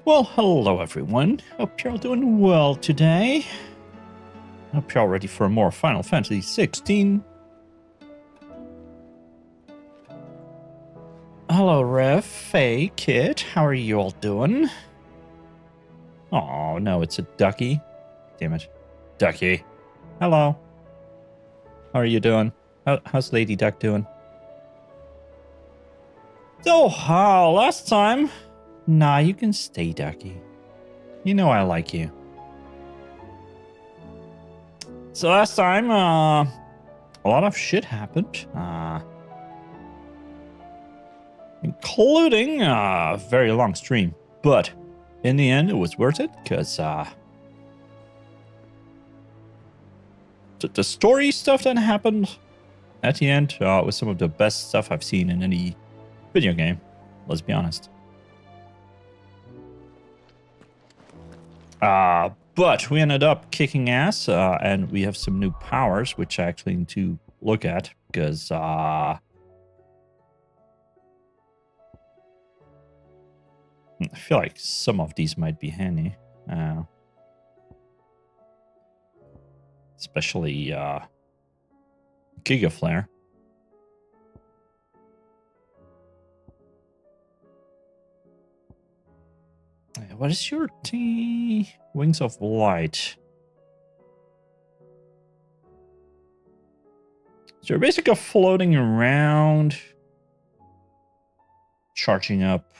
Well, hello everyone. Hope you're all doing well today. Hope you're all ready for more Final Fantasy 16. Hello, Rev, Faye, Kit. How are you all doing? Oh, no, it's a ducky. Damn it. Ducky. Hello. How are you doing? How's Lady Duck doing? So, last time... Nah, you can stay, Ducky. You know I like you. So last time, a lot of shit happened. Including a very long stream. But in the end, it was worth it because the story stuff that happened at the end was some of the best stuff I've seen in any video game. Let's be honest. But we ended up kicking ass, and we have some new powers, which I actually need to look at because I feel like some of these might be handy. Especially Giga Flare. What is your T? Wings of Light. So you're basically floating around, charging up.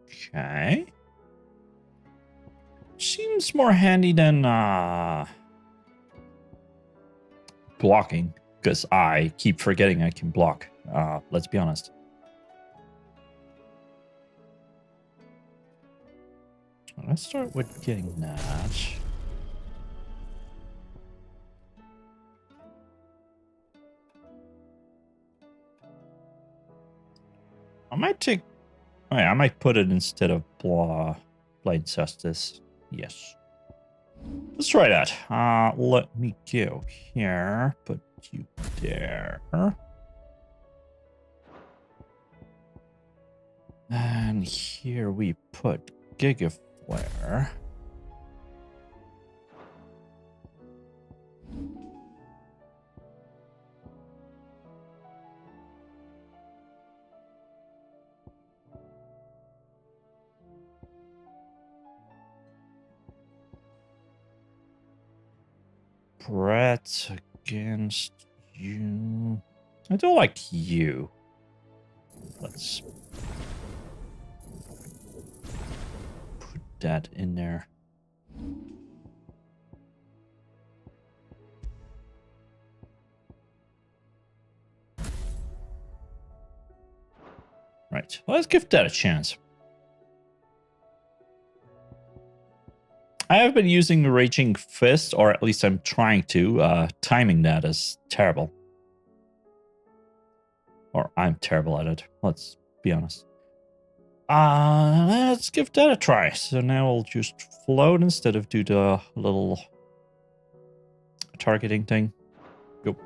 Okay. Seems more handy than blocking, because I keep forgetting I can block. Let's be honest. Let's start with getting that. I might take... Oh yeah, I might put it instead of Blind Justice. Yes. Let's try that. Let me go here. Put you there. And here we put Giga Flare. Brett against you. I don't like you. Let's put that in there. Right, let's give that a chance. I have been using Raging Fist, or at least I'm trying to. Timing that is terrible. Or I'm terrible at it. Let's be honest. Let's give that a try. So now we'll just float instead of do the little targeting thing. Go.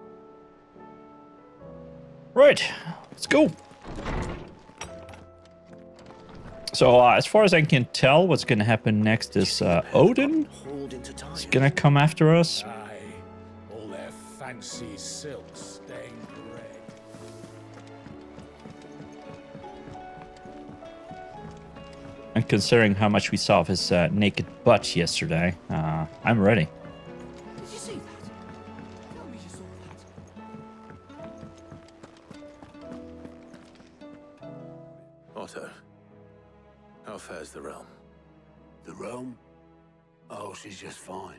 Right, let's go. So as far as I can tell, what's going to happen next is Odin is going to come after us. Aye, all their fancy silks stained red. And considering how much we saw of his naked butt yesterday, I'm ready. Did you see that? Tell me you saw that. Otto, how fares the realm? The realm? Oh, she's just fine.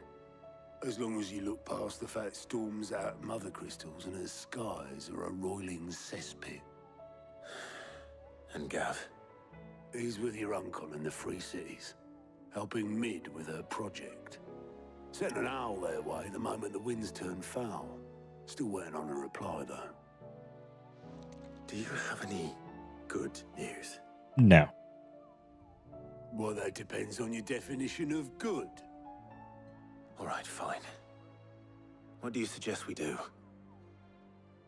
As long as you look past the fat storms out mother crystals and her skies are a roiling cesspit. And Gav? He's with your uncle in the Free Cities, helping Mid with her project. Sent an owl their way the moment the winds turned foul. Still waiting on a reply, though. Do you have any good news? No. Well, that depends on your definition of good. All right, fine. What do you suggest we do?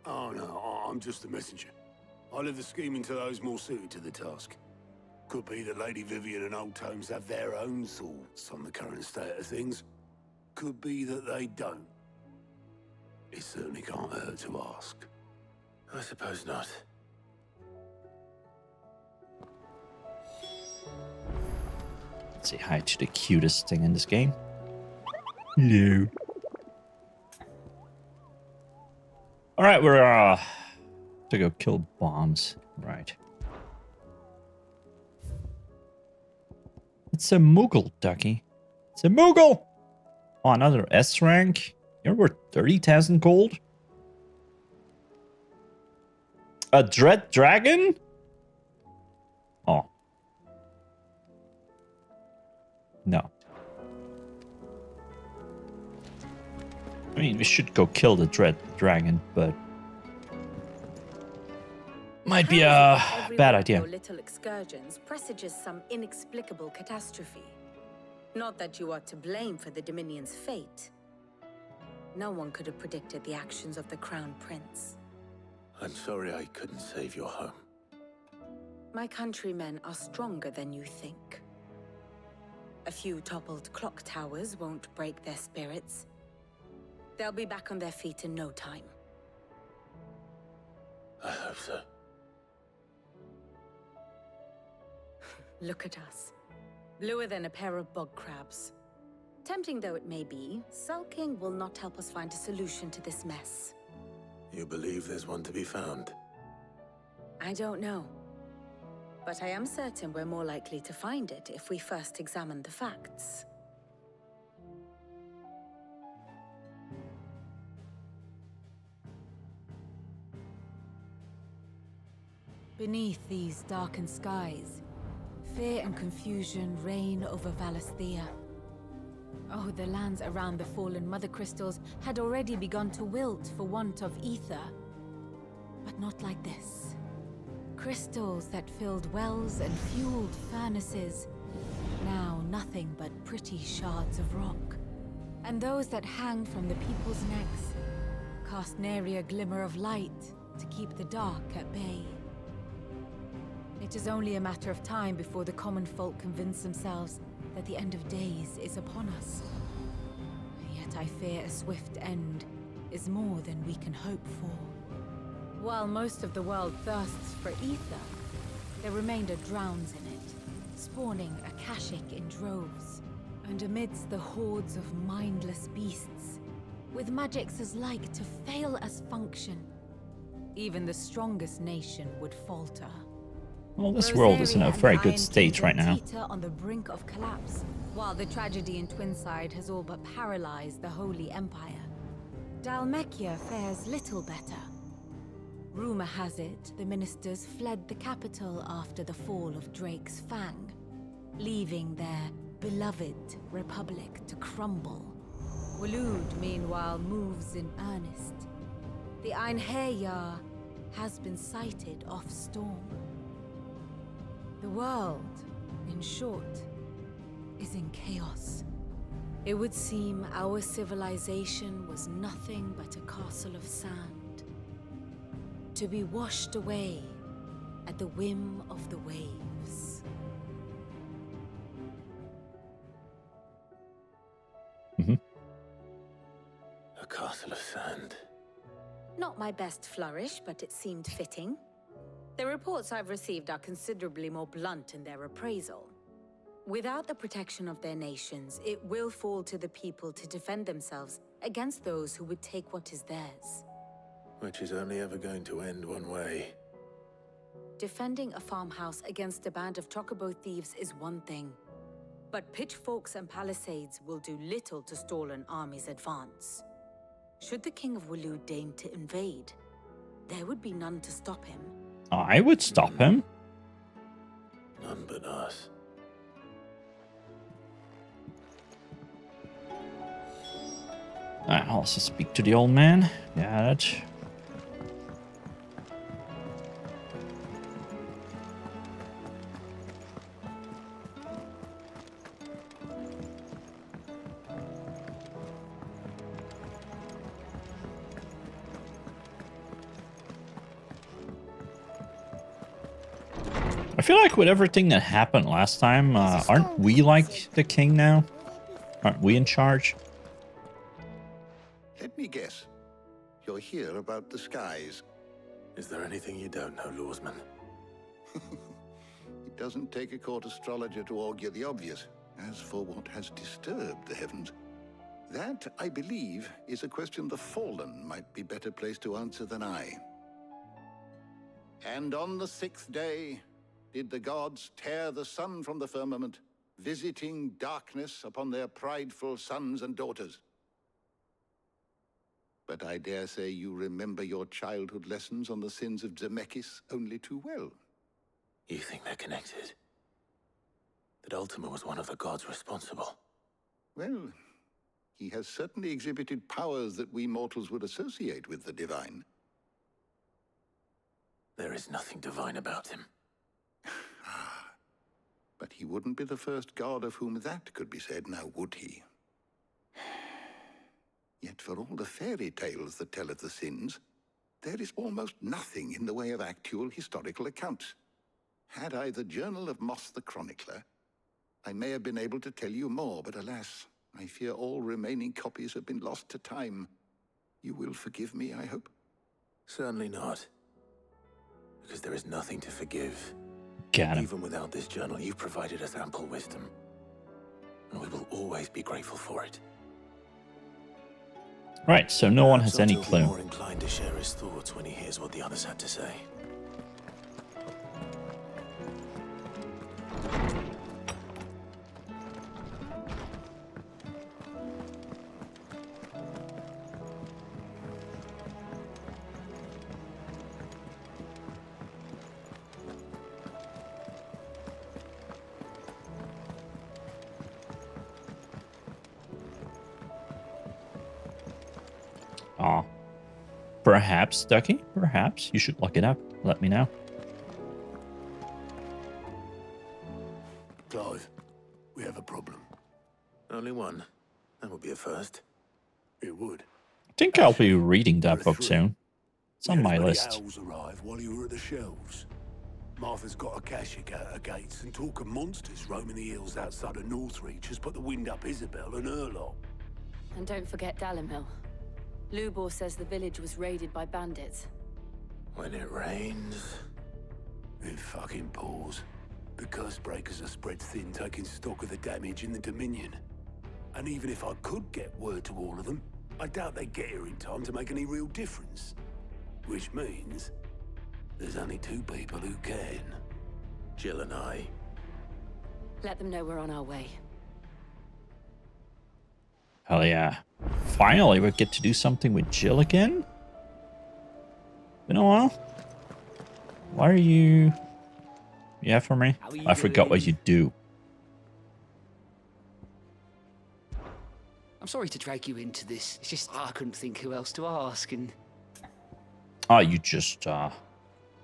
Oh, no, I'm just a messenger. I leave the scheming to those more suited to the task. Could be that Lady Vivian and Old Tomes have their own thoughts on the current state of things. Could be that they don't. It certainly can't hurt to ask. I suppose not. Let's say hi to the cutest thing in this game. Hello. Alright, we're to go kill bombs. Right. It's a Moogle, Ducky. It's a Moogle! Oh, another S rank. You're worth 30,000 gold? A Dread Dragon? Oh. No. I mean, we should go kill the Dread Dragon, but... might be a bad idea. Your little excursions presages some inexplicable catastrophe. Not that you are to blame for the Dominion's fate. No one could have predicted the actions of the Crown Prince. I'm sorry I couldn't save your home. My countrymen are stronger than you think. A few toppled clock towers won't break their spirits. They'll be back on their feet in no time. I hope so. Look at us. Bluer than a pair of bog crabs. Tempting though it may be, sulking will not help us find a solution to this mess. You believe there's one to be found? I don't know. But I am certain we're more likely to find it if we first examine the facts. Beneath these darkened skies, fear and confusion reign over Valisthea. Oh, the lands around the fallen Mother Crystals had already begun to wilt for want of ether. But not like this. Crystals that filled wells and fueled furnaces. Now nothing but pretty shards of rock. And those that hang from the people's necks cast nary a glimmer of light to keep the dark at bay. It is only a matter of time before the common folk convince themselves that the end of days is upon us. Yet I fear a swift end is more than we can hope for. While most of the world thirsts for ether, the remainder drowns in it, spawning Akashic in droves. And amidst the hordes of mindless beasts, with magics as like to fail as function, even the strongest nation would falter. Well, this world is in a very good state right now. On the brink of collapse, while the tragedy in Twinside has all but paralyzed the Holy Empire. Dhalmekia fares little better. Rumor has it the ministers fled the capital after the fall of Drake's Fang, leaving their beloved republic to crumble. Waloed, meanwhile, moves in earnest. The Einherjar has been sighted off Storm. The world, in short, is in chaos. It would seem our civilization was nothing but a castle of sand, to be washed away at the whim of the waves. A castle of sand. Not my best flourish, but it seemed fitting. The reports I've received are considerably more blunt in their appraisal. Without the protection of their nations, it will fall to the people to defend themselves against those who would take what is theirs. Which is only ever going to end one way. Defending a farmhouse against a band of chocobo thieves is one thing. But pitchforks and palisades will do little to stall an army's advance. Should the King of Waloed deign to invade, there would be none to stop him. I would stop him. None but us. I'll also speak to the old man. Got it. I feel like with everything that happened last time, aren't we like the king now? Aren't we in charge? Let me guess. You're here about the skies. Is there anything you don't know, Lawsman? It doesn't take a court astrologer to augur the obvious. As for what has disturbed the heavens, that, I believe, is a question the Fallen might be better placed to answer than I. And on the 6th day did the gods tear the sun from the firmament, visiting darkness upon their prideful sons and daughters. But I dare say you remember your childhood lessons on the sins of Zemeckis only too well. You think they're connected? That Ultima was one of the gods responsible? Well, he has certainly exhibited powers that we mortals would associate with the divine. There is nothing divine about him. But he wouldn't be the first god of whom that could be said, now would he? Yet for all the fairy tales that tell of the sins, there is almost nothing in the way of actual historical accounts. Had I the Journal of Moss the Chronicler, I may have been able to tell you more, but alas, I fear all remaining copies have been lost to time. You will forgive me, I hope? Certainly not. Because there is nothing to forgive. Got him. Even without this journal, you've provided us ample wisdom. And we will always be grateful for it. Right, so no one has any Perhaps Otto will be clue. more inclined to share his thoughts when he hears what the others had to say. Ah. Perhaps, Ducky, perhaps. You should look it up. Let me know. Clive, we have a problem. Only one. That would be a first. It would. I think I'll be reading that We're book through. soon. It's on We had my as many list. owls arrive while you were at the shelves. Martha's got a Akashic out her gates, and talk of monsters roaming the hills outside of Northreach has put the wind up Isabel and her lot. And don't forget Dalimil. Lubor says the village was raided by bandits. When it rains... It fucking pours. The curse breakers are spread thin, taking stock of the damage in the Dominion. And even if I could get word to all of them, I doubt they'd get here in time to make any real difference. Which means there's only two people who can. Jill and I. Let them know we're on our way. Hell yeah. Finally, we get to do something with Jill again? Been a while? Why are you... Yeah, for me? How are you I forgot what doing? you do. I'm sorry to drag you into this. It's just I couldn't think who else to ask, and Oh, you just,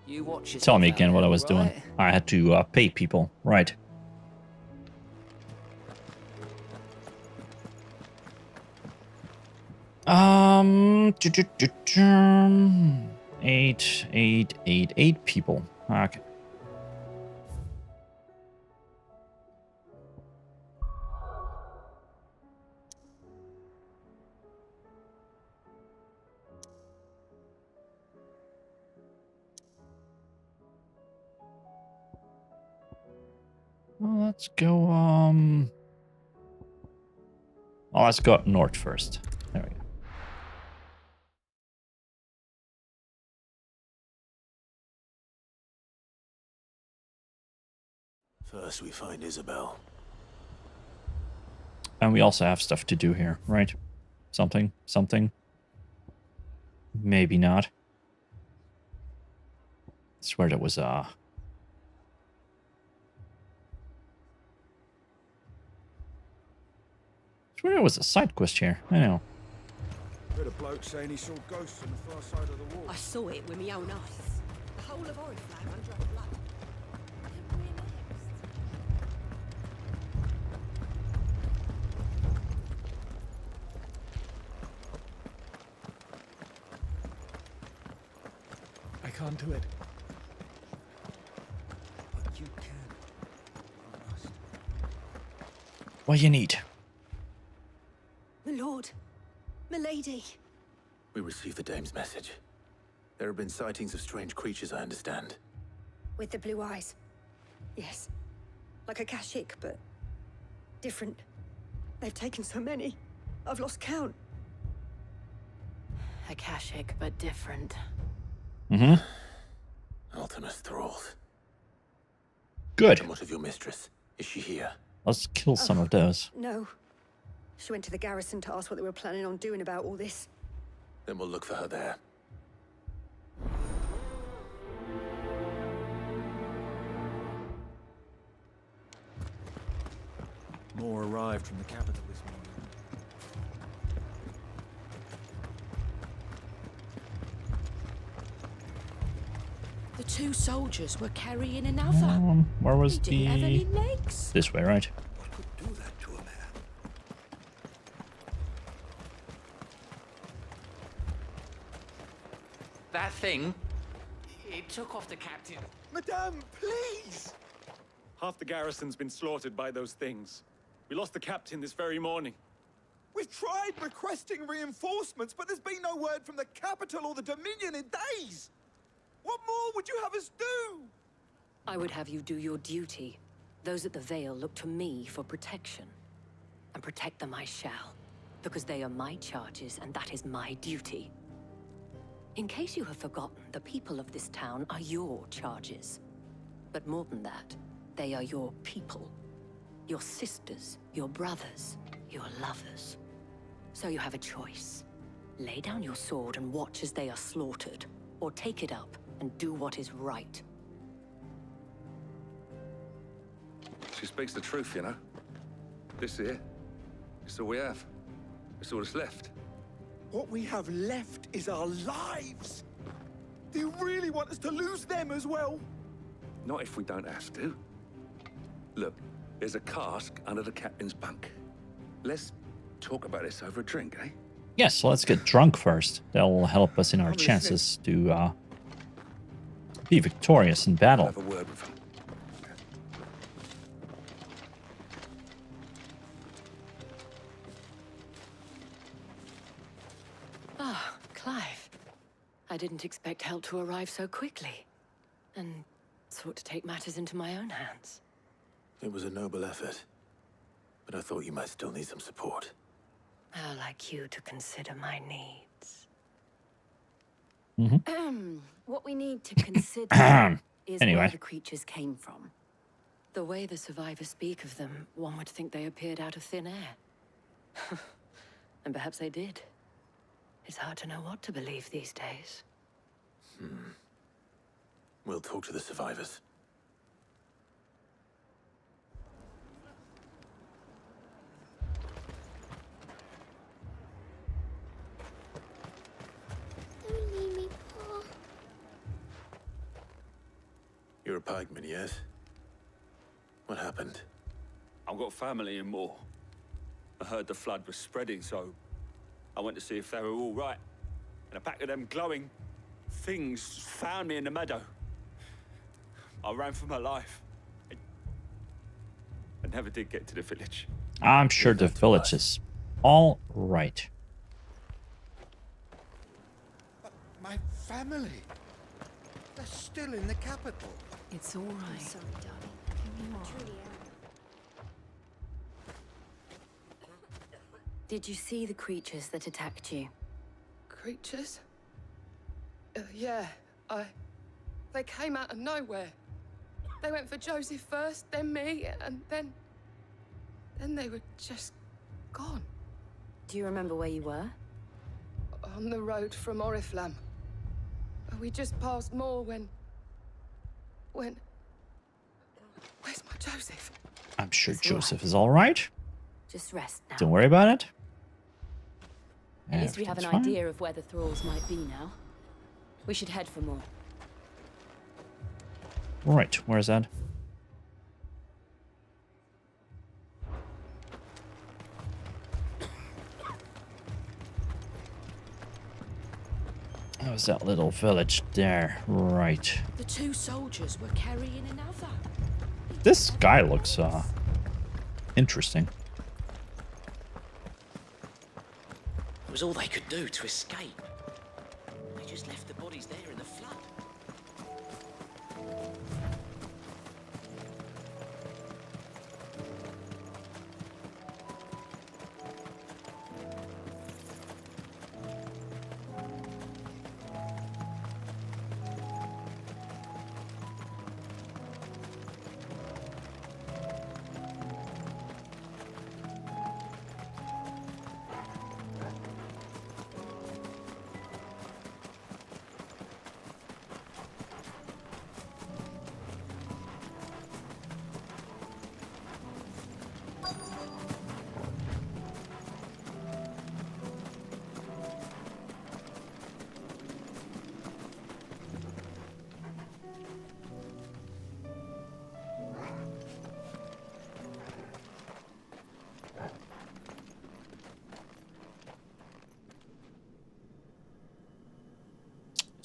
you watch yourself tell me out again what there, I was doing. right? I had to, pay people. Right. Eight people. Okay. Well, let's go, well, let's go up north first. There we go. First we find Isabel. And we also have stuff to do here, right? Something. Maybe not. I swear there was I swear there was a side quest here. I know. Heard a bloke saying he saw ghosts on the far side of the wall. I saw it with my own eyes. The whole of Oriflamme under a flood. Where next? I can't do it. But you What you need? My lord. My lady. We received the dame's message. There have been sightings of strange creatures, I understand. With the blue eyes. Yes. Like a Kashik, but different. They've taken so many. I've lost count. Akashic, but different. Mm-hmm. Ultimus thralls. Good. And what of your mistress? Is she here? Let's kill some of those. No. She went to the garrison to ask what they were planning on doing about all this. Then we'll look for her there. More arrived from the capital this morning. The two soldiers were carrying another. Where was He didn't have any the... legs. This way, right? What could do that to a man? That thing, it took off the captain. Madame, please! Half the garrison's been slaughtered by those things. We lost the captain this very morning. We've tried requesting reinforcements, but there's been no word from the capital or the Dominion in days. What more would you have us do? I would have you do your duty. Those at the Vale look to me for protection. And protect them I shall. Because they are my charges, and that is my duty. In case you have forgotten, the people of this town are your charges. But more than that, they are your people. Your sisters, your brothers, your lovers. So you have a choice. Lay down your sword and watch as they are slaughtered, or take it up and do what is right. She speaks the truth, you know. This here, it's all we have. It's all that's left. What we have left is our lives. Do you really want us to lose them as well? Not if we don't have to. Look, there's a cask under the captain's bunk. Let's talk about this over a drink, eh? Yes, so let's get drunk first. That will help us in our chances to be victorious in battle. Have a word with him. Ah, Clive. I didn't expect help to arrive so quickly. And sought to take matters into my own hands. It was a noble effort. But I thought you might still need some support. How like you to consider my needs. What we need to consider is Anyway. where the creatures came from. The way the survivors speak of them, one would think they appeared out of thin air. And perhaps they did. It's hard to know what to believe these days. We'll talk to the survivors. Don't leave me, Pa. You're a pikeman, yes? What happened? I've got family in Moor. I heard the flood was spreading, so I went to see if they were all right. And a pack of them glowing things found me in the meadow. I ran for my life. I never did get to the village. I'm sure the village is all right. My family. They're still in the capital. It's all right. Sorry, darling. I truly am. Did you see the creatures that attacked you? Creatures? Yeah, They came out of nowhere. They went for Joseph first, then me, and then they were just gone. Do you remember where you were? On the road from Oriflamme. We just passed Moor when... Where's my Joseph? I'm sure Joseph is all right. Just rest now. Don't worry about it. At least we have an Everything's fine. idea of where the thralls might be now. We should head for more. Right, where's that? That was that little village there. Right. The two soldiers were carrying another. This guy looks interesting. was all they could do to escape. They just left the bodies there in the flood.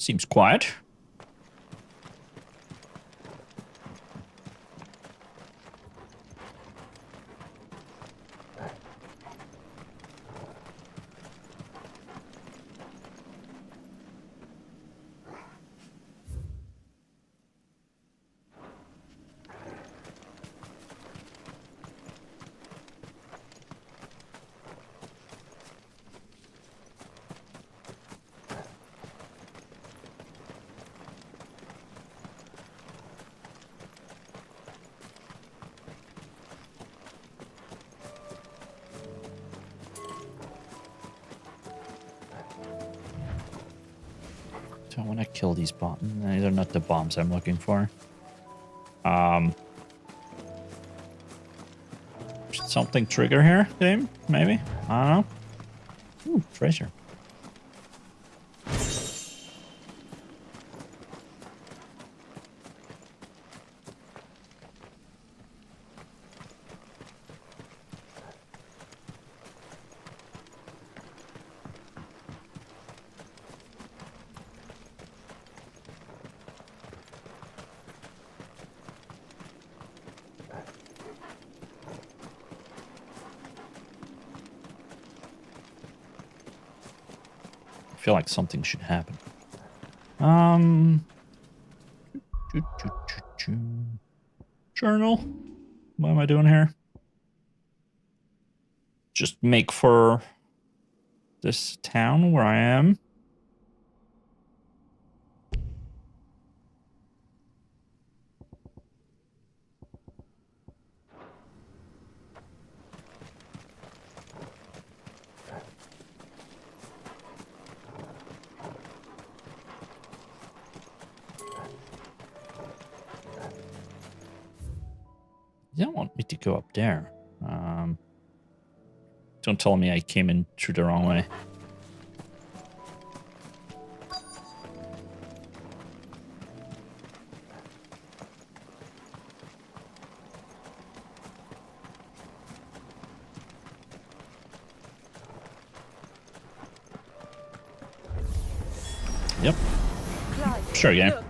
Seems quiet. Don't want to kill these bombs. These are not the bombs I'm looking for. Should something trigger here, game? Maybe? I don't know. Ooh, treasure. I feel like something should happen. Journal. What am I doing here? Just make for this town where I am. You don't want me to go up there. Don't tell me I came in through the wrong way. Yep. Sure, yeah. Look.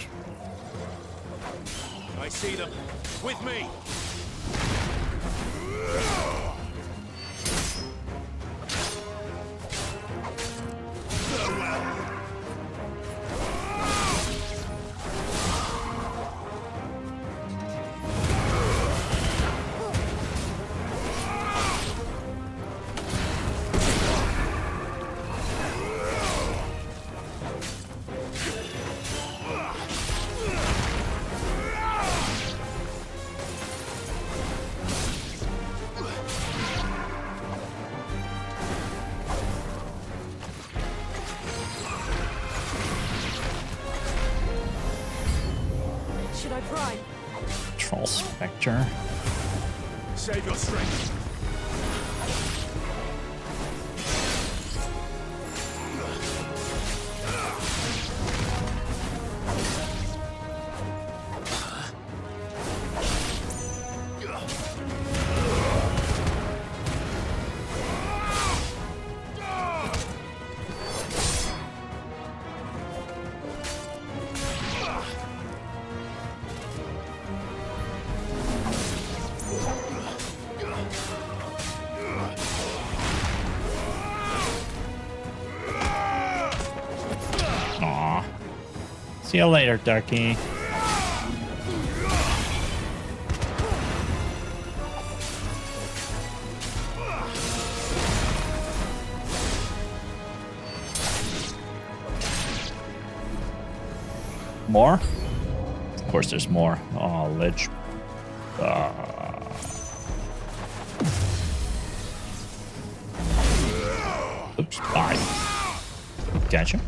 I see them. With me. Should I prime? Troll Spectre. Save your strength. See you later, Ducky. More? Of course there's more. Oh, Lich. Oops, bye. Gotcha.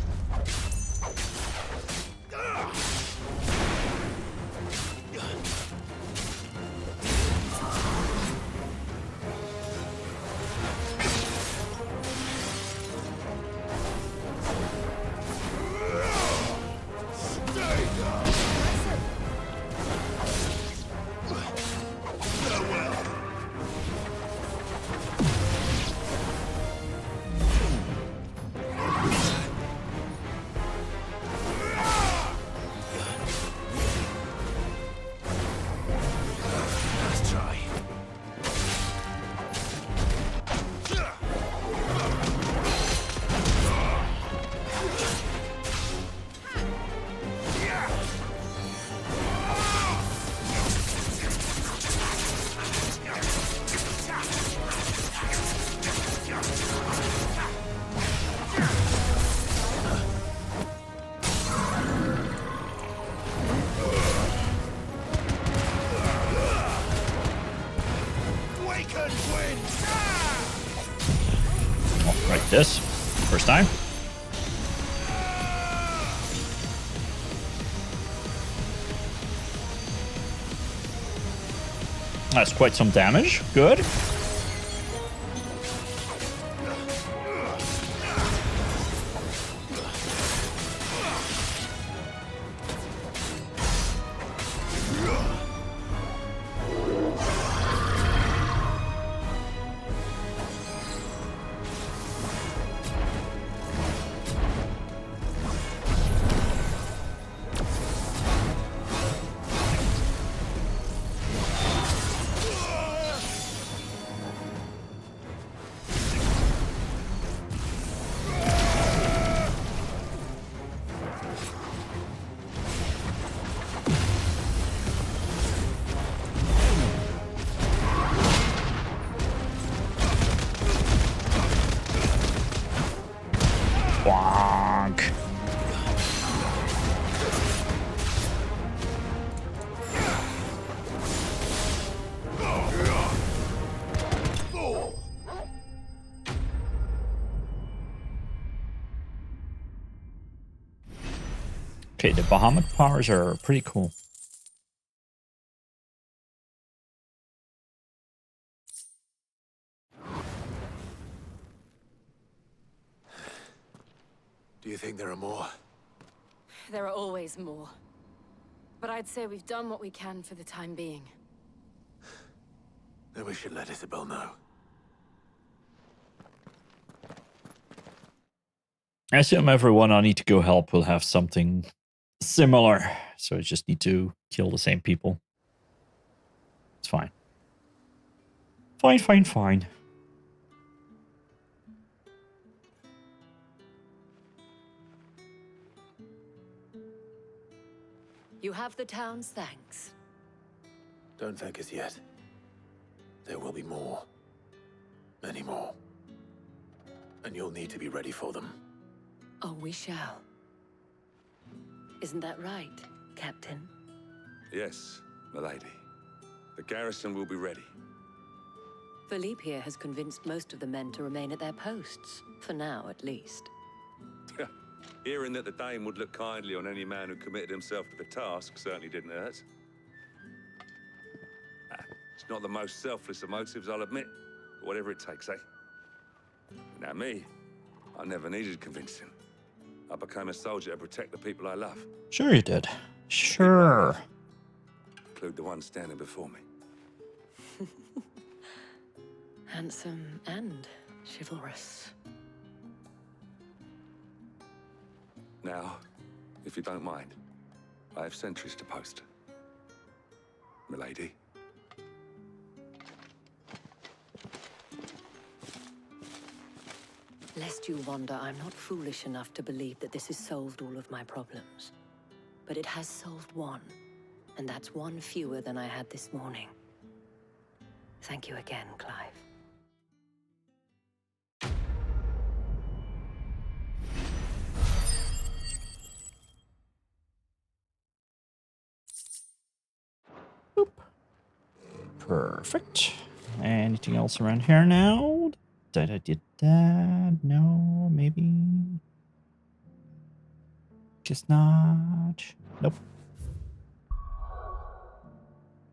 Right, this. First time. That's quite some damage. Good. Bonk. Okay, the Bahamut powers are pretty cool. Do you think there are more? There are always more. But I'd say we've done what we can for the time being. Then we should let Isabel know. I assume everyone I need to go help will have something similar. So I just need to kill the same people. It's fine. Fine, fine, fine. You have the town's thanks. Don't thank us yet. There will be more. Many more. And you'll need to be ready for them. Oh, we shall. Isn't that right, Captain? Yes, milady. The garrison will be ready. Philippe here has convinced most of the men to remain at their posts. For now, at least. Hearing that the Dane would look kindly on any man who committed himself to the task certainly didn't hurt. It's not the most selfless of motives, I'll admit. But whatever it takes, eh? Now me, I never needed convincing. I became a soldier to protect the people I love. Sure you did. Sure. Include the one standing before me. Handsome and chivalrous. Now, if you don't mind, I have sentries to post. Milady. Lest you wonder, I'm not foolish enough to believe that this has solved all of my problems. but it has solved one. And that's one fewer than I had this morning. Thank you again, Clive. Perfect. Anything else around here now? Did I did that? No, maybe. Guess not. Nope.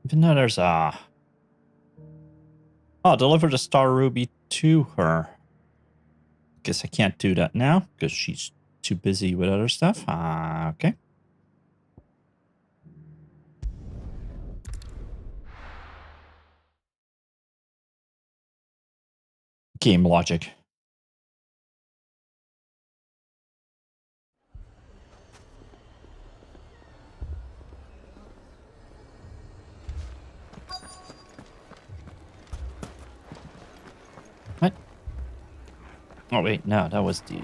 Even though there's a... Oh, deliver the Star Ruby to her. Guess I can't do that now because she's too busy with other stuff. Okay. Game logic. What? Oh wait, no, that was the...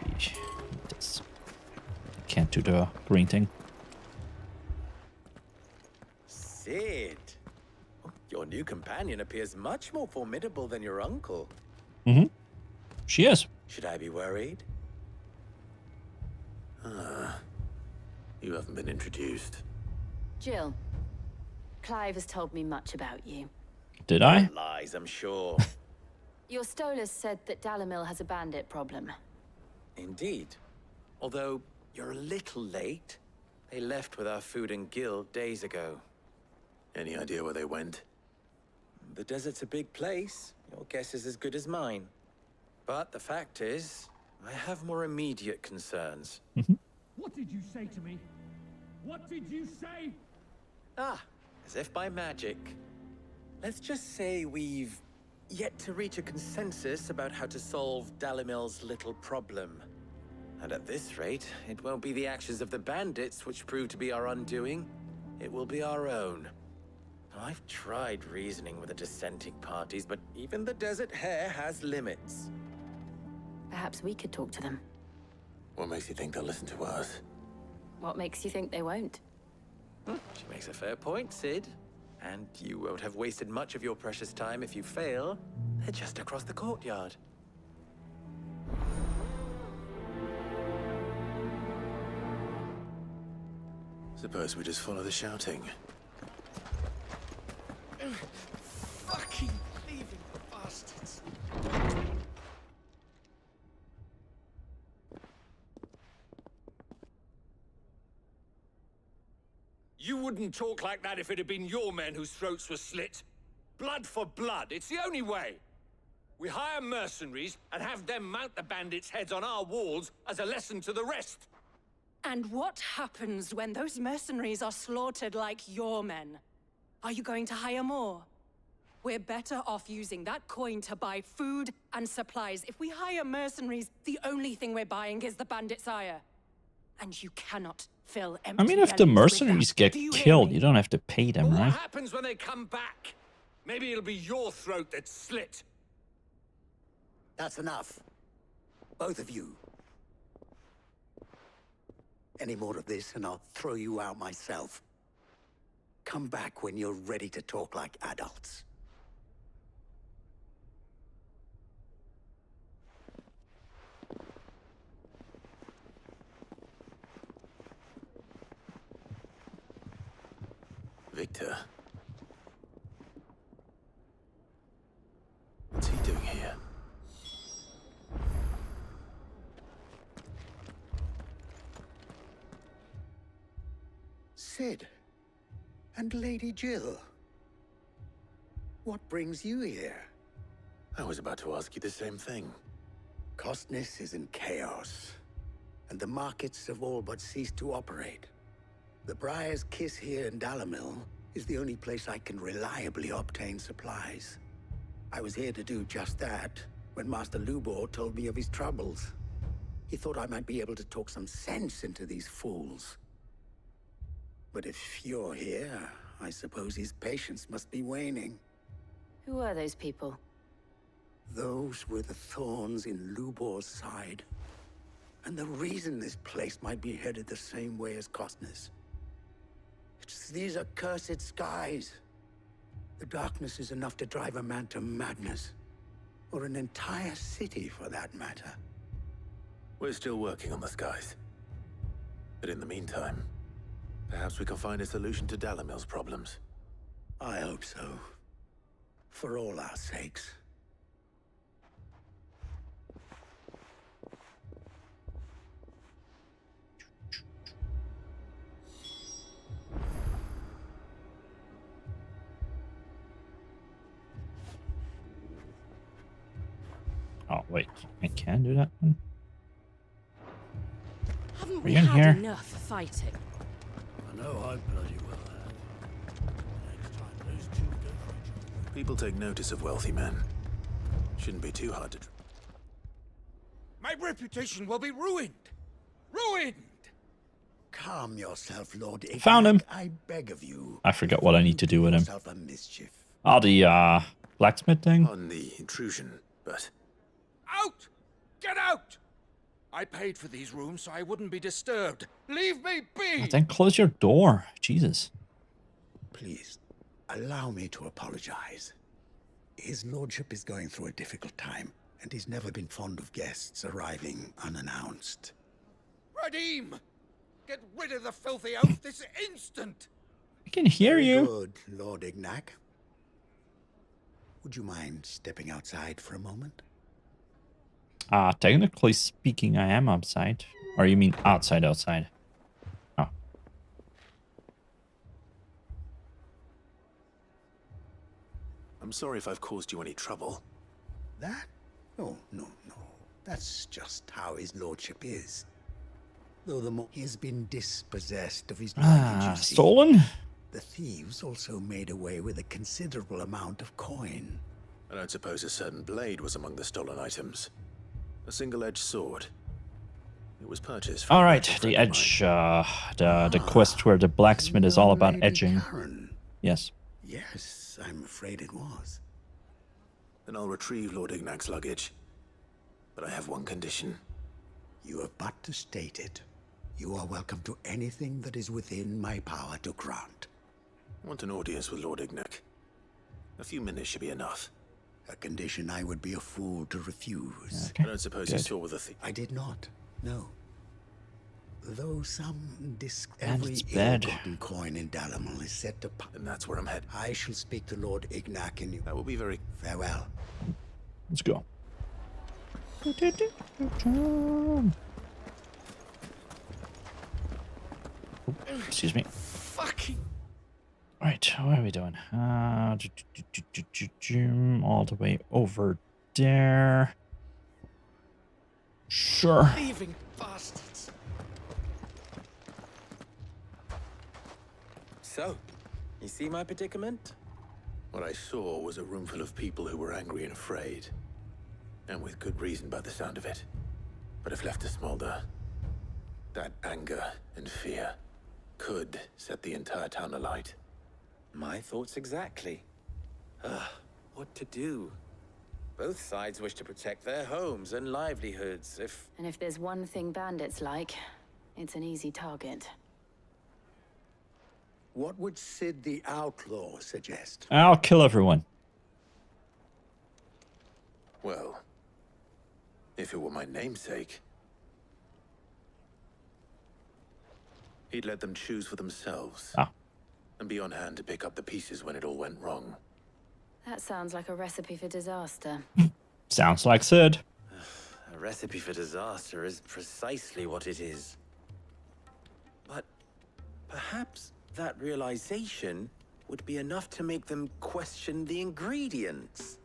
This. Can't do the green thing. Cid! Your new companion appears much more formidable than your uncle. Mm-hmm. She is. Should I be worried? You haven't been introduced. Jill, Clive has told me much about you. Did I? Lies, I'm sure. Your Stolas said that Dalimil has a bandit problem. Indeed. Although, you're a little late. They left with our food and guild days ago. Any idea where they went? The desert's a big place. Your guess is as good as mine. But the fact is, I have more immediate concerns. What did you say to me? What did you say? Ah, as if by magic. Let's just say we've yet to reach a consensus about how to solve Dalimil's little problem. And at this rate, it won't be the actions of the bandits which prove to be our undoing. It will be our own. I've tried reasoning with the dissenting parties, but even the Desert Hare has limits. Perhaps we could talk to them. What makes you think they'll listen to us? What makes you think they won't? She makes a fair point, Cid. And you won't have wasted much of your precious time if you fail. They're just across the courtyard. Suppose we just follow the shouting. Fucking thieving bastards. You wouldn't talk like that if it had been your men whose throats were slit. Blood for blood, it's the only way. We hire mercenaries and have them mount the bandits' heads on our walls as a lesson to the rest. And what happens when those mercenaries are slaughtered like your men? Are you going to hire more? We're better off using that coin to buy food and supplies. If we hire mercenaries, the only thing we're buying is the bandits' ire. And you cannot fill empty I mean, if the bellies with mercenaries that. get Do you hear killed, me? you don't have to pay them, But right? what happens when they come back? Maybe it'll be your throat that's slit. That's enough. Both of you. Any more of this and I'll throw you out myself. Come back when you're ready to talk like adults. Victor. What's he doing here? Cid. And Lady Jill. What brings you here? I was about to ask you the same thing. Costness is in chaos, and the markets have all but ceased to operate. The Briar's Kiss here in Dalimil is the only place I can reliably obtain supplies. I was here to do just that when Master Lubor told me of his troubles. He thought I might be able to talk some sense into these fools. But if you're here, I suppose his patience must be waning. Who are those people? Those were the thorns in Lubor's side. And the reason this place might be headed the same way as Costner's. It's these accursed skies. The darkness is enough to drive a man to madness. Or an entire city, for that matter. We're still working on the skies. But in the meantime, perhaps we can find a solution to Dalimil's problems. I hope so. For all our sakes. Oh, wait. I can do that one? Haven't Are we you in had here? enough fighting? I know I bloody well have. Next time, those two go for each other. People take notice of wealthy men. Shouldn't be too hard to... My reputation will be ruined! Ruined! Calm yourself, Lord Ignac. Found him. I beg of you. I forgot what I need to do with him. Yourself a mischief. Oh, the blacksmith thing? On the intrusion, but... Out! Get out! I paid for these rooms so I wouldn't be disturbed. Leave me be! Then close your door. Jesus. Please, allow me to apologize. His lordship is going through a difficult time, and he's never been fond of guests arriving unannounced. Radim! Get rid of the filthy oaf this instant! I can hear Very you. Good, Lord Ignac. Would you mind stepping outside for a moment? Technically speaking, I am outside. Or you mean outside? Oh. I'm sorry if I've caused you any trouble. That? Oh, no. That's just how his lordship is. Though the more he has been dispossessed of his luggage, you see. Stolen? The thieves also made away with a considerable amount of coin. I don't suppose a certain blade was among the stolen items. A single-edged sword. It was purchased from... All right, the edge. The quest where the blacksmith is all about edging. Karen. Yes. Yes, I'm afraid it was. Then I'll retrieve Lord Ignac's luggage. But I have one condition. You have but to state it. You are welcome to anything that is within my power to grant. I want an audience with Lord Ignac. A few minutes should be enough. A condition I would be a fool to refuse. I don't suppose you saw with the thief. I did not, no. Though some And every it's bad. ill-gotten coin in Dalimil is set to... And that's where I'm headed. I shall speak to Lord Ignac and you... That will be very... Farewell. Let's go. Oh, excuse me. Fucking... Right, what are we doing? All the way over there. Sure. Thieving bastards! So, you see my predicament? What I saw was a room full of people who were angry and afraid. And with good reason by the sound of it. But if left to smolder, that anger and fear could set the entire town alight. My thoughts exactly. What to do? Both sides wish to protect their homes and livelihoods. And if there's one thing bandits like, it's an easy target. What would Sid the Outlaw suggest? I'll kill everyone. Well, if it were my namesake, he'd let them choose for themselves. And be on hand to pick up the pieces when it all went wrong. That sounds like a recipe for disaster. Sounds like Sid. A recipe for disaster is precisely what it is. But perhaps that realization would be enough to make them question the ingredients.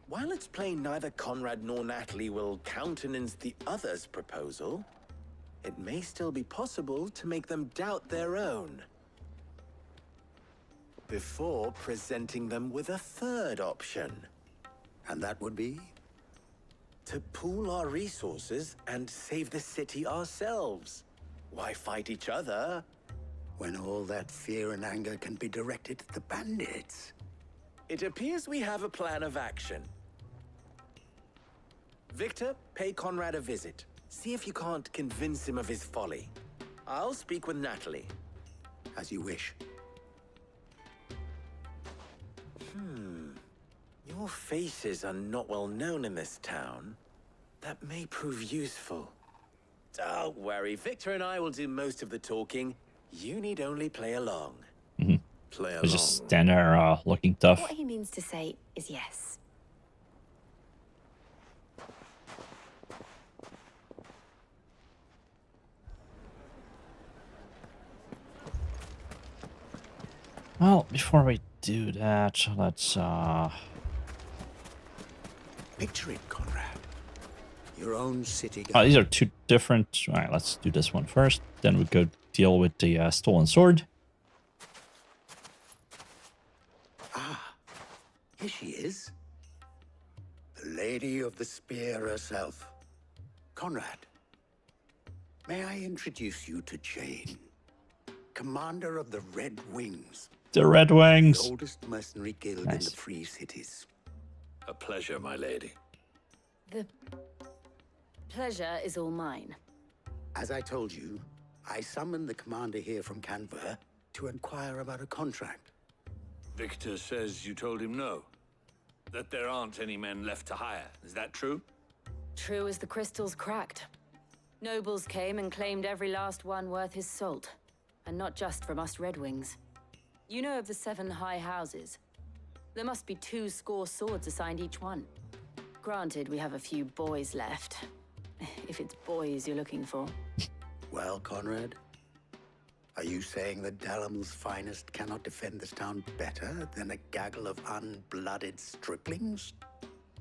While it's plain neither Conrad nor Natalie will countenance the other's proposal, it may still be possible to make them doubt their own. Before presenting them with a third option. And that would be? To pool our resources and save the city ourselves. Why fight each other? When all that fear and anger can be directed at the bandits. It appears we have a plan of action. Victor, pay Conrad a visit. See if you can't convince him of his folly. I'll speak with Natalie. As you wish. Your faces are not well known in this town. That may prove useful. Don't worry, Victor and I will do most of the talking. You need only play along. Play I along. just stand there looking tough. What he means to say is yes. Well, before we do that, let's Picture it, Conrad. Your own city. oh, these are two different. All right, let's do this one first. Then we go deal with the stolen sword. Here she is. The Lady of the Spear herself. Conrad, may I introduce you to Jane, commander of the Red Wings. The Red Wings. The oldest mercenary guild in Nice. the Free Cities. A pleasure, my lady. The pleasure is all mine. As I told you, I summoned the commander here from Canver to inquire about a contract. Victor says you told him no. That there aren't any men left to hire. Is that true? True as the crystals cracked. Nobles came and claimed every last one worth his salt. And not just from us Red Wings. You know of the 7 high houses. There must be 2 score swords assigned each one. Granted, we have a few boys left. If it's boys you're looking for. Well, Conrad, are you saying that Dalamil's finest cannot defend this town better than a gaggle of unblooded striplings?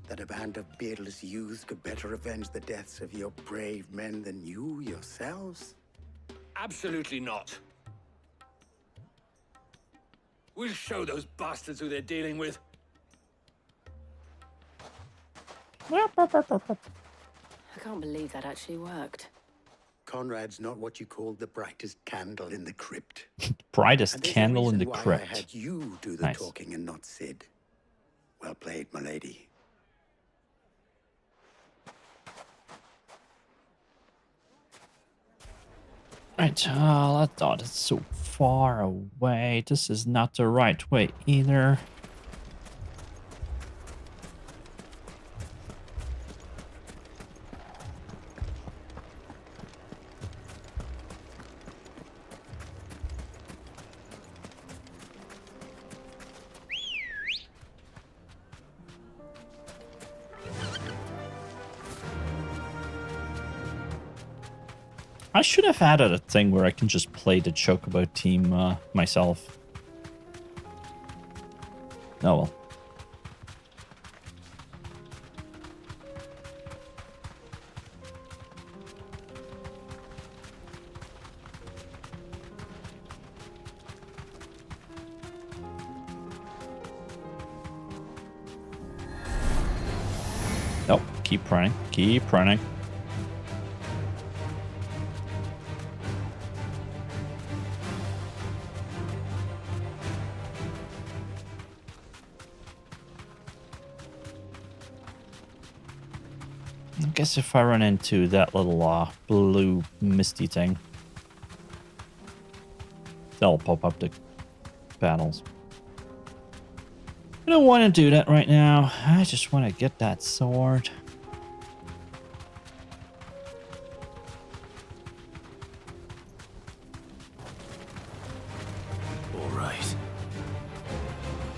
That a band of beardless youths could better avenge the deaths of your brave men than you yourselves? Absolutely not. We'll show those bastards who they're dealing with. I can't believe that actually worked. Conrad's not what you called the brightest candle in the crypt. Brightest And there's a candle in the reason why I crypt. had you do the Nice. talking and not Sid. Well played, my lady. Right, I thought it's so far away. This is not the right way either. I should have added a thing where I can just play the Chocobo team myself. Oh well. Nope, keep running, keep running. I guess if I run into that little blue misty thing, that'll pop up the panels. I don't want to do that right now. I just want to get that sword. All right.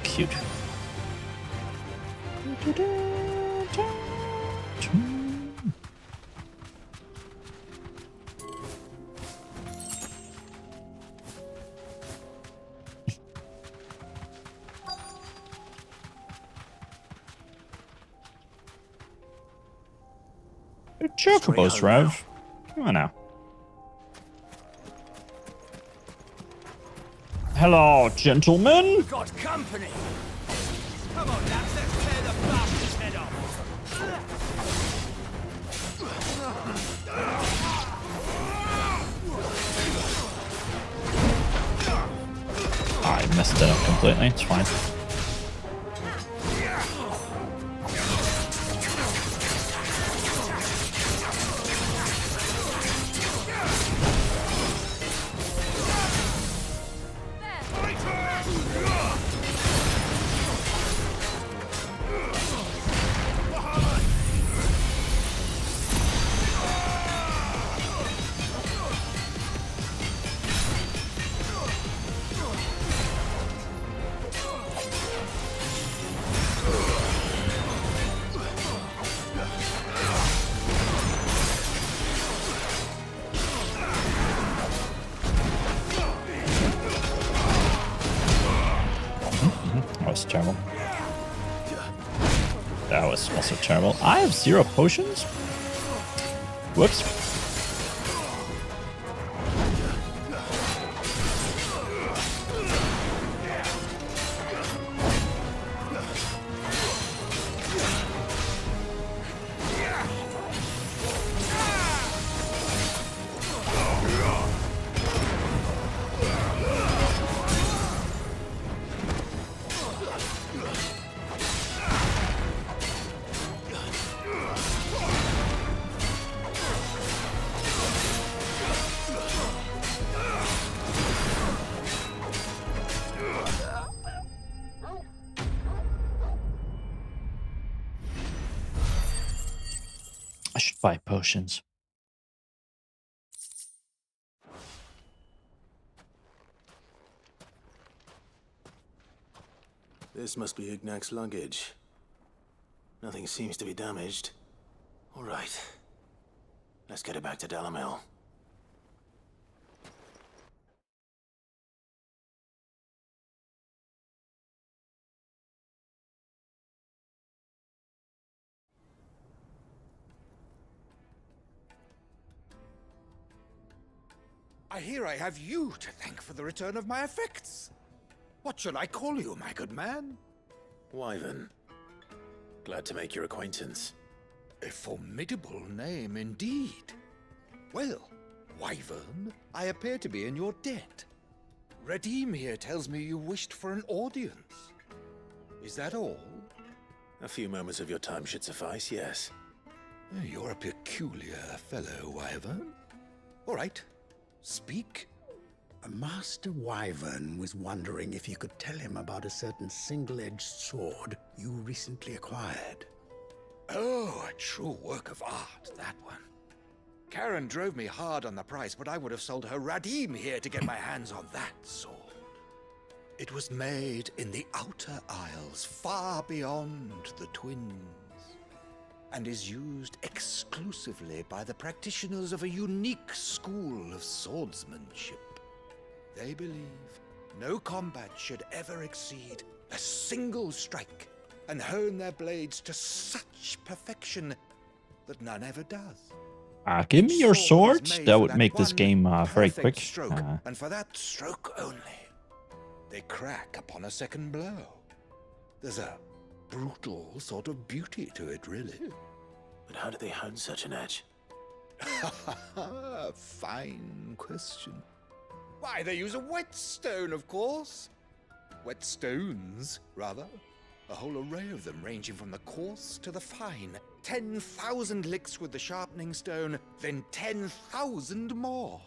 Cute. Chocobos, Rev. Come on now. Hello, gentlemen. Got company. Come on, lads, let's tear the bastard's head off. I messed it up completely. It's fine. was terrible. That was also terrible. I have 0 potions? Whoops. I should buy potions. This must be Ignac's luggage. Nothing seems to be damaged. All right. Let's get it back to Dalimil. I hear I have you to thank for the return of my effects. What should I call you, my good man? Wyvern. Glad to make your acquaintance. A formidable name indeed. Well, Wyvern, I appear to be in your debt. Redeem here tells me you wished for an audience. Is that all? A few moments of your time should suffice, yes. You're a peculiar fellow, Wyvern. All right. Speak. Master Wyvern was wondering if you could tell him about a certain single-edged sword you recently acquired. Oh, a true work of art, that one. Karen drove me hard on the price, but I would have sold her Radim here to get my hands on that sword. It was made in the Outer Isles, far beyond the Twins, and is used exclusively by the practitioners of a unique school of swordsmanship. They believe no combat should ever exceed a single strike, and hone their blades to such perfection that none ever does. Give me your swords. That would make this game very quick. Stroke, and for that stroke only, they crack upon a second blow. There's a brutal sort of beauty to it, really. But how do they hone such an edge? Fine question. Why, they use a whetstone, of course. Whetstones, rather. A whole array of them, ranging from the coarse to the fine. 10,000 licks with the sharpening stone, then 10,000 more.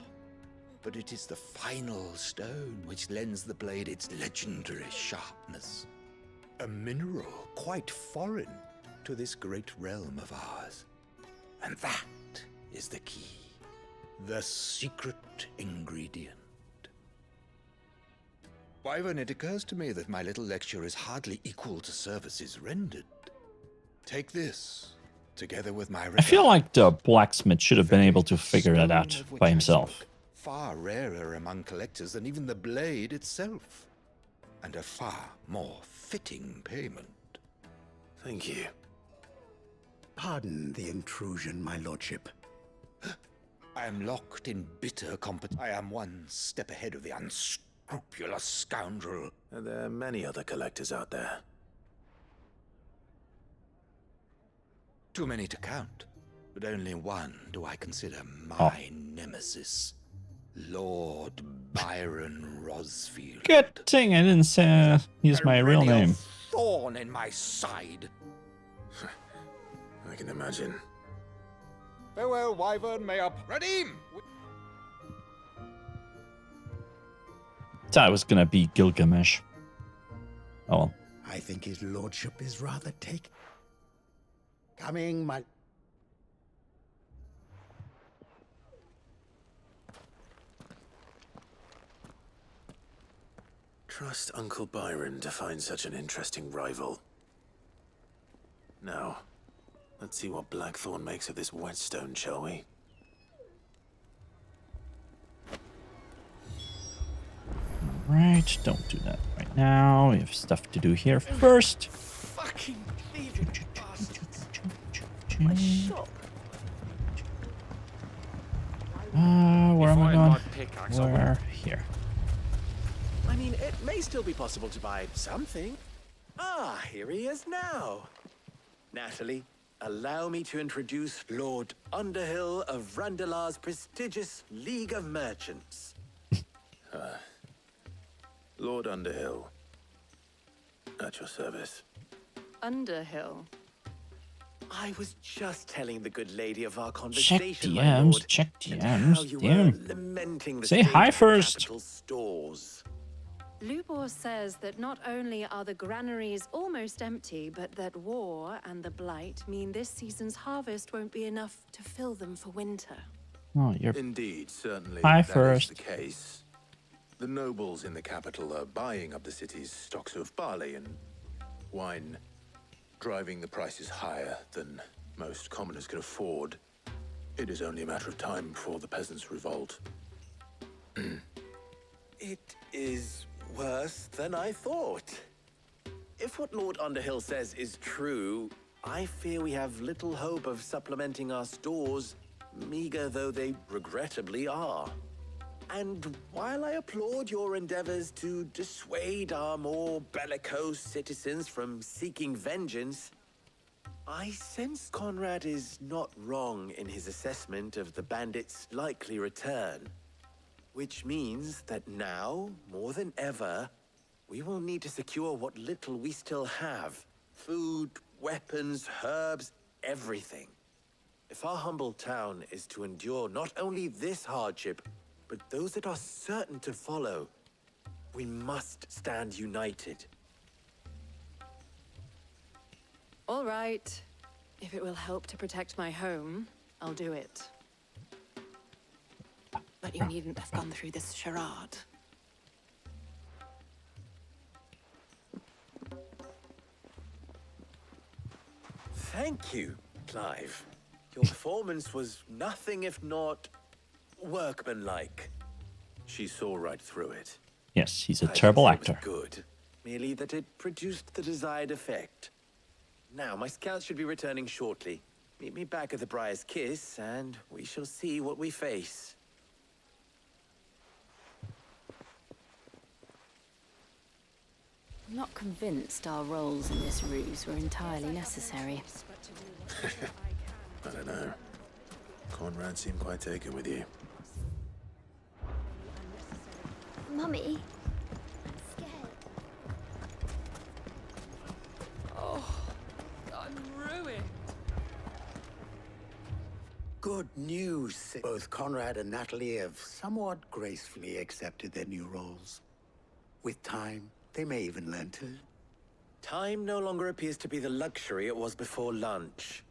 But it is the final stone which lends the blade its legendary sharpness. A mineral quite foreign to this great realm of ours. And that is the key. The secret ingredient. Wyvern, it occurs to me that my little lecture is hardly equal to services rendered. Take this, together with my... I feel like the blacksmith should have been able to figure that out by himself. Far rarer among collectors than even the blade itself. And a far more fitting payment. Thank you. Pardon the intrusion, my lordship. I am locked in bitter competition. I am one step ahead of the unscrupulous scoundrel. There are many other collectors out there. Too many to count, but only one do I consider my nemesis. Lord Byron Rosfield. Good thing I didn't say use my real name. Thorn in my side. I can imagine. Farewell, Wyvern, may up. Redeem! Thought it was gonna be Gilgamesh. Oh well. I think his lordship is rather Coming, my... Trust Uncle Byron to find such an interesting rival. Now, let's see what Blackthorn makes of this whetstone, shall we? Right, don't do that right now. We have stuff to do here first. Fucking thieving bastards. My shop. Where am I If I had going? my pickaxe, I would- Where? Here. I mean, it may still be possible to buy something. Ah, here he is now. Natalie, allow me to introduce Lord Underhill of Randalar's prestigious League of Merchants. Lord Underhill. At your service. Underhill. I was just telling the good lady of our conversation, Check my DMs. lord, Check and how you DMs. were Damn. lamenting the Say state hi of the first. capital stores. Lubor says that not only are the granaries almost empty, but that war and the Blight mean this season's harvest won't be enough to fill them for winter. Oh, you're. Indeed, certainly Hi that is first. the case. The nobles in the capital are buying up the city's stocks of barley and wine, driving the prices higher than most commoners can afford. It is only a matter of time before the peasants revolt. It is worse than I thought. If what Lord Underhill says is true, I fear we have little hope of supplementing our stores, meager though they regrettably are. And while I applaud your endeavors to dissuade our more bellicose citizens from seeking vengeance, I sense Conrad is not wrong in his assessment of the bandits' likely return. Which means that now, more than ever, we will need to secure what little we still have. Food, weapons, herbs, everything. If our humble town is to endure not only this hardship, but those that are certain to follow, we must stand united. All right. If it will help to protect my home, I'll do it. But you needn't have gone through this charade. Thank you, Clive. Your performance was nothing if not workmanlike. She saw right through it. Yes, he's a I terrible didn't say it actor. was good, merely that it produced the desired effect. Now, my scouts should be returning shortly. Meet me back at the Briar's Kiss, and we shall see what we face. I'm not convinced our roles in this ruse were entirely necessary. I don't know. Conrad seemed quite taken with you. Mummy, Oh, I'm ruined. Good news. Both Conrad and Natalie have somewhat gracefully accepted their new roles. With time, they may even learn to. Time no longer appears to be the luxury it was before lunch.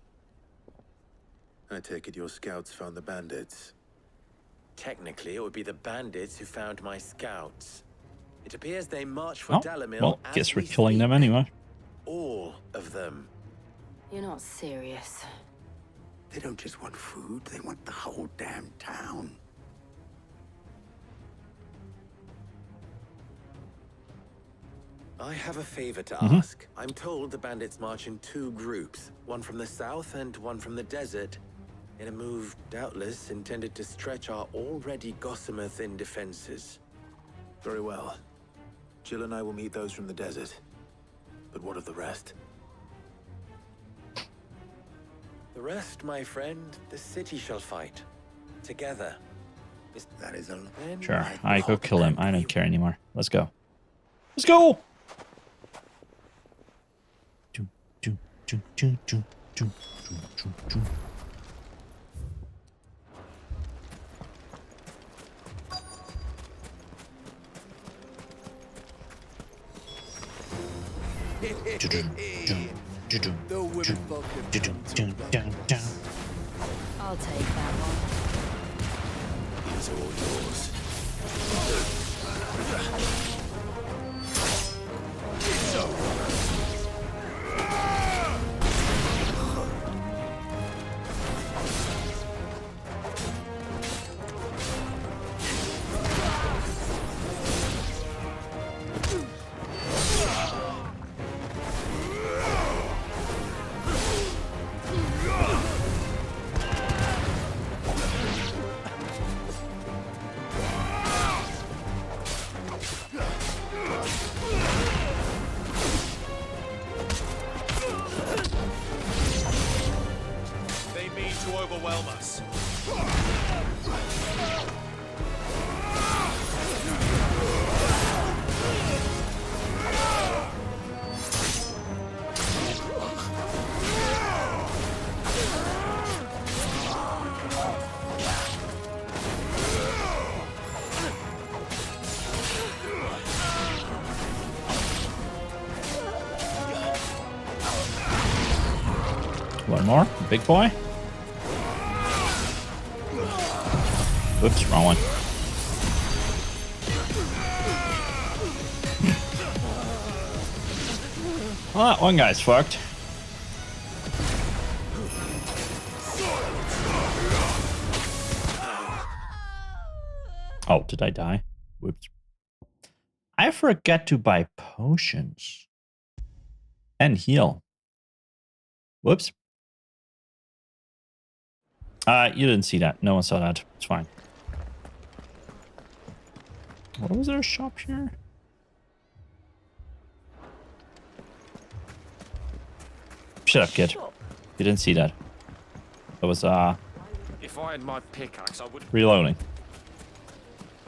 I take it your scouts found the bandits. Technically, it would be the bandits who found my scouts. It appears they marched for Oh, Dalimil. well, as guess we're we killing speak. them anyway. All of them. You're not serious. They don't just want food, they want the whole damn town. I have a favor to Mhm. ask. I'm told the bandits march in two groups, one from the south and one from the desert, in a move doubtless intended to stretch our already gossamer-thin defenses. Very well. Jill and I will meet those from the desert. But what of the rest? The rest, my friend, the city shall fight. Together. That is a... Sure, I go kill him. I don't care anymore. Let's go. Let's go! Do, do, do, do, do, do, do, do. The women fucking I'll take that one. It's all yours. It's over. One more. Big boy. Oops, wrong one. Well, that one guy's fucked. Oh, did I die? Whoops. I forget to buy potions. And heal. Whoops. You didn't see that. No one saw that. It's fine. What was there a shop here? Shut up, kid. You didn't see that. That was, If I had my pickaxe, I would... reloading.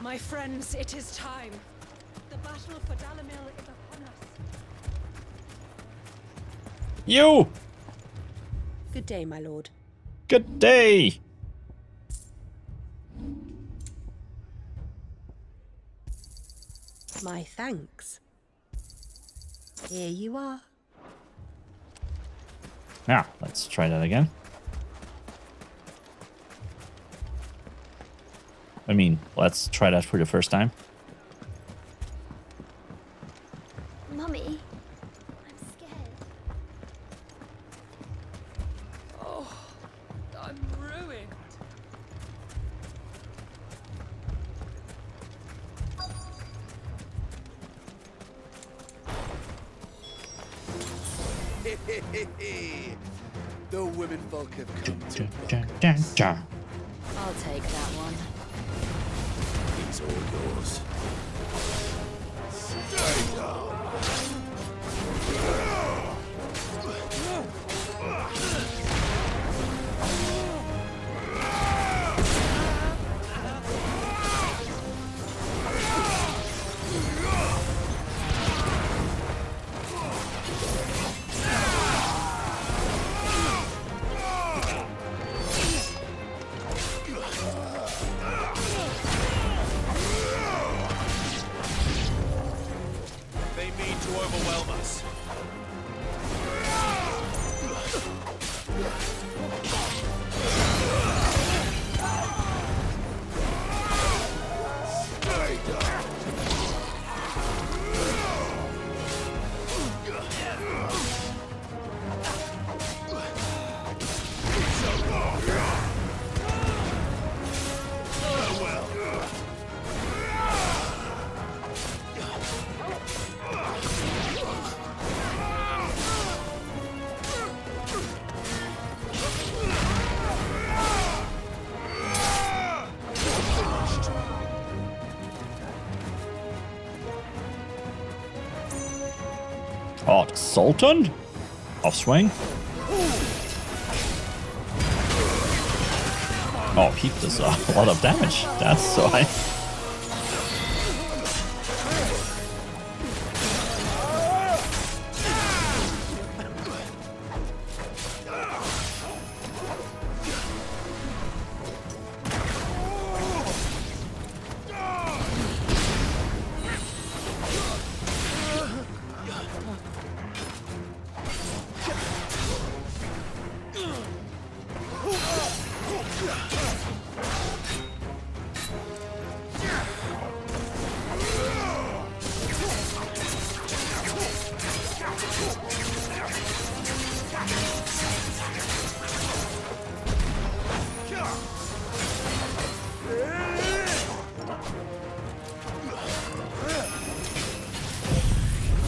My friends, it is time. The battle for Dalimil is upon us. You! Good day, my lord. Good day! My thanks. Here you are. Now, let's try that again. I mean, let's try that for the first time. Mummy, I'm scared. Oh, I'm ruined. The women folk have come to I'll take that one. It's all yours. Stay down. Oh, the Sultan? Off swing. Oh, he does a lot of damage. That's why.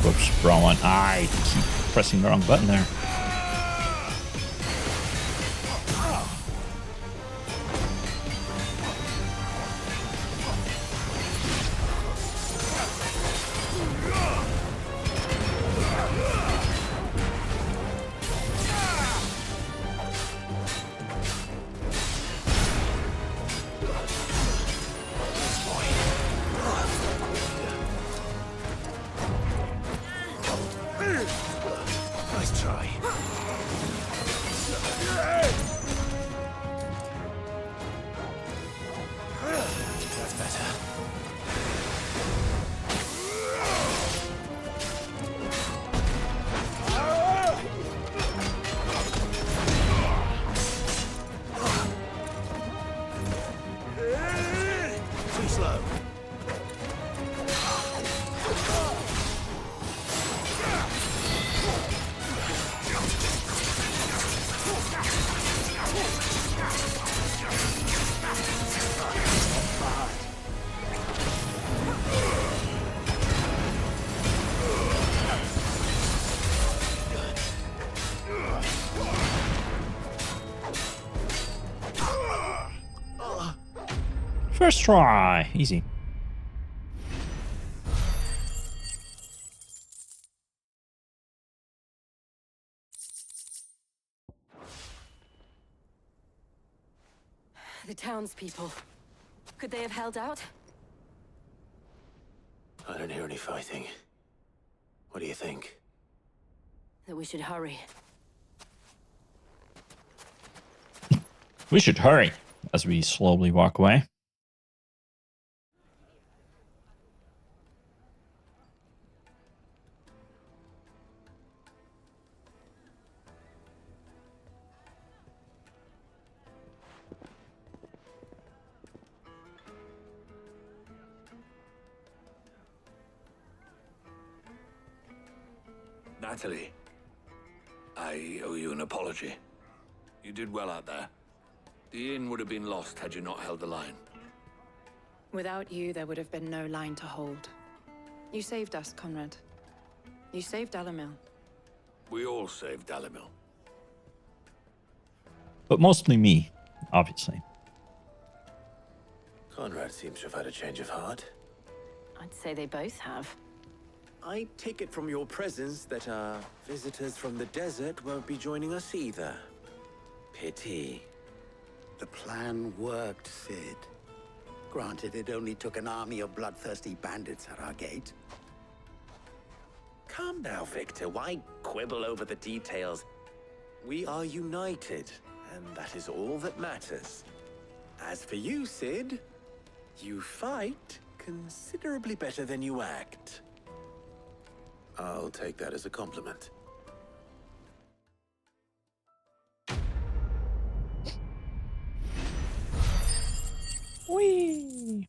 Whoops, wrong one. I keep pressing the wrong button there. Nice try. slow. First try, easy. The townspeople. Could they have held out? I don't hear any fighting. What do you think? That we should hurry. We should hurry as we slowly walk away. Natalie, I owe you an apology. You did well out there. The inn would have been lost had you not held the line. Without you, there would have been no line to hold. You saved us, Conrad. You saved Dalimil. We all saved Dalimil. But mostly me, obviously. Conrad seems to have had a change of heart. I'd say they both have. I take it from your presence that our visitors from the desert won't be joining us either. Pity. The plan worked, Sid. Granted, it only took an army of bloodthirsty bandits at our gate. Calm now, Victor. Why quibble over the details? We are united, and that is all that matters. As for you, Sid, you fight considerably better than you act. I'll take that as a compliment. Whee!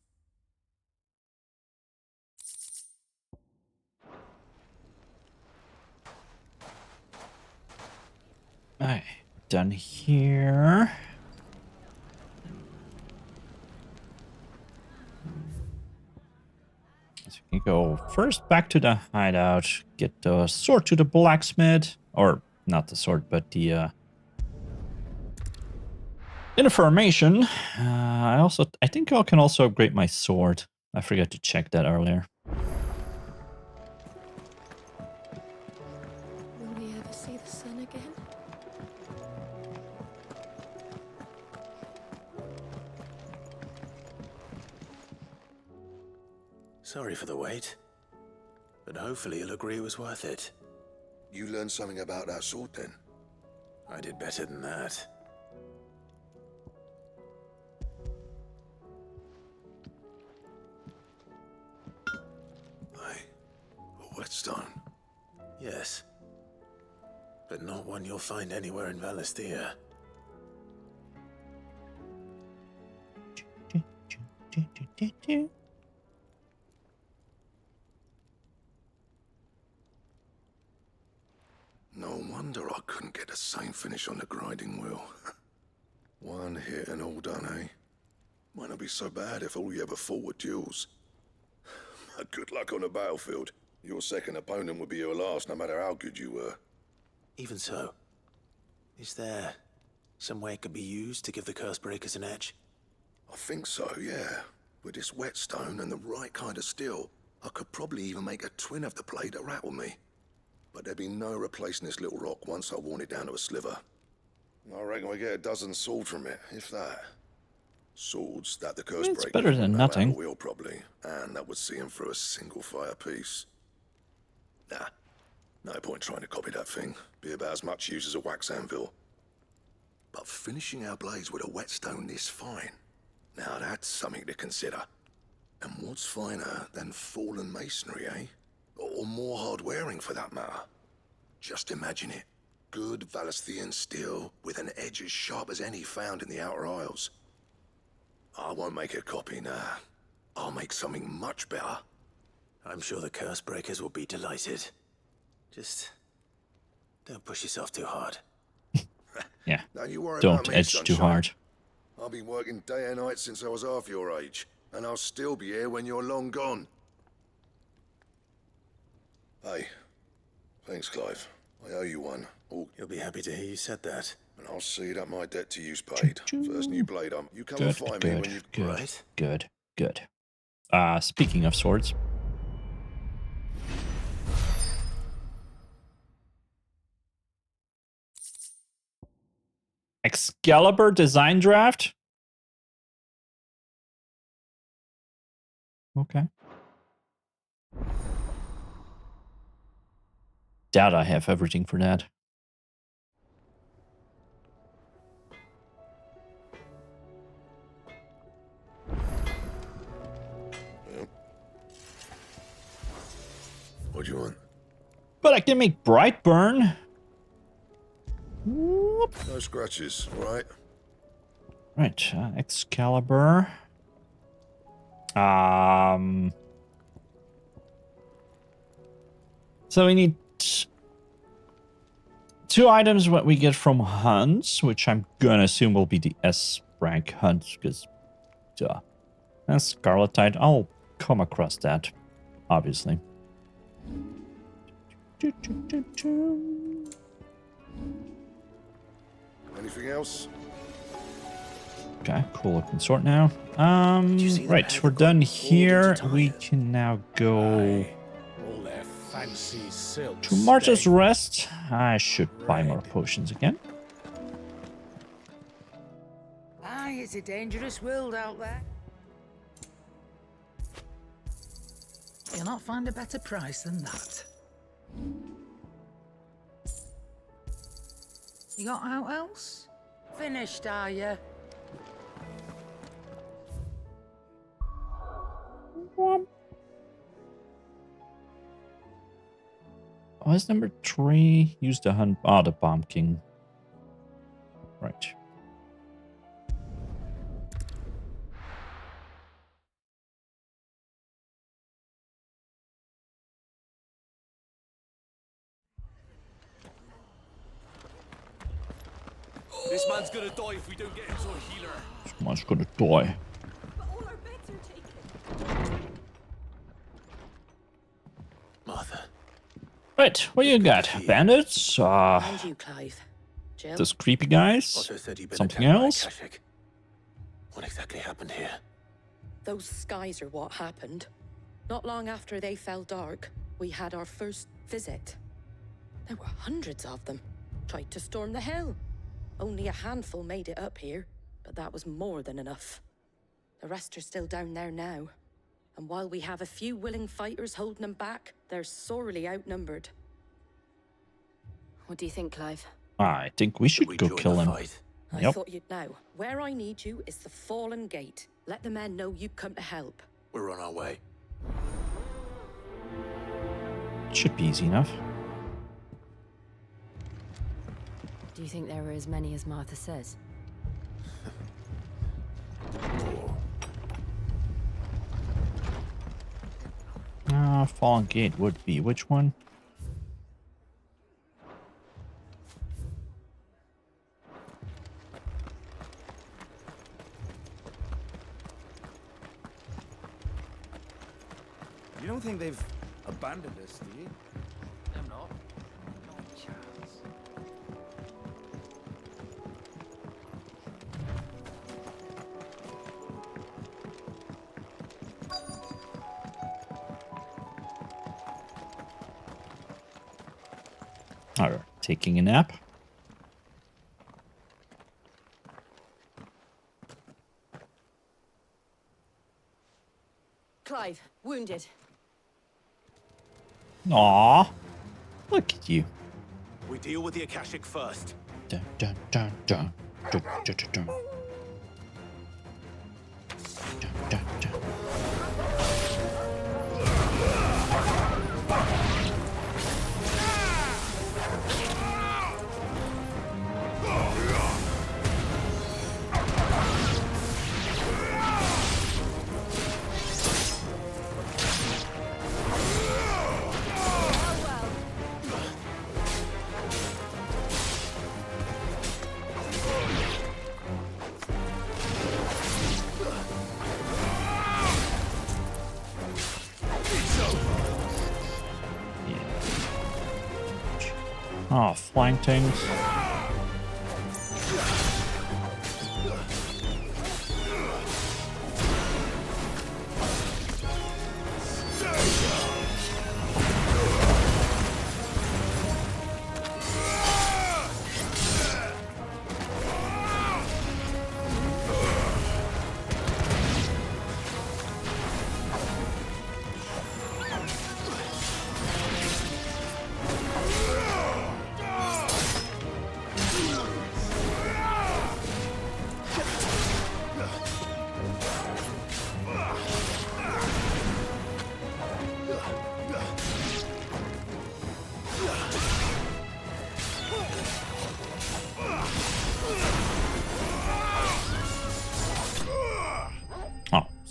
Alright, done here. So we can go first back to the hideout, get the sword to the blacksmith, or not the sword, but the information. I think I can also upgrade my sword. I forgot to check that earlier. Will we ever see the sun again? Sorry for the wait, but hopefully you'll agree it was worth it. You learned something about that sword then? I did better than that. A whetstone? Yes. But not one you'll find anywhere in Valisthea. No wonder I couldn't get the same finish on the grinding wheel. One hit and all done, eh? Might not be so bad if all you ever fought were duels. Good luck on the battlefield. Your second opponent would be your last, no matter how good you were. Even so, is there some way it could be used to give the Cursebreakers an edge? I think so, yeah. With this whetstone and the right kind of steel, I could probably even make a twin of the blade that rattled me. But there'd be no replacing this little rock once I worn it down to a sliver. I reckon we get a dozen swords from it, if that. Swords that the Cursebreakers It's better than nothing. Wheel probably, and that would see him through a single fire piece. Nah, no point trying to copy that thing. Be about as much use as a wax anvil. But finishing our blades with a whetstone this fine, now that's something to consider. And what's finer than fallen masonry, eh? Or more hard-wearing, for that matter. Just imagine it. Good Valisthean steel with an edge as sharp as any found in the Outer Isles. I won't make a copy, nah. make something much better. I'm sure the Curse Breakers will be delighted. Just don't push yourself too hard. Yeah. Don't you worry Don't about me, edge too sunshine. hard. I've been working day and night since I was half your age, and I'll still be here when you're long gone. Hey, thanks, Clive. I owe you one. Oh, you'll be happy to hear you said that. And I'll see that my debt to you's paid. First new blade up. You come and find me when you... Good. Speaking of swords. Excalibur design draft? Okay. Doubt I have everything for that. What do you want? But I can make Brightburn. No scratches, all right? Right, Excalibur. So we need 2 items what we get from hunts, which I'm gonna assume will be the S rank hunts, because duh. And Scarletite, I'll come across that, obviously. Anything else? Okay, cool looking sword now. Right, we're done here. We can now go All their fancy silks. to Martha's Rest. I should buy more potions again. Aye, it's a dangerous world out there. You'll not find a better price than that. You got out else? Finished, are you? Oh, is number 3? Use the hunt. Oh, the Bomb King. Right. This man's gonna die if we don't get him to a healer. Someone's gonna die. Martha. Right, what you got? Bandits? And you, Clive. Jill? Those creepy guys? Otto said you'd been Something attacked by else? Kashyyyk. What exactly happened here? Those skies are what happened. Not long after they fell dark, we had our first visit. There were hundreds of them. Tried to storm the hill. Only a handful made it up here, but that was more than enough. The rest are still down there now. And while we have a few willing fighters holding them back, they're sorely outnumbered. What do you think, Clive? I think we should go kill him. I thought you'd know. Where I need you is the Fallen Gate. Let the men know you come to help. We're on our way. Should be easy enough. Do you think there are as many as Martha says? Fallen Gate would be which one? You don't think they've abandoned us, do you? I'm not. No chance. Alright, taking a nap. Clive, wounded. Aww. Look at you. We deal with the Akashic first. Dun, dun, dun, dun. Dun, dun, dun, dun. Dun, dun, dun. Oh, flying things.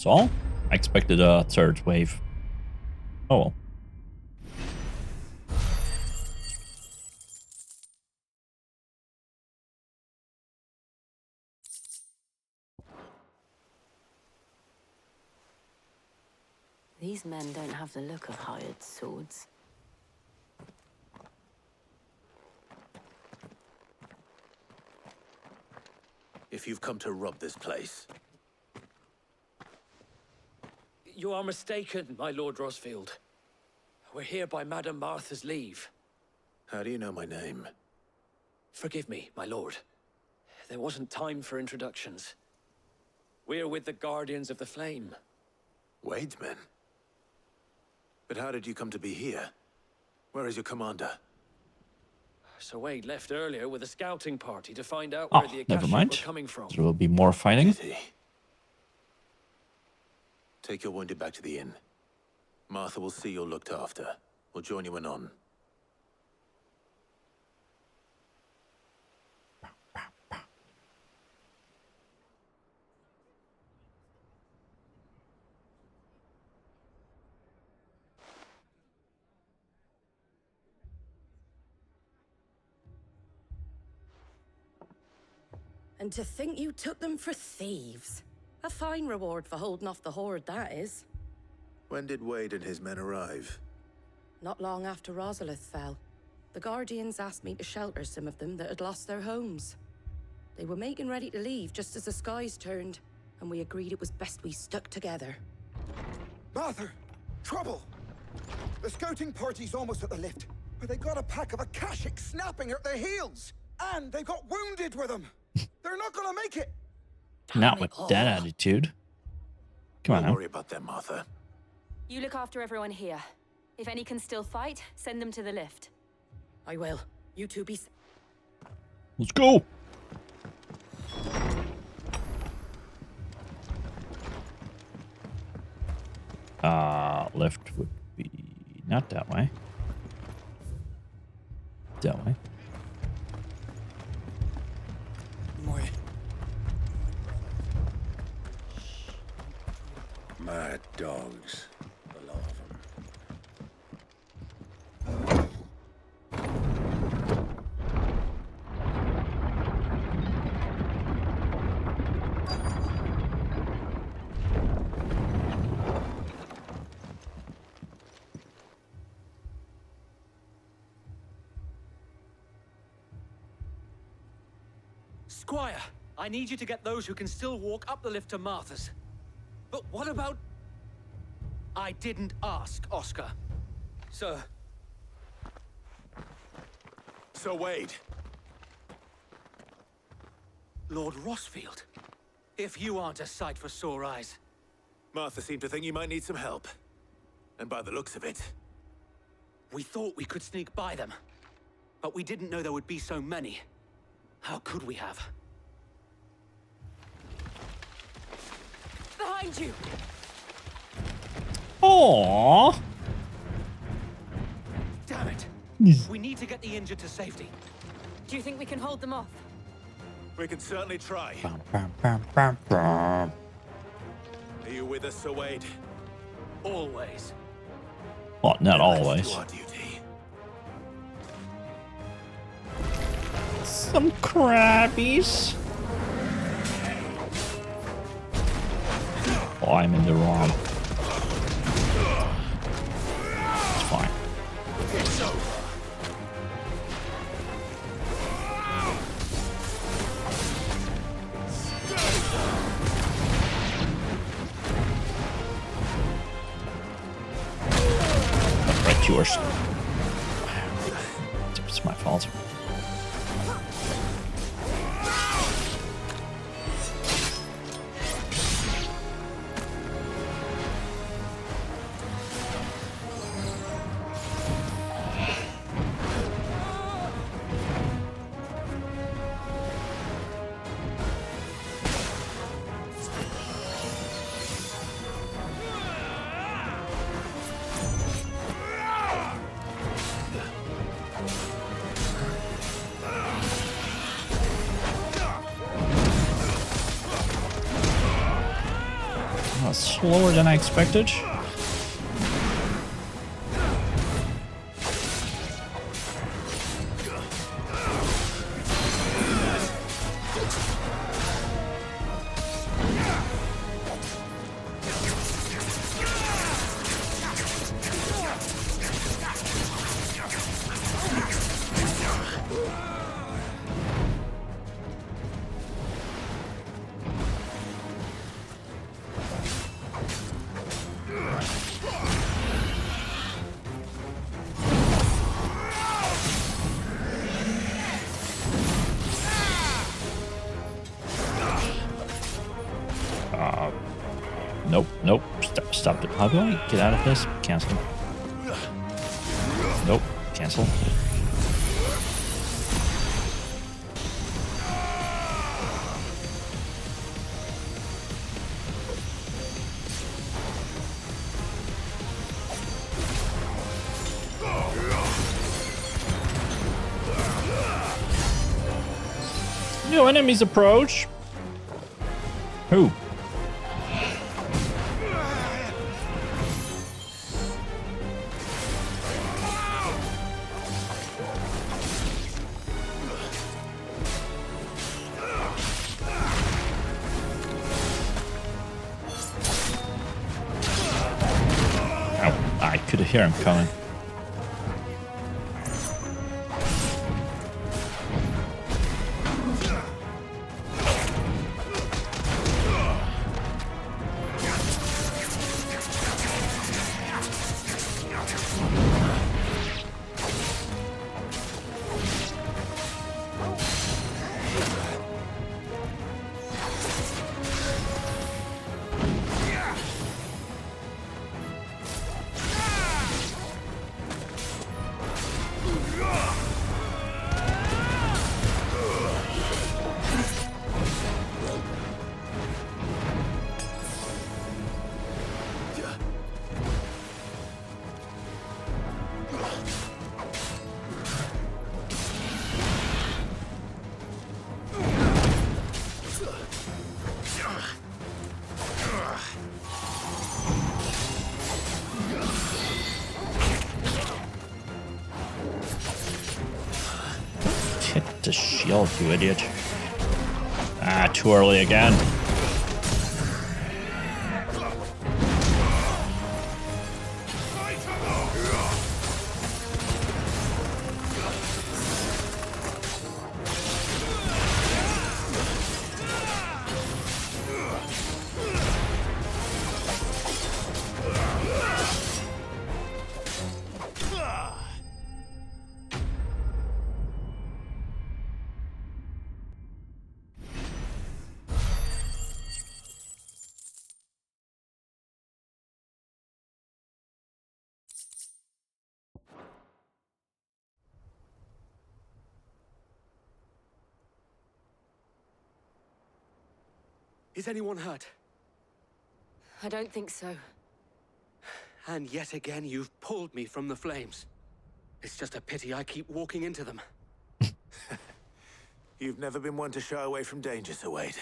So, I expected a third wave. Oh well. These men don't have the look of hired swords. If you've come to rob this place, You are mistaken, my Lord Rosfield. We're here by Madame Martha's leave. how do you know my name? Forgive me, my lord. There wasn't time for introductions. We're with the Guardians of the Flame. Wade's men? But how did you come to be here? Where is your commander? Sir Wade left earlier with a scouting party to find out Oh, where the never Akashic mind. were coming from. There will be more fighting. Take your wounded back to the inn. Martha will see you're looked after. We'll join you anon. And to think you took them for thieves. A fine reward for holding off the horde, that is. When did Wade and his men arrive? Not long after Rosalith fell, the Guardians asked me to shelter some of them that had lost their homes. They were making ready to leave just as the skies turned, and we agreed it was best we stuck together. Martha! Trouble! The scouting party's almost at the lift, but they got a pack of Akashic snapping at their heels! And they got wounded with them! They're not gonna make it! Not with that attitude. Come on Don't now. worry about them, Martha. You look after everyone here. If any can still fight, send them to the lift. I will. You two be... Let's go. Left would be not that way. That way. Mad dogs. A lot of them. Squire, I need you to get those who can still walk up the lift to Martha's. But what about... I didn't ask, Oscar. Sir. Sir Wade. Lord Rosfield. If you aren't a sight for sore eyes. Martha seemed to think you might need some help. And by the looks of it... We thought we could sneak by them. But we didn't know there would be so many. How could we have? Behind you! Aww. Damn it! We need to get the injured to safety. Do you think we can hold them off? We can certainly try. Bam, bam, bam, bam. Are you with us, Sir Wade? Always. Well, not Let's always. do our duty. Some crabbies. Oh, I'm in the wrong. It's fine. pure. It's my fault. Slower than I expected. Nope, nope. Stop it. How do I get out of this? Cancel. Nope, cancel. New enemies approach. Who? I could hear him coming. Hit the shield, you idiot. Ah, too early again. Is anyone hurt? I don't think so. And yet again, you've pulled me from the flames. It's just a pity I keep walking into them. You've never been one to shy away from danger, Sir Wade.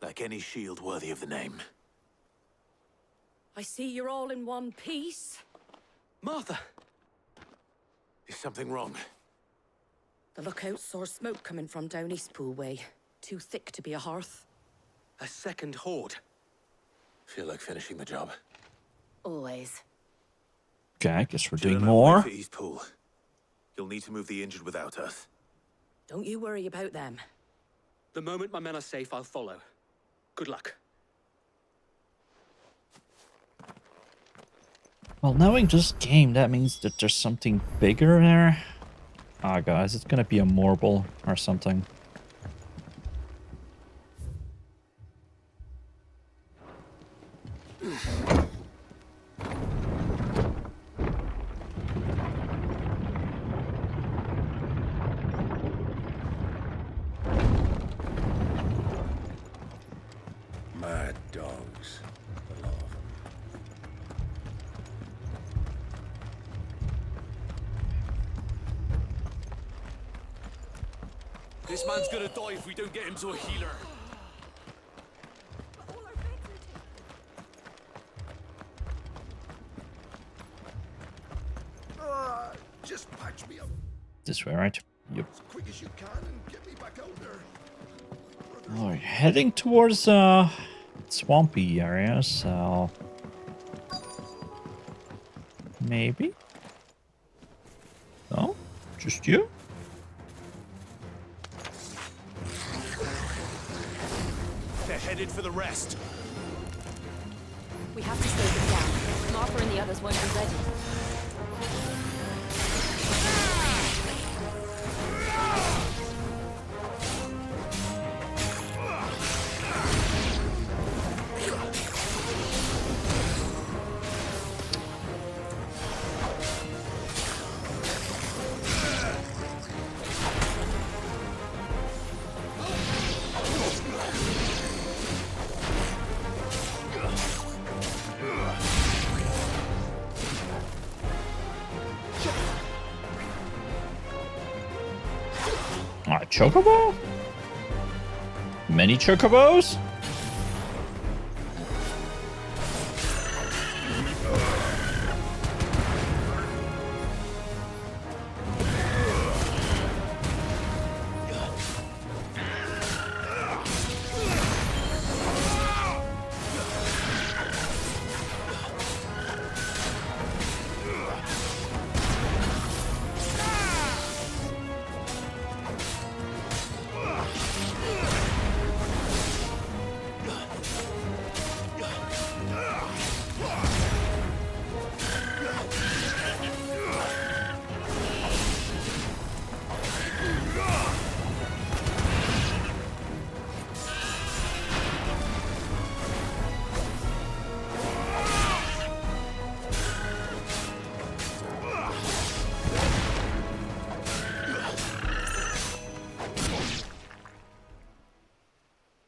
Like any shield worthy of the name. I see you're all in one piece. Martha! Is something wrong? The lookout saw smoke coming from down Eastpool way. Too thick to be a hearth. A second horde. Feel like finishing the job. Always. Okay, I guess we're Jill doing and I will more. wait for Eastpool. You'll need to move the injured without us. Don't you worry about them. The moment my men are safe, I'll follow. Good luck. Well, knowing this game, that means that there's something bigger there. Ah, guys, it's gonna be a marble or something. Mad dogs. The lot of them. This man's gonna die if we don't get him to a healer. Just patch me up This way, right? Yep. as quick as you can and get me back out there. Oh, we're heading towards swampy area, so maybe. No, just you. They're headed for the rest. We have to slow them down. Martha and the others won't be ready. Chocobo? Many chocobos?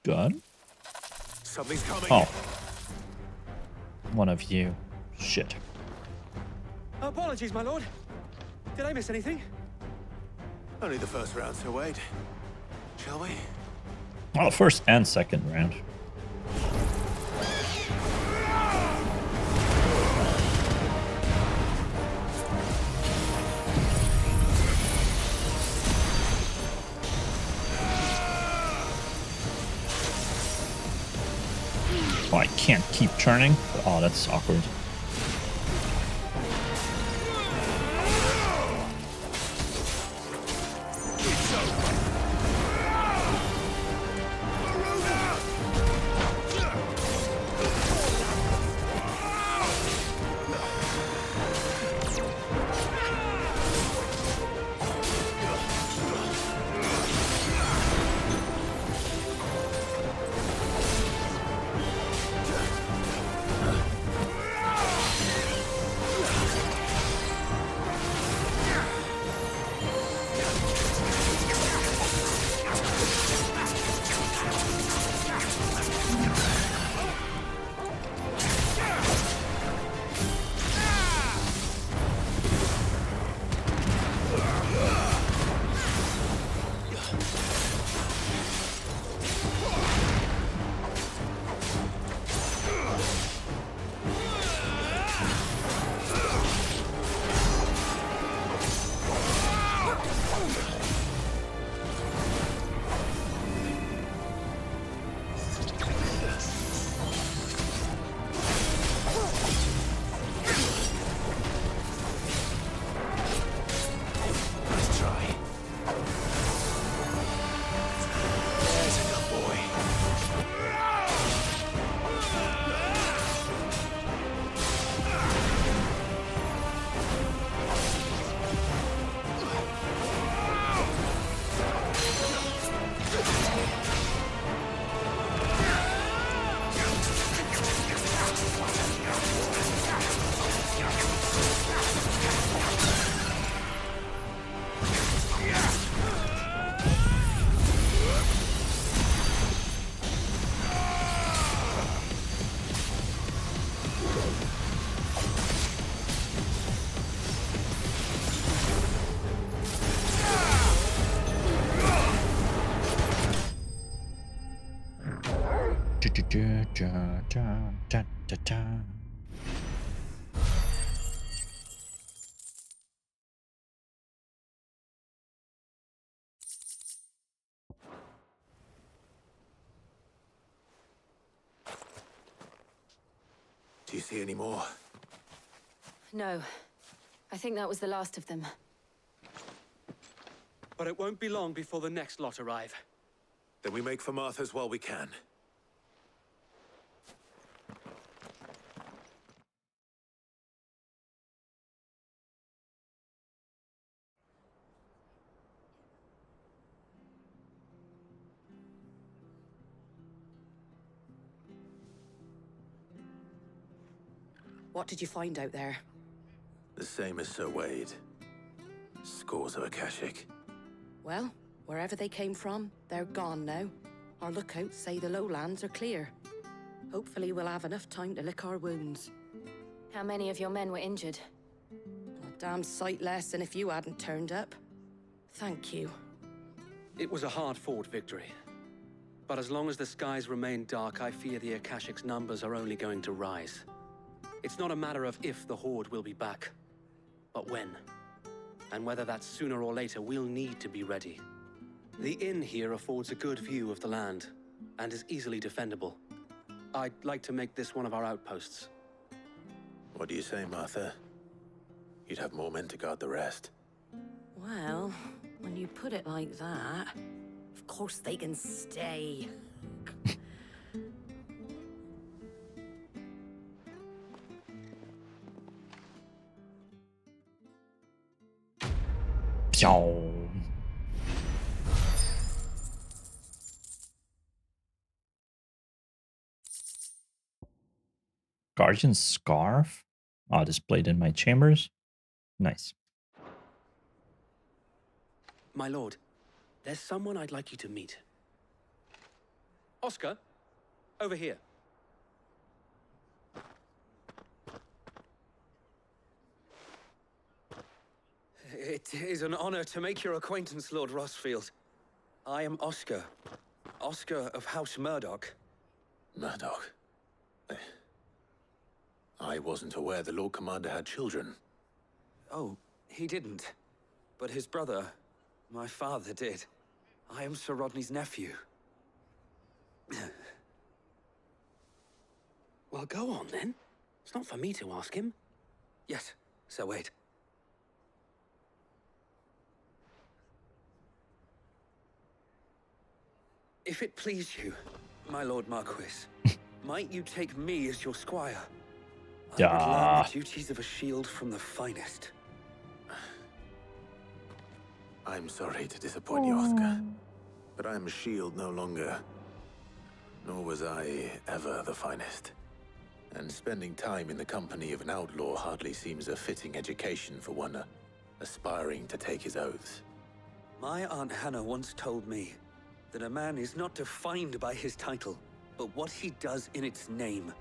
Gun? Something's coming. Oh. One of you. Shit. Apologies, my lord. Did I miss anything? Only the first round, so wait. Shall we? Well, first and second round. Oh, I can't keep turning. Oh, that's awkward. Da, da, da, da, da, da. Do you see any more? No. I think that was the last of them. But it won't be long before the next lot arrive. Then we make for Martha's while we can. What did you find out there? The same as Sir Wade. Scores of Akashic. Well, wherever they came from, they're gone now. Our lookouts say the lowlands are clear. Hopefully we'll have enough time to lick our wounds. How many of your men were injured? A damn sight less than if you hadn't turned up. Thank you. It was a hard-fought victory. But as long as the skies remain dark, I fear the Akashic's numbers are only going to rise. It's not a matter of if the Horde will be back, but when. And whether that's sooner or later, we'll need to be ready. The inn here affords a good view of the land, and is easily defendable. I'd like to make this one of our outposts. What do you say, Martha? You'd have more men to guard the rest. Well, when you put it like that, of course they can stay. Pew. Guardian's Scarf? Oh, displayed in my chambers. Nice. My lord, there's someone I'd like you to meet. Oscar, over here. It is an honor to make your acquaintance, Lord Rossfield. I am Oscar. Oscar of House Murdoch. Murdoch? I wasn't aware the Lord Commander had children. Oh, he didn't. But his brother, my father, did. I am Sir Rodney's nephew. Well, go on, then. It's not for me to ask him. Yes, Sir Wade. If it please you, my Lord Marquis, might you take me as your squire? I would learn the duties of a shield from the finest. I'm sorry to disappoint you, Oscar, but I'm a shield no longer. Nor was I ever the finest. And spending time in the company of an outlaw hardly seems a fitting education for one aspiring to take his oaths. My Aunt Hannah once told me that a man is not defined by his title, but what he does in its name.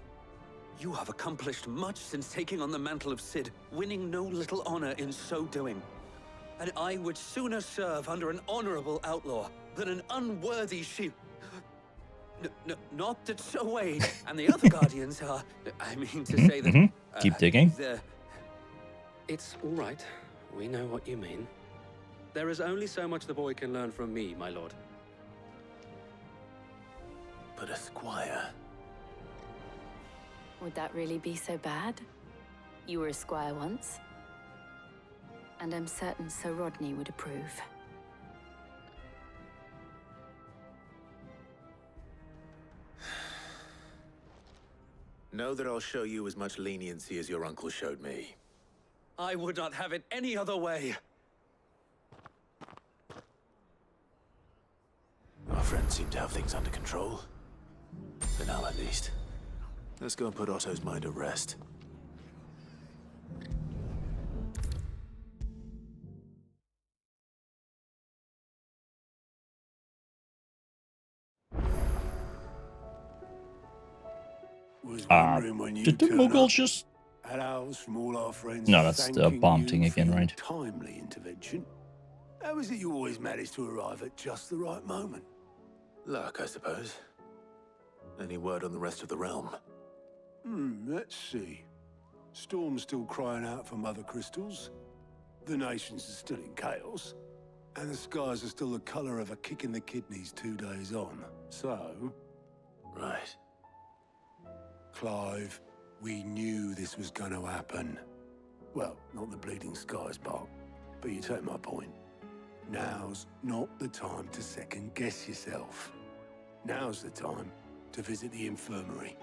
You have accomplished much since taking on the mantle of Cid, winning no little honor in so doing. And I would sooner serve under an honorable outlaw than an unworthy shield. Not that Sir Wade and the other Guardians are... I mean to say that... Keep digging. It's all right. We know what you mean. There is only so much the boy can learn from me, my lord. But a squire... Would that really be so bad? You were a squire once. And I'm certain Sir Rodney would approve. Know that I'll show you as much leniency as your uncle showed me. I would not have it any other way. Our friends seem to have things under control. For now, at least. Let's go and put Otto's mind at rest. Did the Mughals just... At ours from all our friends. No, that's the bomb thing again, right? Timely intervention. How is it you always manage to arrive at just the right moment? Luck, I suppose. Any word on the rest of the realm? Let's see. Storm's still crying out for Mother Crystals. The nations are still in chaos. And the skies are still the colour of a kick in the kidneys 2 days on. So... Right. Clive, we knew this was going to happen. Well, not the bleeding skies part, but you take my point. Now's not the time to second-guess yourself. Now's the time to visit the infirmary.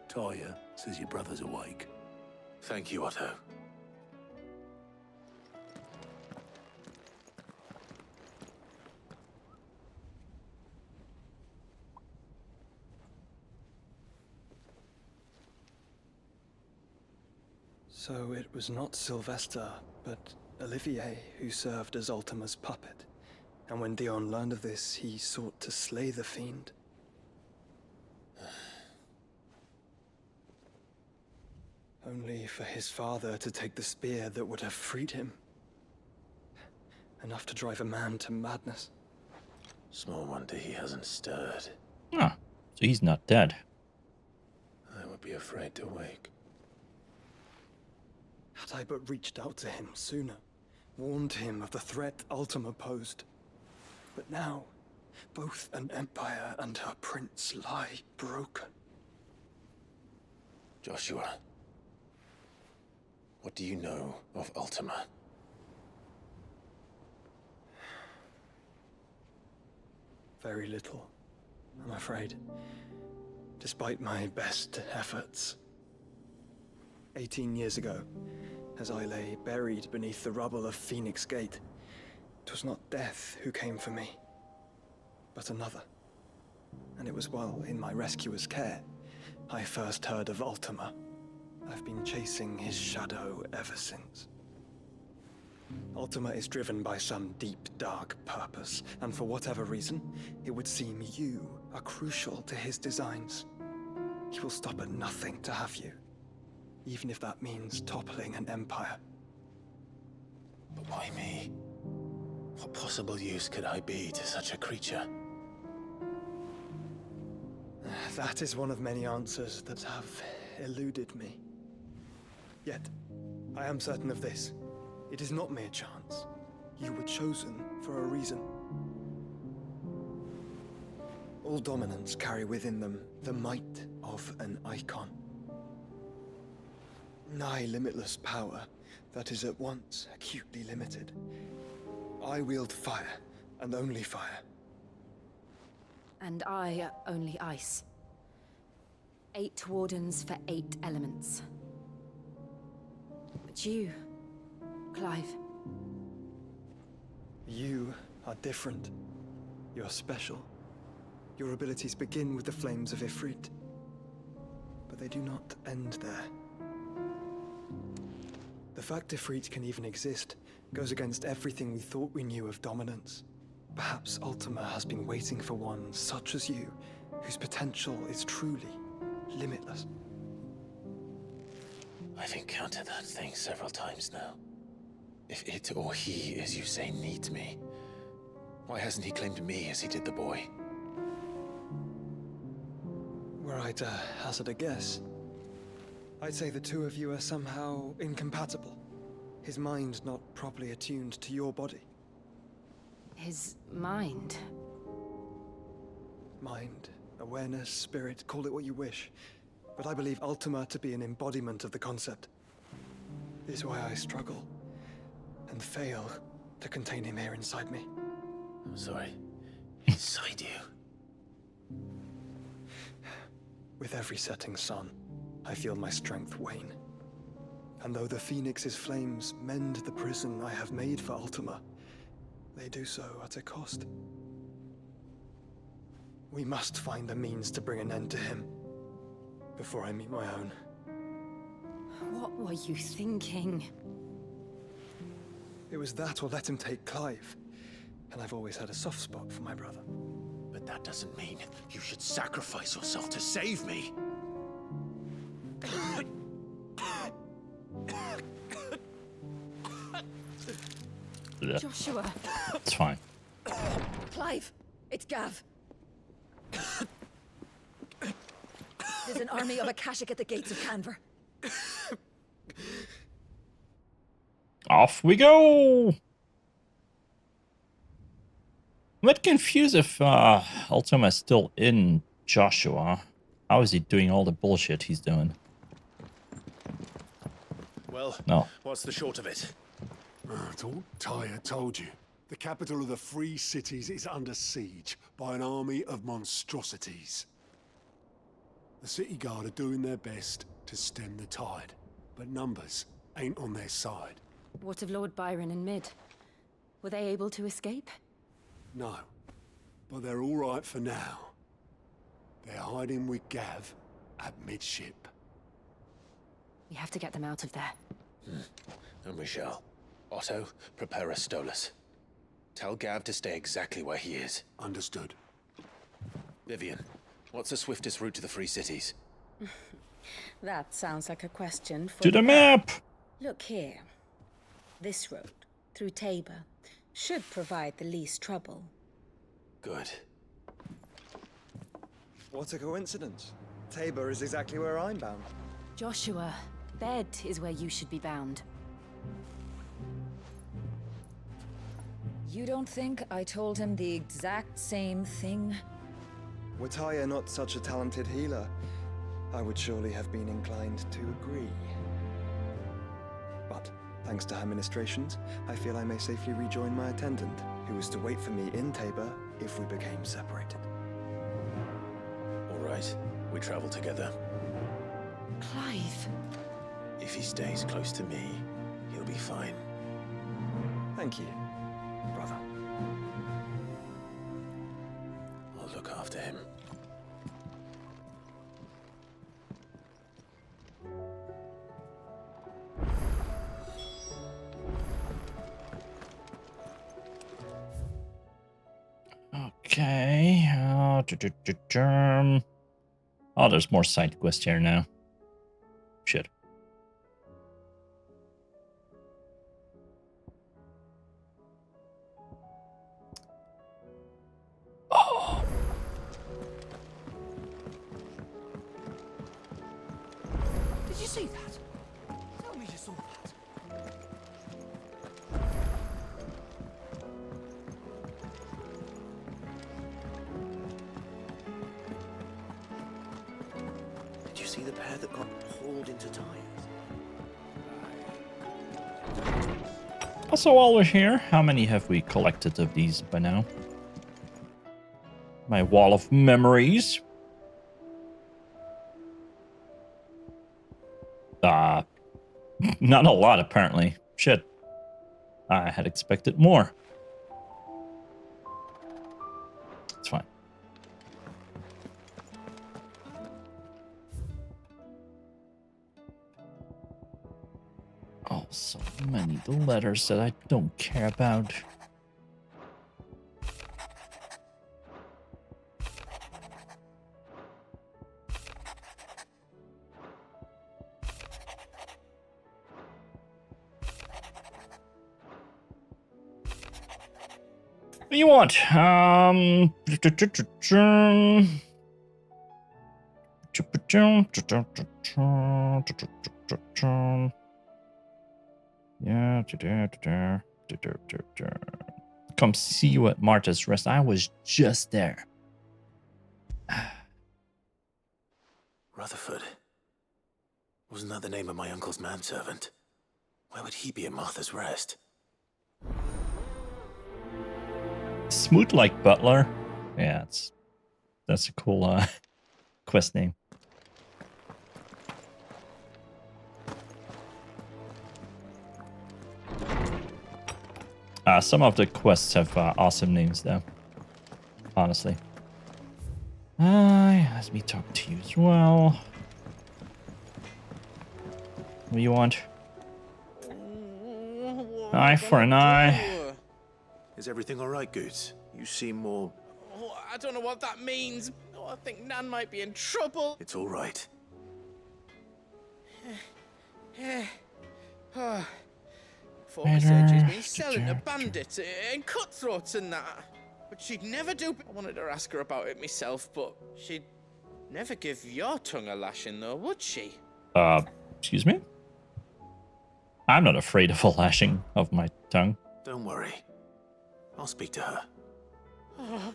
Talia says your brother's awake. Thank you, Otto. So it was not Sylvester, but Olivier who served as Ultima's puppet. And when Dion learned of this, he sought to slay the fiend. Only for his father to take the spear that would have freed him. Enough to drive a man to madness. Small wonder he hasn't stirred. Ah, so he's not dead. I would be afraid to wake. Had I but reached out to him sooner, warned him of the threat Ultima posed. But now, both an empire and her prince lie broken. Joshua, what do you know of Ultima? Very little, I'm afraid. Despite my best efforts. 18 years ago, as I lay buried beneath the rubble of Phoenix Gate, it was not death who came for me, but another. And it was while in my rescuer's care, I first heard of Ultima. I've been chasing his shadow ever since. Ultima is driven by some deep, dark purpose, and for whatever reason, it would seem you are crucial to his designs. He will stop at nothing to have you, even if that means toppling an empire. But why me? What possible use could I be to such a creature? That is one of many answers that have eluded me. Yet, I am certain of this. It is not mere chance. You were chosen for a reason. All dominants carry within them the might of an icon. Nigh limitless power that is at once acutely limited. I wield fire, and only fire. And I only ice. 8 wardens for 8 elements. But you, Clive. You are different. You're special. Your abilities begin with the flames of Ifrit. But they do not end there. The fact Ifrit can even exist goes against everything we thought we knew of dominance. Perhaps Ultima has been waiting for one such as you, whose potential is truly limitless. I've encountered that thing several times now. If it or he, as you say, needs me, why hasn't he claimed me as he did the boy? Were I to hazard a guess, I'd say the two of you are somehow incompatible. His mind not properly attuned to your body. His mind? Mind, awareness, spirit, call it what you wish. But I believe Ultima to be an embodiment of the concept. This is why I struggle and fail to contain him here inside me. I'm sorry. Inside you? With every setting sun, I feel my strength wane. And though the Phoenix's flames mend the prison I have made for Ultima, they do so at a cost. We must find a means to bring an end to him before I meet my own. What were you thinking? It was that or let him take Clive. And I've always had a soft spot for my brother. But that doesn't mean you should sacrifice yourself to save me. Joshua. It's fine. Clive, it's Gav. There's an army of Akashic at the gates of Canver. Off we go! I'm a bit confused if Ultima's still in Joshua. How is he doing all the bullshit he's doing? Well, No. what's the short of it? It's all Tyre told you. The capital of the Free Cities is under siege by an army of monstrosities. The City Guard are doing their best to stem the tide, but numbers ain't on their side. What of Lord Byron and Mid? Were they able to escape? No, but they're all right for now. They're hiding with Gav at midship. We have to get them out of there. And we shall. Otto, prepare a Stolas. Tell Gav to stay exactly where he is. Understood. Vivian, what's the swiftest route to the Free Cities? That sounds like a question for To the map! Look here. This road, through Tabor, should provide the least trouble. Good. What a coincidence. Tabor is exactly where I'm bound. Joshua, Bed is where you should be bound. You don't think I told him the exact same thing? Were Tyre not such a talented healer, I would surely have been inclined to agree. But, thanks to her ministrations, I feel I may safely rejoin my attendant, who was to wait for me in Tabor if we became separated. All right, we travel together. Clive. If he stays close to me, he'll be fine. Thank you, brother. I'll look after him. Okay. Oh, there's more side quests here now. Shit. Oh. Did you see that? Tell me you saw that. Did you see the pair that got hauled into Tyre? Also, while we're here, how many have we collected of these by now? My wall of memories. Not a lot, apparently. Shit. I had expected more. It's fine. Oh, so many letters that I don't care about. What do you want? Yeah. Come see you at Marta's Rest. I was just there. Rutherford. Wasn't that the name of my uncle's manservant? Why would he be at Martha's Rest? Smooth like Butler. Yeah, that's a cool quest name. Some of the quests have awesome names, though. Honestly. Let me talk to you as well. What do you want? Eye for an eye. Is everything all right, Goots? You seem more... Oh, I don't know what that means. Oh, I think Nan might be in trouble. It's all right. Focus said she's been selling to bandits and cutthroats and that. But she'd never do... I wanted to ask her about it myself, but she'd Never give your tongue a lashing, though, would she? Excuse me? I'm not afraid of a lashing of my tongue. Don't worry. I'll speak to her. Oh,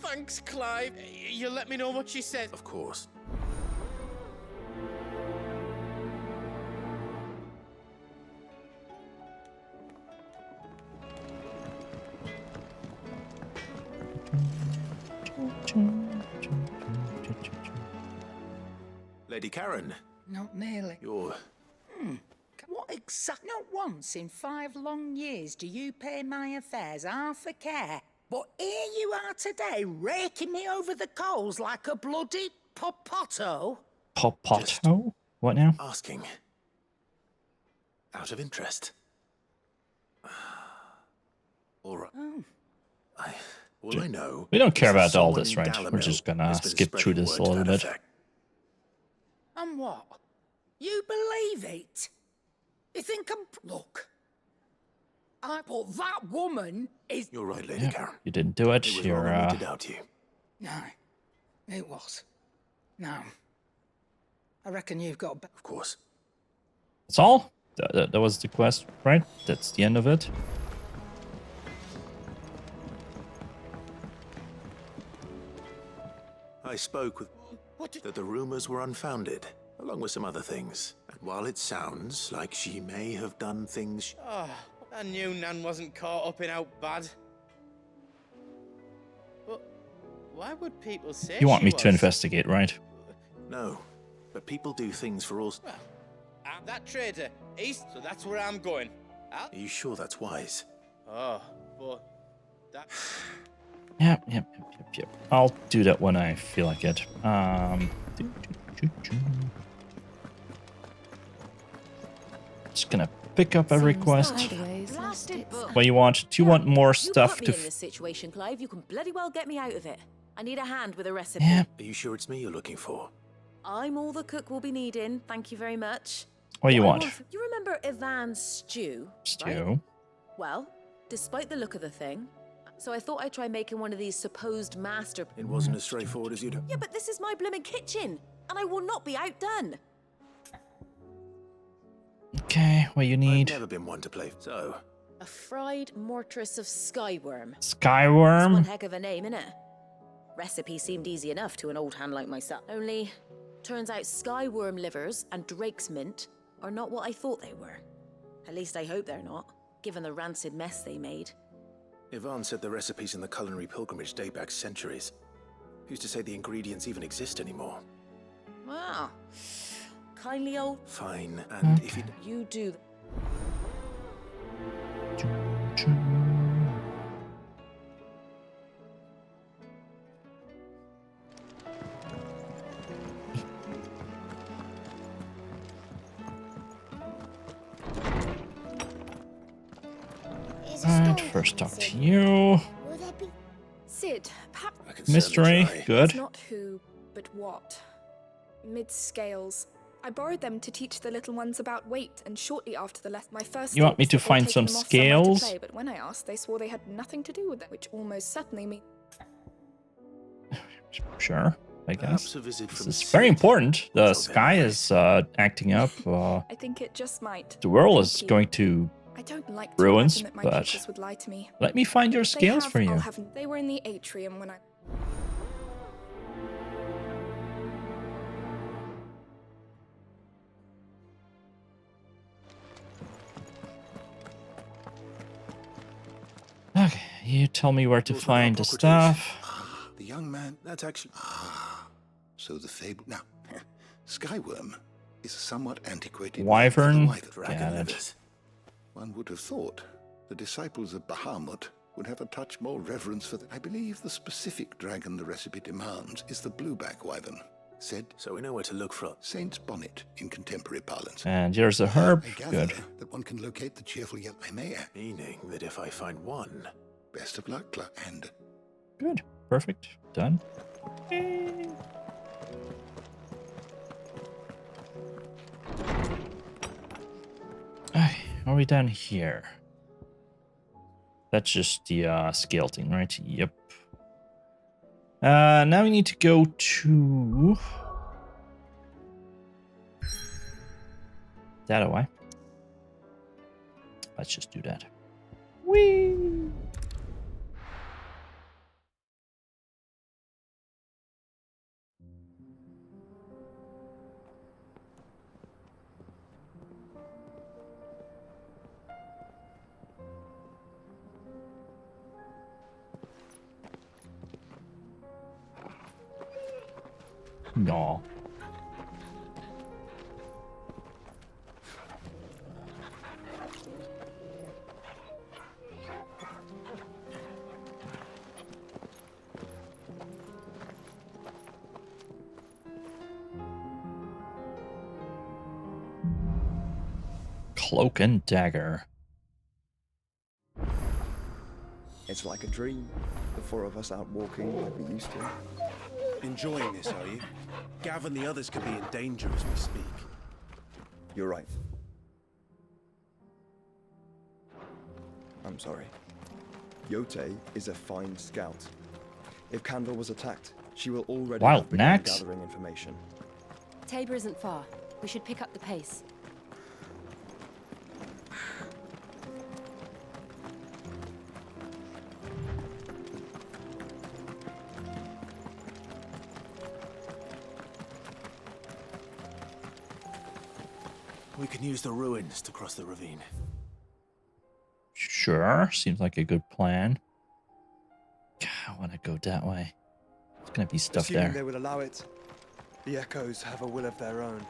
thanks, Clive. You'll let me know what she says. Of course. Lady Karen, Not nearly. you're... What exact? Not once in 5 long years do you pay my affairs half a care. But here you are today, raking me over the coals like a bloody popoto. Popoto? What now? asking. Out of interest. All right. All I know. We don't care is that about all someone this, in right? We're Dalimil just gonna has been skip through spreading this a word to little that bit. effect. And what? You believe it? You think I'm... Look. But that woman is... You're right, Lady Yeah, Karen. you didn't do it. It was You're, wrong of me to doubt you. No. It was. No. I reckon you've got... Of course. That's all? That was the quest, right? That's the end of it? I spoke with... that the rumors were unfounded, along with some other things. And while it sounds like she may have done things... Oh, I knew Nan wasn't caught up in out bad. But why would people say You want she me to was? investigate, right? No, but people do things for all... Well, I'm that traitor, east, so that's where I'm going. Are you sure that's wise? Oh, but that... Yep. I'll do that when I feel like it. Just gonna pick up a request. What you want? Do you want more stuff You to? put me in this situation, Clive. You can bloody well get me out of it. I need a hand with a recipe. Yeah. Are you sure it's me you're looking for? I'm all the cook will be needing. Thank you very much. What do you want? You remember Ivan's stew? Stew. Right? Well, despite the look of the thing, so I thought I'd try making one of these supposed master. It wasn't as straightforward as you'd... Yeah, but this is my blooming kitchen, and I will not be outdone. Okay, what you need? I've never been one to play, so... A fried mortress of skyworm. That's Skyworm? one heck of a name, innit? Recipe seemed easy enough to an old hand like myself. Only, turns out skyworm livers and drake's mint are not what I thought they were. At least I hope they're not, given the rancid mess they made. Ivan said the recipes in the culinary pilgrimage date back centuries. Who's to say the ingredients even exist anymore? Wow. Kindly old... Fine, and if you... You do... Alright, first talk to you. Sid, perhaps Mystery, good. it's not who, but what. Mid-scales. I borrowed them to teach the little ones about weight, and shortly after the lesson, my first You want thought me was to that they'd find taken some them off somewhere to scales? play, but when I asked, they swore they had nothing to do with it, which almost certainly means... Sure, I guess. Perhaps a visit This from is very important. The sky is acting up. I think it just might. The world Thank is you. going to I don't like to ruins, imagine that my but pupils would lie to me. let me find your If they scales have, for you. I'll have... They were in the atrium when I... Okay, you tell me where to find the stuff. The young man, that's actually... So the fable... Now, Skyworm is a somewhat antiquated... Wyvern? name for the Got dragon it. livers. One would have thought the disciples of Bahamut would have a touch more reverence for... I believe the specific dragon the recipe demands is the blueback wyvern. Said... So we know where to look for... Saint's bonnet in contemporary parlance. And here's a herb. I gather Good. that one can locate the cheerful yellow mare. Meaning that if I find one... Best of luck, Clark. And... Good. Perfect. Done. Okay, are we done here? That's just the scale thing, right? Yep. Now we need to go to that away. Let's just do that. Whee! No. Cloak and dagger. It's like a dream. The four of us out walking like we used to. Enjoying this, are you? Gav and the others could be in danger as we speak. You're right. I'm sorry. Yote is a fine scout. If Candle was attacked, she will already Wild have begun Nax? gathering information. Tabor isn't far. We should pick up the pace. We can use the ruins to cross the ravine. Sure, seems like a good plan. I want to go that way. There's gonna be stuff Assuming there. they will allow it, the Echoes have a will of their own.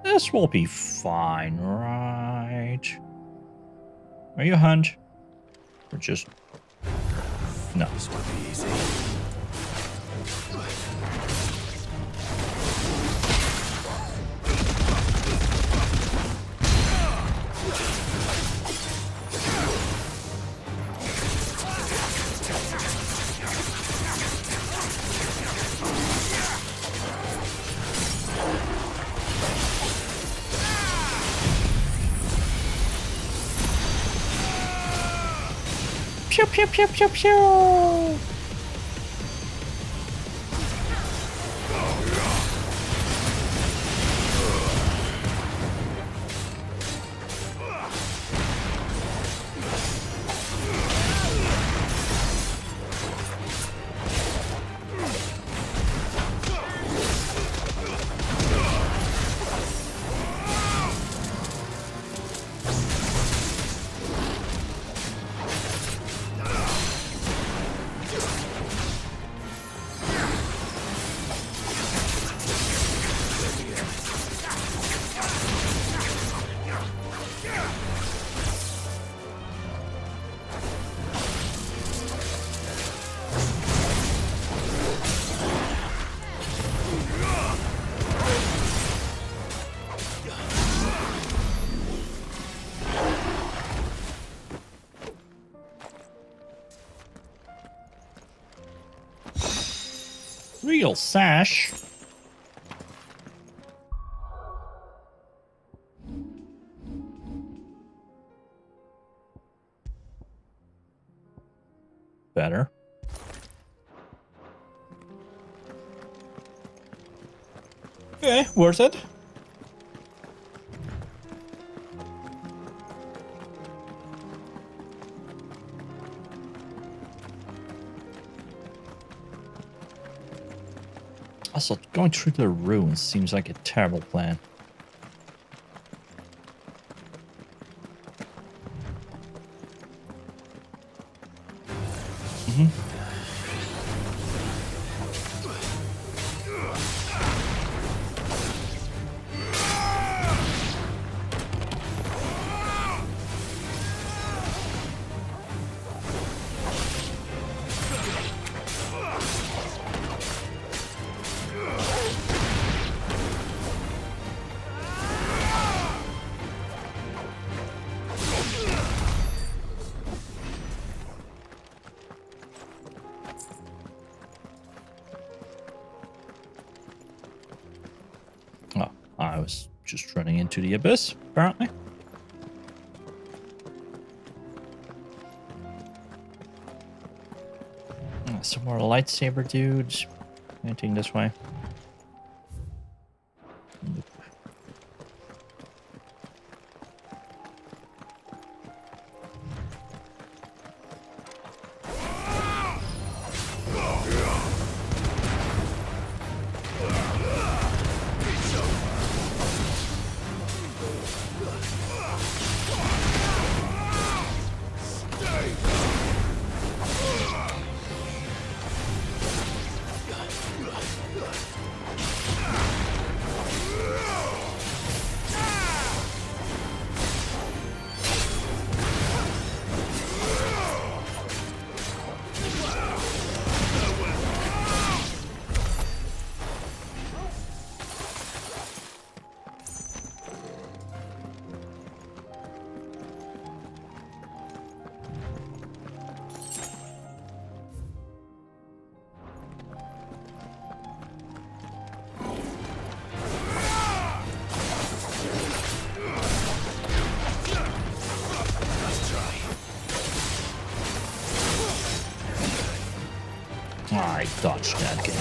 This will be fine, right? Are you a hunt? Or just... No. This won't be easy. Pew pew pew pew pew! Real sash. Better. Okay, worth it. Also, going through the ruins seems like a terrible plan. just running into the abyss, apparently. Some more lightsaber dudes. Pointing this way. I dodged that game.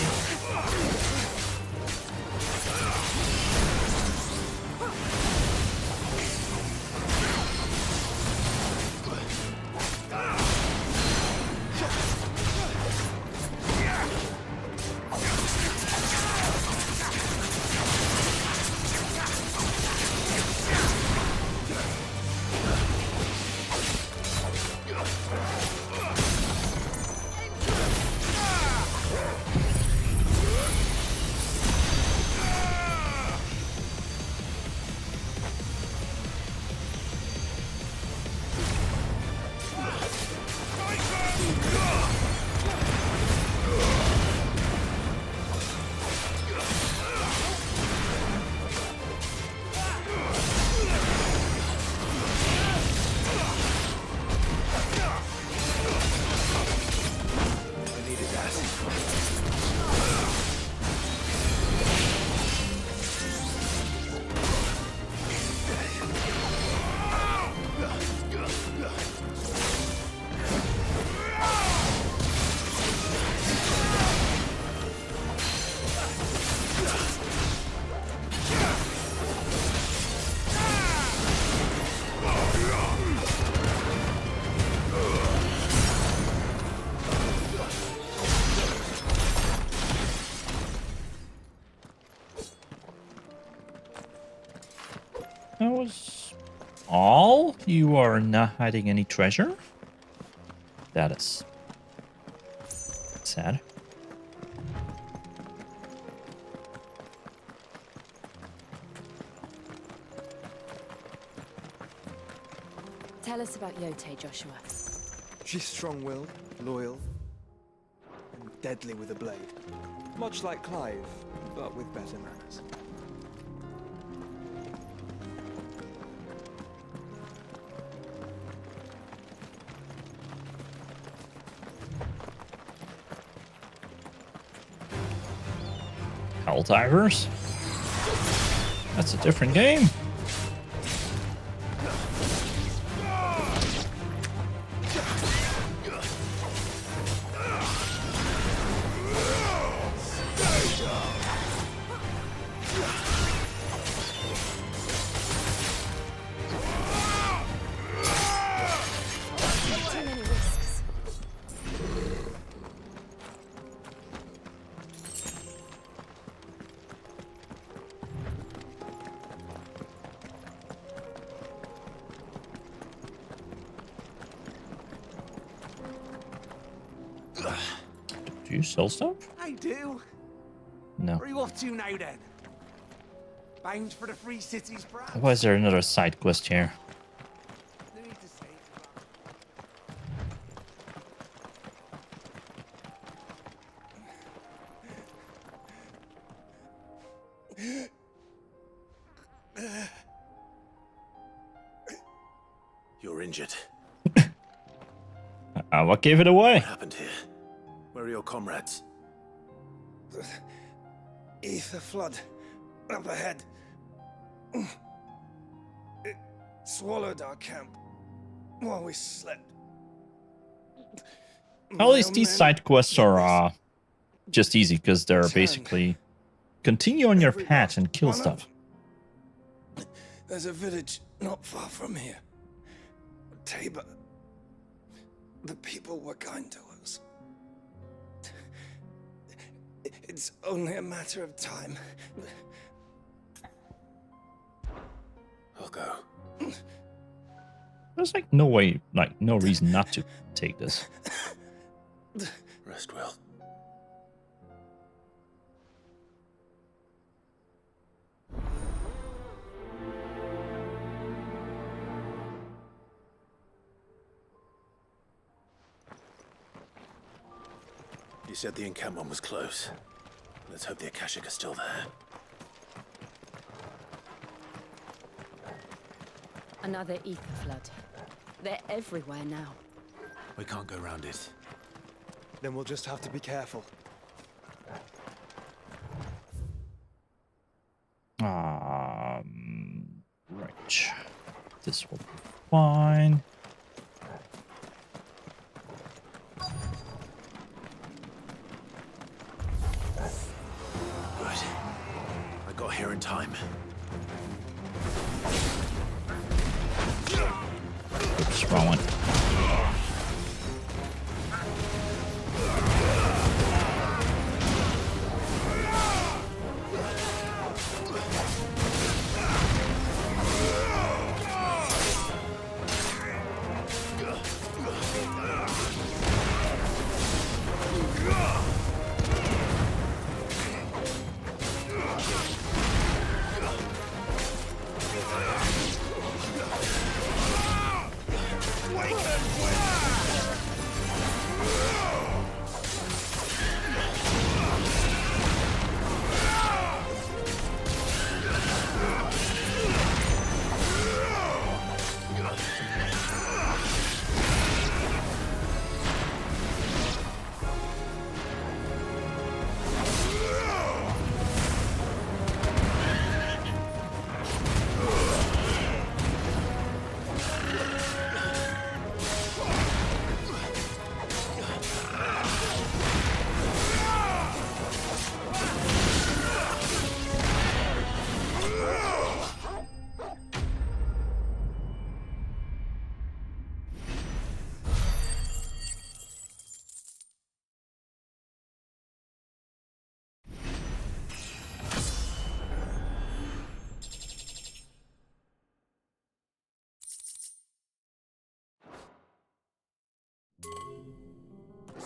That was all? You are not hiding any treasure? That is sad. Tell us about Yote, Joshua. She's strong-willed, loyal, and deadly with a blade. Much like Clive, but with better manners. Helldivers? That's a different game. Do you sell stuff? I do. No. Where are you off to now then? Bound for the Free Cities, perhaps? Why is there another side quest here? No need to say. You're injured. What gave it away? What happened here? Where are your comrades? Ether flood. Up ahead. It swallowed our camp while we slept. At least these side quests are just easy because they're basically continue on your path and kill stuff. There's a village not far from here. Tabor. The people were kind to us. It's only a matter of time. I'll go. There's like no way, like no reason not to take this. Rest well. You said the encampment was close. Let's hope the Akashic are still there. Another ether flood. They're everywhere now. We can't go round it. Then we'll just have to be careful. Right. This will be fine. Good. I got here in time. Oops, wrong one.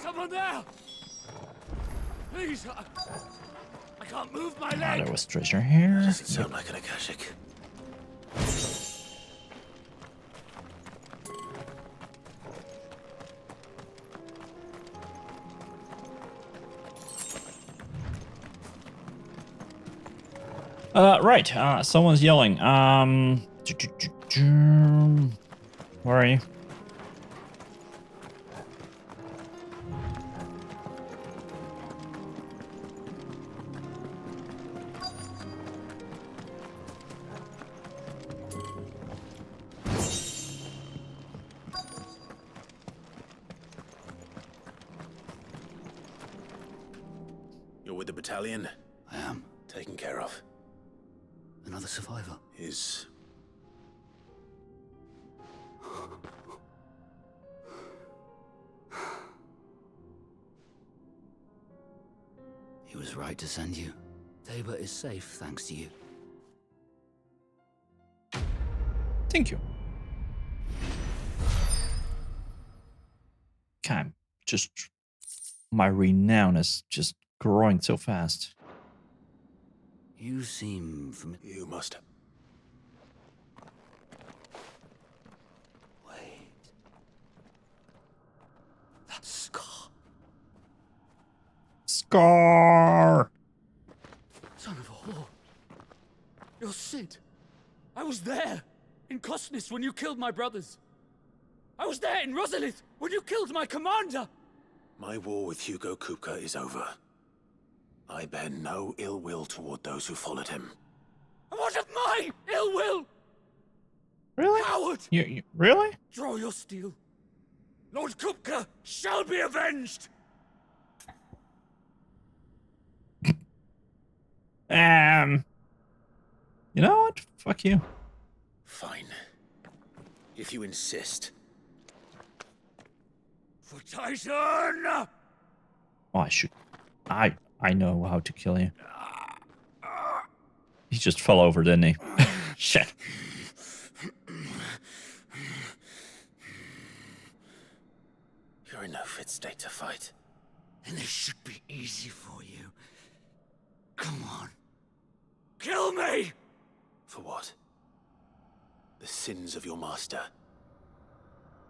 Someone there! Please, I can't move my leg. There was treasure here. Doesn't sound like an Akashic. Right. Someone's yelling. Where are you? You're with the battalion? I am. Taken care of. Another survivor. Is... He was right to send you. Tabor is safe thanks to you. Thank you. God, just my renown is just growing so fast. You seem familiar. You must have. Wait. That's Scar. Scar! Son of a whore. You're Sid. I was there in Cosnis when you killed my brothers. I was there in Rosalith when you killed my commander. My war with Hugo Kupka is over. I bear no ill will toward those who followed him. And what of my ill will? Really? Coward! You really? Draw your steel. Lord Kupka shall be avenged! You know what? Fuck you. Fine. If you insist. For Titan! Oh, I should. I know how to kill you. He just fell over, didn't he? Shit. You're in no fit state to fight. And this should be easy for you. Come on. Kill me! For what? The sins of your master.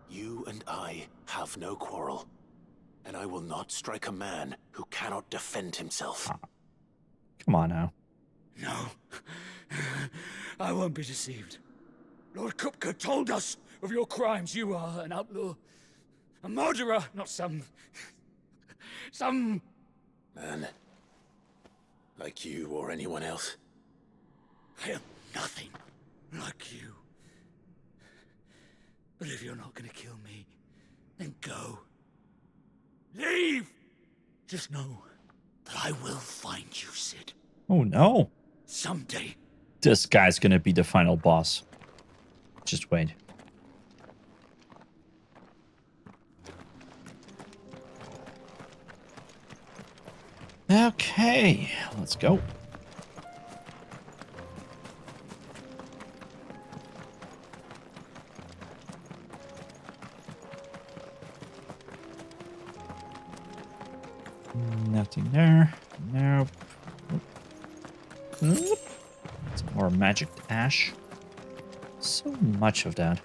You and I have no quarrel. And I will not strike a man who cannot defend himself. Come on now. No. I won't be deceived. Lord Kupka told us of your crimes. You are an outlaw. A murderer, not some man. Like you or anyone else. I am nothing like you. But if you're not gonna kill me, then go. Leave! Just know that I will find you, Cid. Oh no. Someday. This guy's gonna be the final boss. Just wait. Okay, let's go. Nothing there. Nope. Nope. Some more magic ash. So much of that.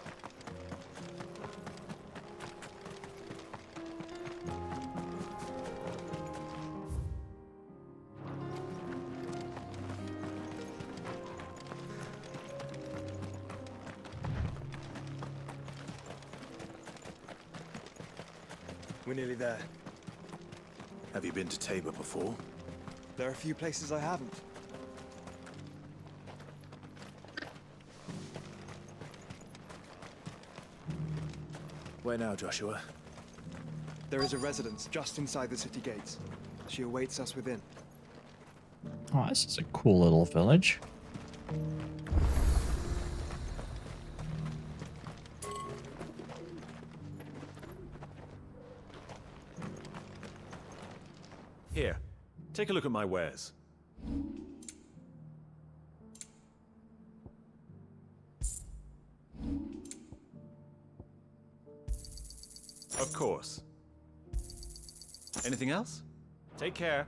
We're nearly there. Have you been to Tabor before? There are a few places I haven't. Where now, Joshua? There is a residence just inside the city gates. She awaits us within. Oh, this is a cool little village. Here, take a look at my wares. Of course. Anything else? Take care.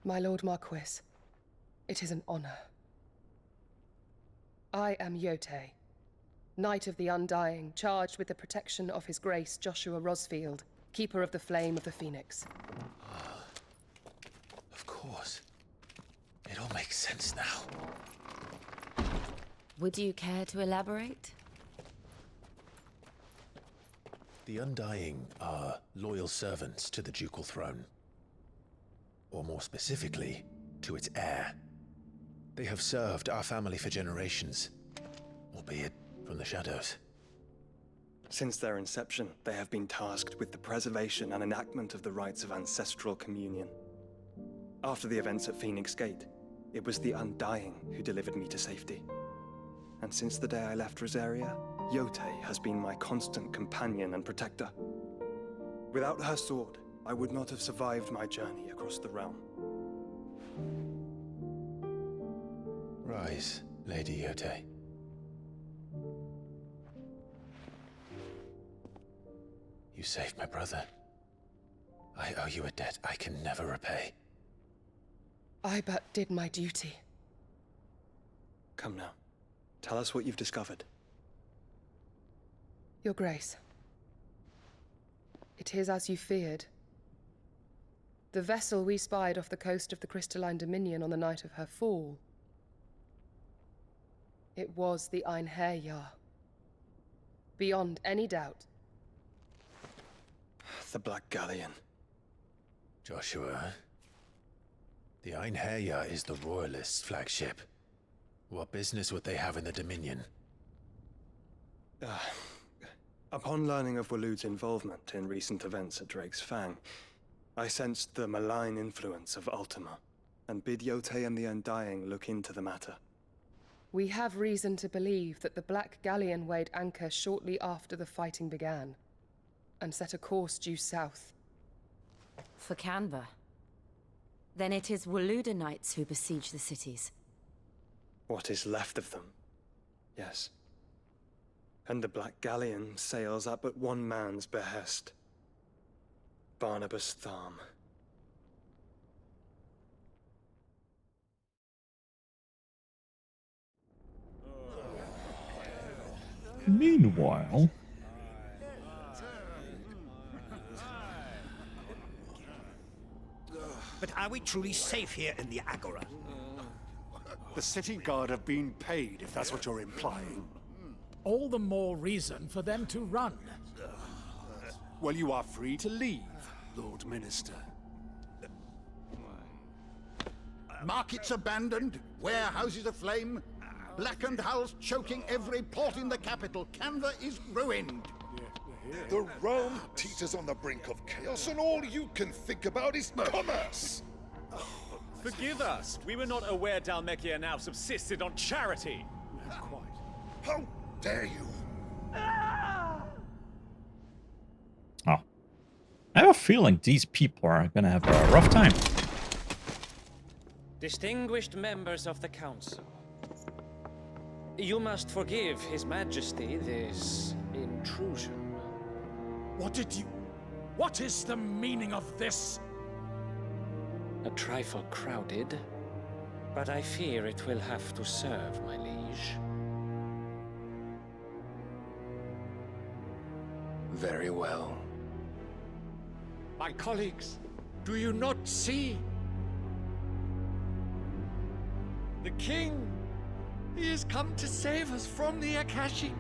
My Lord Marquis, it is an honor. I am Yote, Knight of the Undying, charged with the protection of His Grace Joshua Rosfield, Keeper of the Flame of the Phoenix. Of course. It all makes sense now. Would you care to elaborate? The Undying are loyal servants to the ducal throne. Or more specifically, to its heir. They have served our family for generations, albeit from the shadows. Since their inception, they have been tasked with the preservation and enactment of the rites of ancestral communion. After the events at Phoenix Gate, it was the Undying who delivered me to safety. And since the day I left Rosaria, Yote has been my constant companion and protector. Without her sword, I would not have survived my journey across the realm. Rise, Lady Yote. You saved my brother. I owe you a debt I can never repay. I but did my duty. Come now. Tell us what you've discovered. Your Grace. It is as you feared. The vessel we spied off the coast of the Crystalline Dominion on the night of her fall. It was the Einherjar. Beyond any doubt. The Black Galleon. Joshua, the Einherjar is the Royalists' flagship. What business would they have in the Dominion? Upon learning of Waloed's involvement in recent events at Drake's Fang, I sensed the malign influence of Ultima, and bid Yote and the Undying look into the matter. We have reason to believe that the Black Galleon weighed anchor shortly after the fighting began, and set a course due south. For Canva. Then it is Waloed knights who besiege the cities. What is left of them, yes. And the Black Galleon sails at but one man's behest. Barnabas Tharm. Meanwhile... But are we truly safe here in the Agora? The city guard have been paid, if that's what you're implying. All the more reason for them to run. Well, you are free to leave, Lord Minister. Markets abandoned, warehouses aflame, blackened hulls choking every port in the capital. Canva is ruined. The realm teeters on the brink of chaos, and all you can think about is commerce! Forgive us. We were not aware Dhalmekia now subsisted on charity. How dare you? Oh. I have a feeling these people are gonna have a rough time. Distinguished members of the Council, you must forgive His Majesty this intrusion. What is the meaning of this? A trifle crowded, but I fear it will have to serve, my liege. Very well. My colleagues, do you not see? The King! He has come to save us from the Akashic!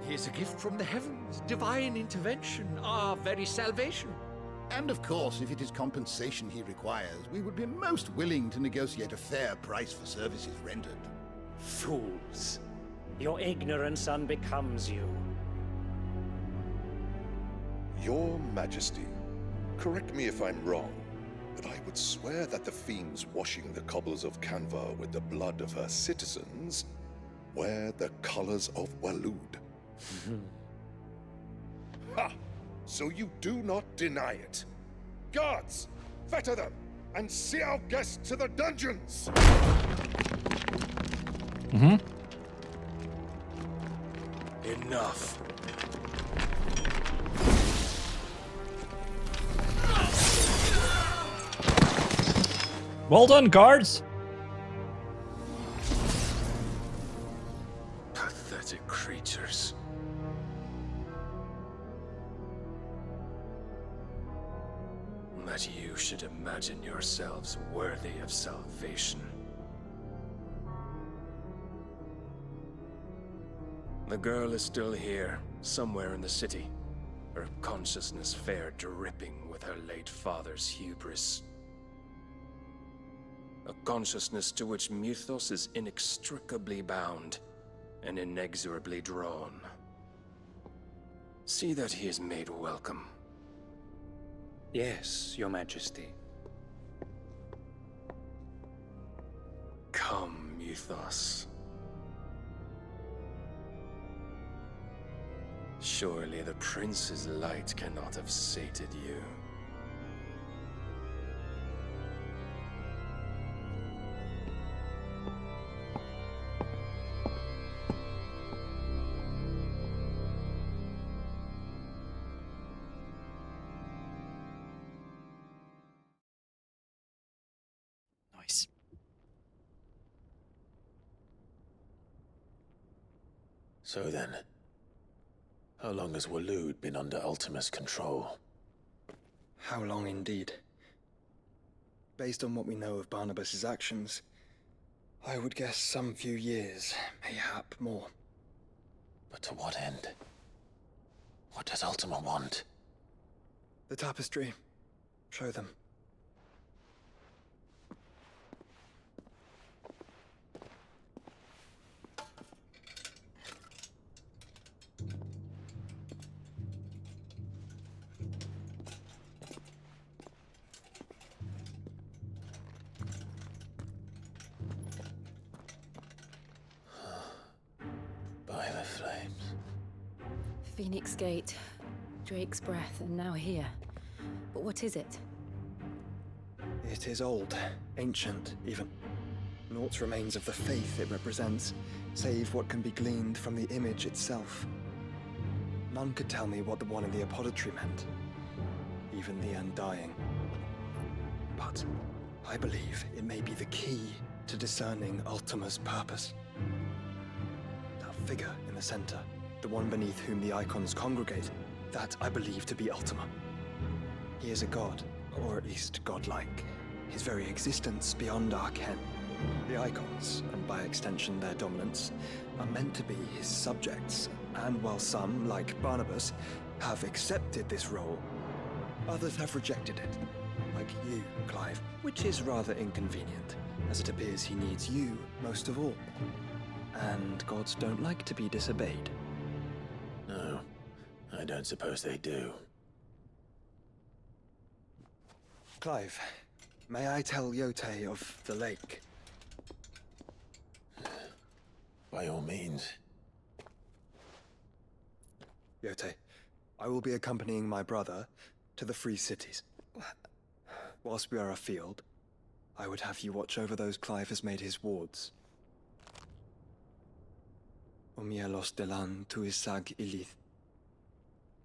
He is a gift from the heavens, divine intervention, our very salvation. And of course, if it is compensation he requires, we would be most willing to negotiate a fair price for services rendered. Fools! Your ignorance unbecomes you. Your Majesty, correct me if I'm wrong, but I would swear that the fiends washing the cobbles of Canva with the blood of her citizens wear the colors of Waloed. Ha! So you do not deny it. Guards, fetter them, and see our guests to the dungeons! Enough. Well done, guards! Pathetic creatures. That you should imagine yourselves worthy of salvation. The girl is still here, somewhere in the city. Her consciousness fair dripping with her late father's hubris. A consciousness to which Mythos is inextricably bound and inexorably drawn. See that he is made welcome. Yes, Your Majesty. Come, Mythos. Surely the prince's light cannot have sated you. Nice. So then, how long has Waloed been under Ultima's control? How long indeed? Based on what we know of Barnabas's actions, I would guess some few years, mayhap more. But to what end? What does Ultima want? The tapestry. Show them. By the flames. Phoenix Gate, Drake's Breath, and now here. But what is it? It is old, ancient even. Naught remains of the faith it represents, save what can be gleaned from the image itself. None could tell me what the one in the apothecary meant, even the Undying. But I believe it may be the key to discerning Ultima's purpose. That figure in the center, the one beneath whom the icons congregate, that I believe to be Ultima. He is a god, or at least godlike. His very existence beyond our ken. The icons, and by extension their dominants, are meant to be his subjects, and while some, like Barnabas, have accepted this role, others have rejected it. Like you, Clive, which is rather inconvenient, as it appears he needs you most of all. And gods don't like to be disobeyed. No, I don't suppose they do. Clive, may I tell Yote of the lake? By all means. Yote, I will be accompanying my brother to the Free Cities. Whilst we are afield, I would have you watch over those Clive has made his wards. Umielos delan tuisag ilith.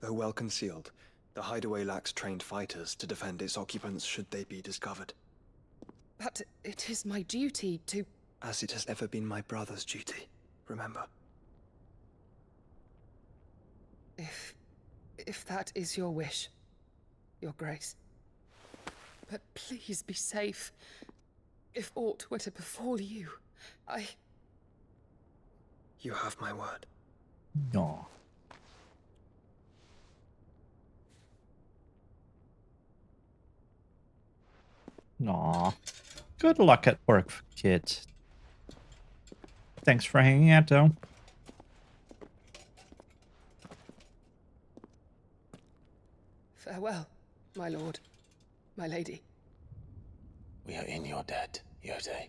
Though well concealed, the hideaway lacks trained fighters to defend its occupants should they be discovered. But it is my duty to... As it has ever been my brother's duty, remember. If that is your wish, Your Grace. But please be safe. If aught were to befall you, You have my word. No. Aw. Good luck at work, kids. Thanks for hanging out, though. Farewell, my lord, my lady. We are in your debt, Yote.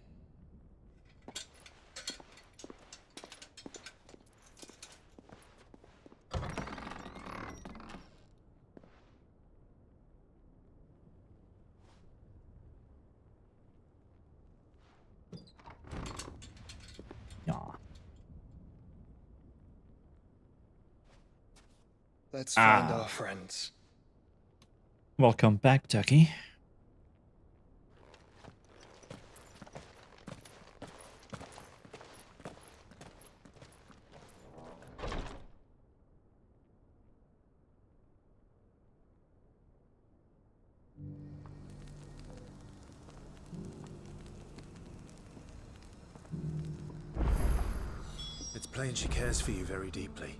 Let's find our friends. Welcome back, Ducky. It's plain she cares for you very deeply.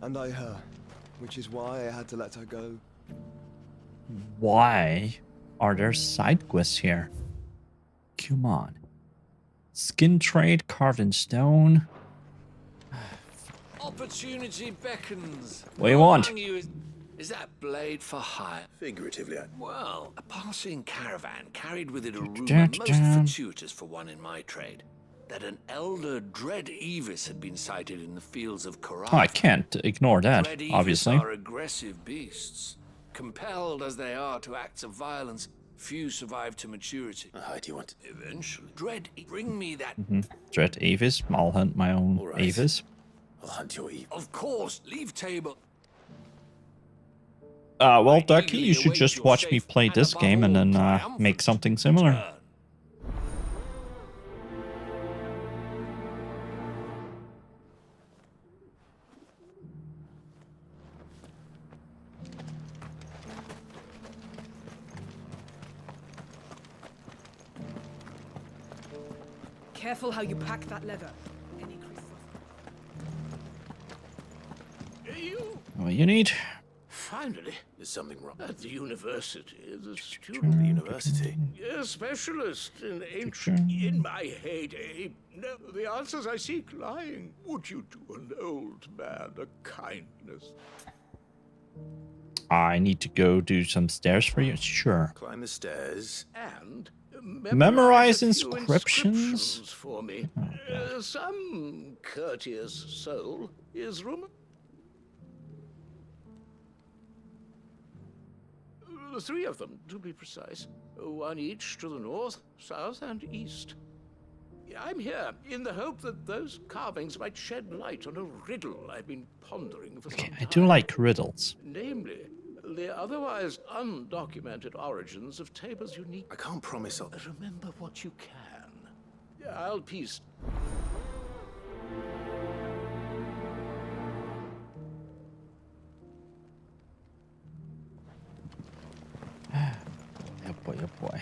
And I her, which is why I had to let her go. Why are there side quests here? Come on. Skin trade carved in stone. Opportunity beckons. What do you want? Among you is that blade for hire? Figuratively, Well, a passing caravan carried with it a rumour most fortuitous for one in my trade. that an elder Dread Evis had been sighted in the fields of Korath. Oh, I can't ignore that, Dread Evis obviously. are aggressive beasts. Compelled as they are to acts of violence, few survive to maturity. How do you want? Eventually. Dread, bring me that. Dread Avis. I'll hunt my own Avis. I'll hunt your Eve. Of course, leave table. Well, Ducky, you should just watch me play this game and then make something similar. Careful how you pack that leather. What you need? Finally, Is something wrong? at the university, the student, The university. a specialist in ancient. In my heyday, no, the answers I seek lying. Would you do an old man a kindness? I need to go do some stairs for you. Sure. Climb the stairs. And Memorize a few inscriptions? for me. Some courteous soul is rumored. Three of them, to be precise. One each to the north, south, and east. I'm here in the hope that those carvings might shed light on a riddle I've been pondering for some time. I do like riddles. Namely, the otherwise undocumented origins of Tabor's unique... I can't promise I'll... Remember what you can. I'll piece... Oh boy, oh boy.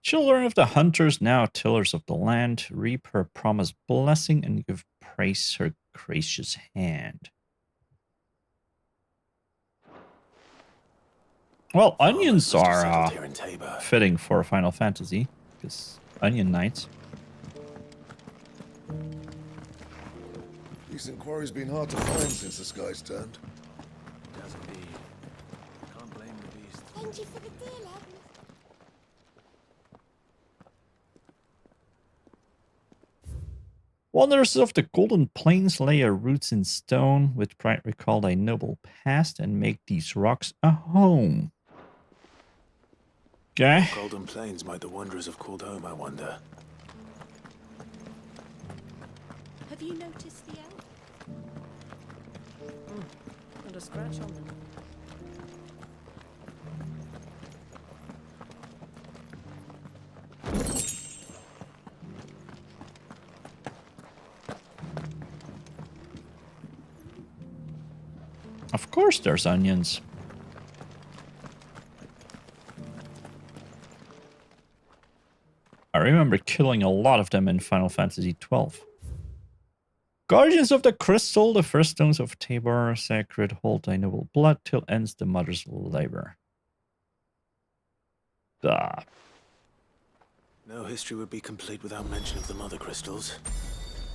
Children of the hunters, now tillers of the land, reap her promised blessing and give praise her gracious hand. Well, onions are here in Tabor. fitting for Final Fantasy, because onion knights. Decent quarry's been hard to find since the sky's turned. It does indeed. Can't blame the beast. Thank you for the deal, Agnes. Wanderers of the Golden Plains lay your roots in stone, with pride recall thy noble past, and make these rocks a home. Okay. Golden Plains might the wanderers have called home, I wonder. Have you noticed the elf? Not a scratch on them. Of course there's onions. I remember killing a lot of them in Final Fantasy XII. Guardians of the Crystal, the first stones of Tabor, sacred, hold thy noble blood till ends the mother's labor. Ah. No history would be complete without mention of the mother crystals.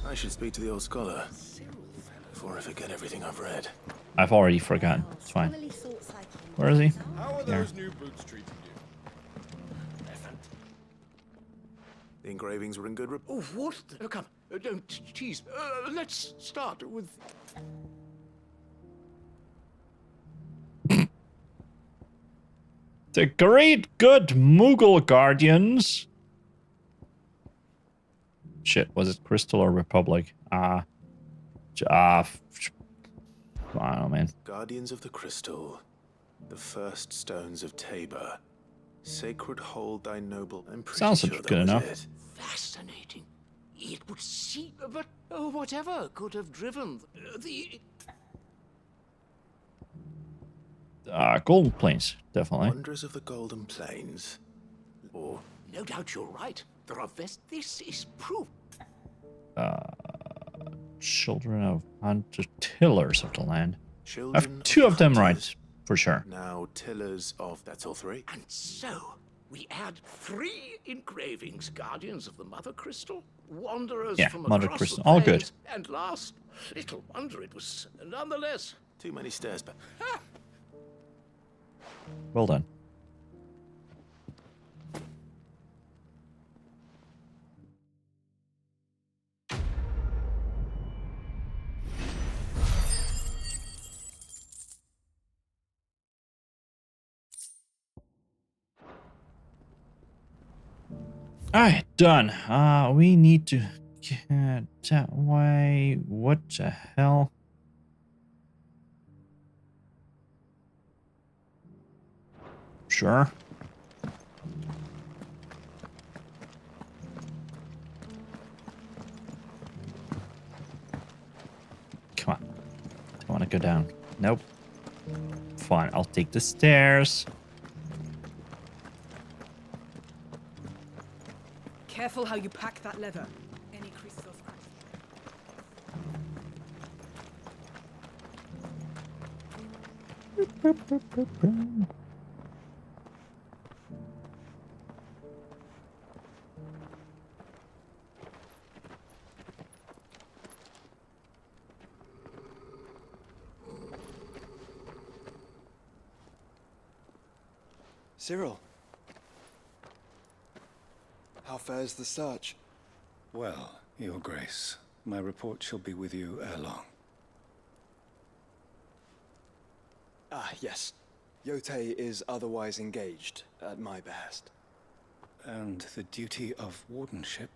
I should speak to the old scholar before I forget everything I've read. I've already forgotten. It's fine. Where is he? How are Here. those new boots treating you? The engravings were in good Oh, what? Come, don't tease. Let's start with... The great good Moogle Guardians. Shit, was it Crystal or Republic? I don't know, man. Guardians of the Crystal, the first stones of Tabor, sacred hold thy noble. I'm pretty Sounds sure good that was enough. it. Fascinating. It would seem, but whatever could have driven the... Golden Plains, definitely. Wonders of the Golden Plains, or No doubt you're right. There are this is proof. Children of hunter tillers of the land. I Children have two of them right, for sure. now tillers of. That's all three. And so, we add 3 engravings, Guardians of the Mother Crystal, wanderers Yeah, from Mother across Crystal. the All good. plains, and last, little wonder it was nonetheless. Too many stairs, but Well done. Alright, done. We need to get that way. What the hell? Sure. Come on. Don't want to go down. Nope. Fine, I'll take the stairs. Careful how you pack that leather. Any crystals. Cyril. How fares the search? Well, Your Grace, my report shall be with you ere long. Ah, yes. Yotei is otherwise engaged, at my behest. And the duty of wardenship?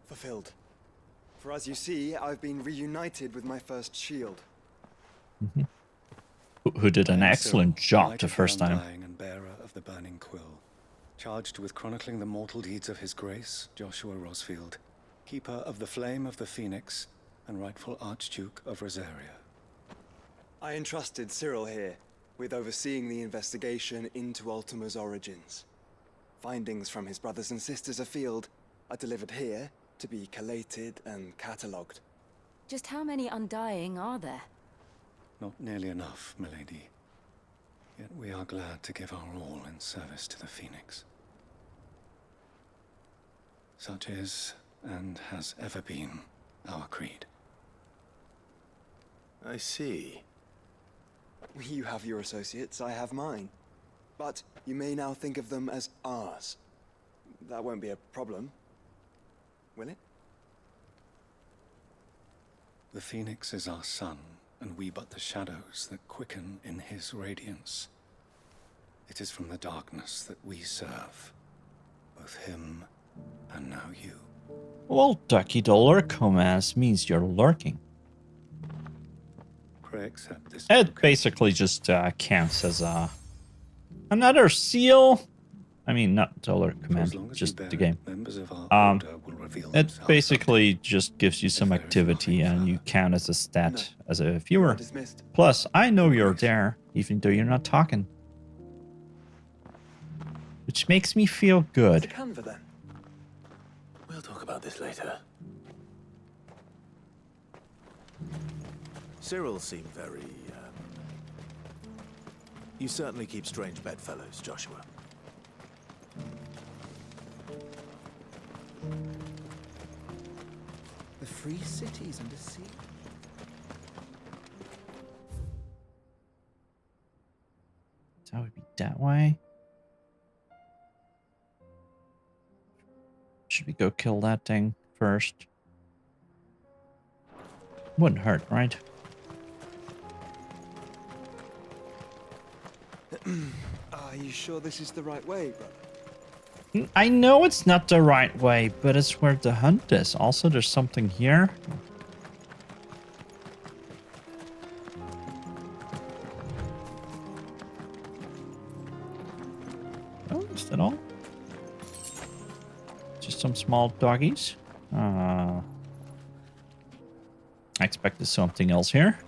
Fulfilled. For as you see, I've been reunited with my first shield. Who did an excellent job Knight the of first the time. Undying and bearer of the Burning Quill, charged with chronicling the mortal deeds of His Grace, Joshua Rosfield, keeper of the Flame of the Phoenix, and rightful Archduke of Rosaria. I entrusted Cyril here with overseeing the investigation into Ultima's origins. Findings from his brothers and sisters afield are delivered here to be collated and catalogued. Just how many Undying are there? Not nearly enough, milady. Yet we are glad to give our all in service to the Phoenix. Such is, and has ever been, our creed. I see. You have your associates, I have mine. But you may now think of them as ours. That won't be a problem, will it? The Phoenix is our sun, and we but the shadows that quicken in his radiance. It is from the darkness that we serve, both him and now you. Well, Ducky, the lurk commands means you're lurking. Pray accept this. It basically just counts as another seal. I mean, not the lurk command, just the game. It basically just gives you some activity and you count as a stat as a viewer. Plus, I know you're there, even though you're not talking. Which makes me feel good. Canva, then. We'll talk about this later. Cyril seemed very, You certainly keep strange bedfellows, Joshua. The free cities and the sea. That would be that way. Should we go kill that thing first? Wouldn't hurt, right? Are you sure this is the right way, brother? I know it's not the right way, but it's where the hunt is. Also, there's something here. Oh, is that all? Just some small doggies. I expect there's something else here.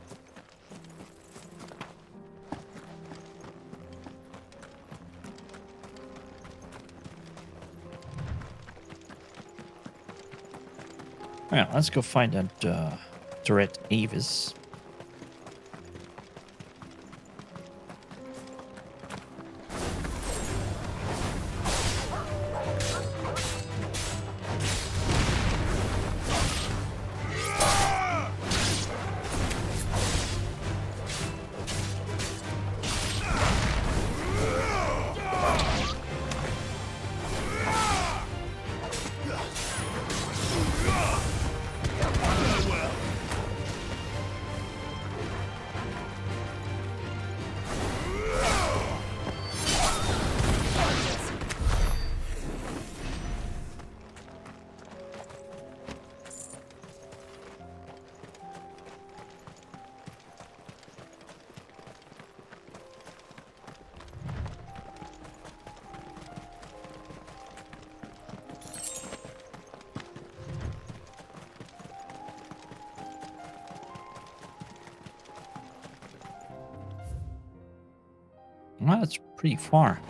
Yeah, let's go find that turret Avis. Well, that's pretty far.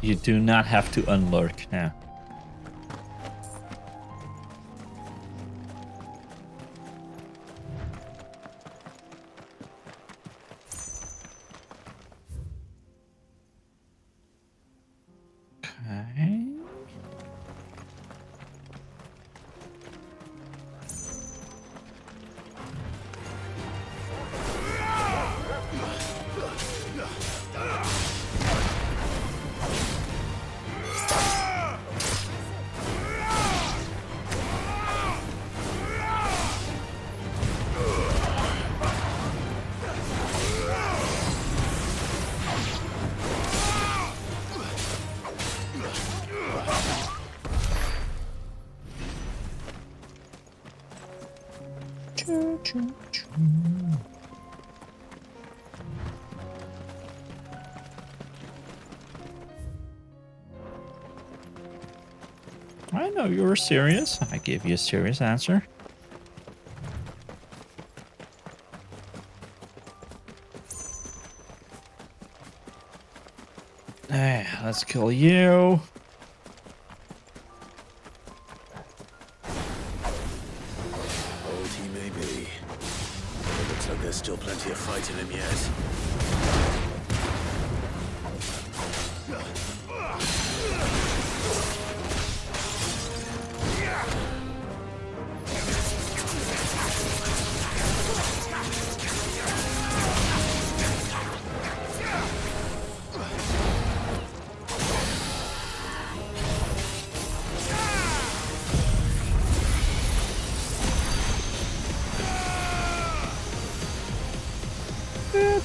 You do not have to unlurk now. Okay. I know you were serious. I gave you a serious answer. Hey, let's kill you. Old he may be, but it looks like there's still plenty of fight in him yet.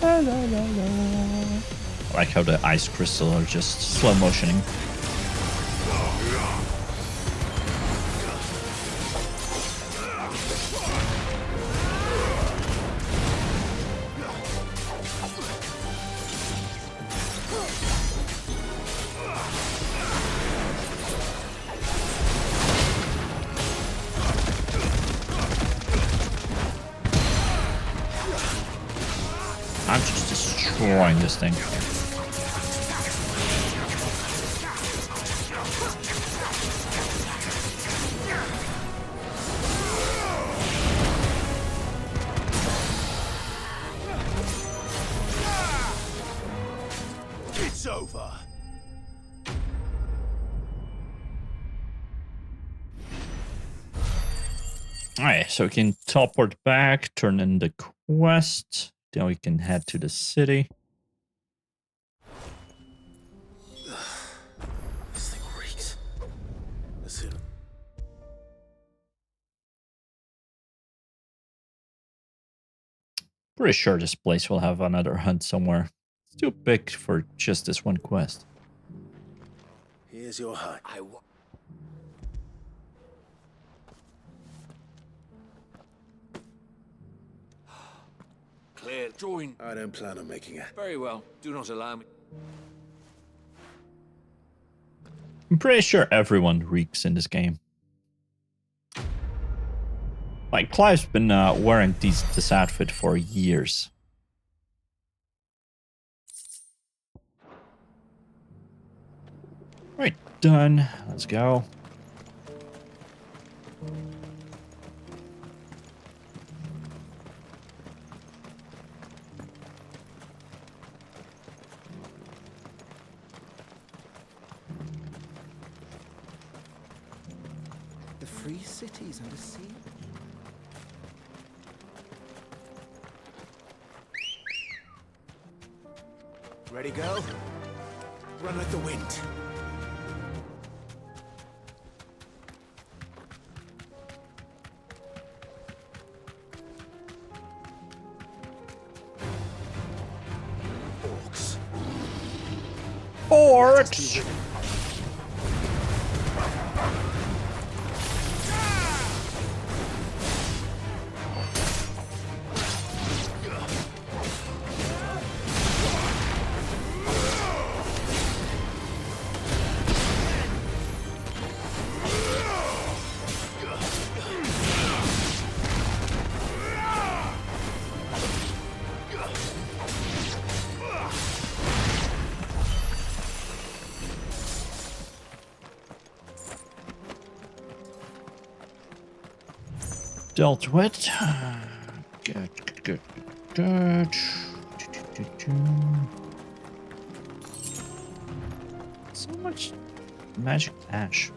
I like how the ice crystals are just slow motioning. I'm just destroying this thing. It's over. Alright, so we can teleport back, turn in the quest. Then we can head to the city. This thing reeks. Let's see. Pretty sure this place will have another hunt somewhere. It's too big for just this one quest. Here's your hut. Clear. Join. I don't plan on making it. Very well. Do not allow me. I'm pretty sure everyone reeks in this game. Like, Clive's been wearing this outfit for years. Right, done. Let's go. The free cities under siege. Ready, go? Run like the wind. orcs! Dealt with. Good, good, good. So much magic ash.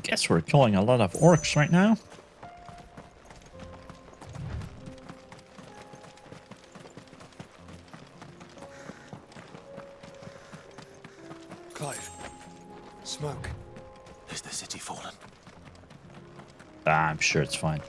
Guess we're killing a lot of orcs right now. Clive. Smoke. Is the city fallen? I'm sure it's fine.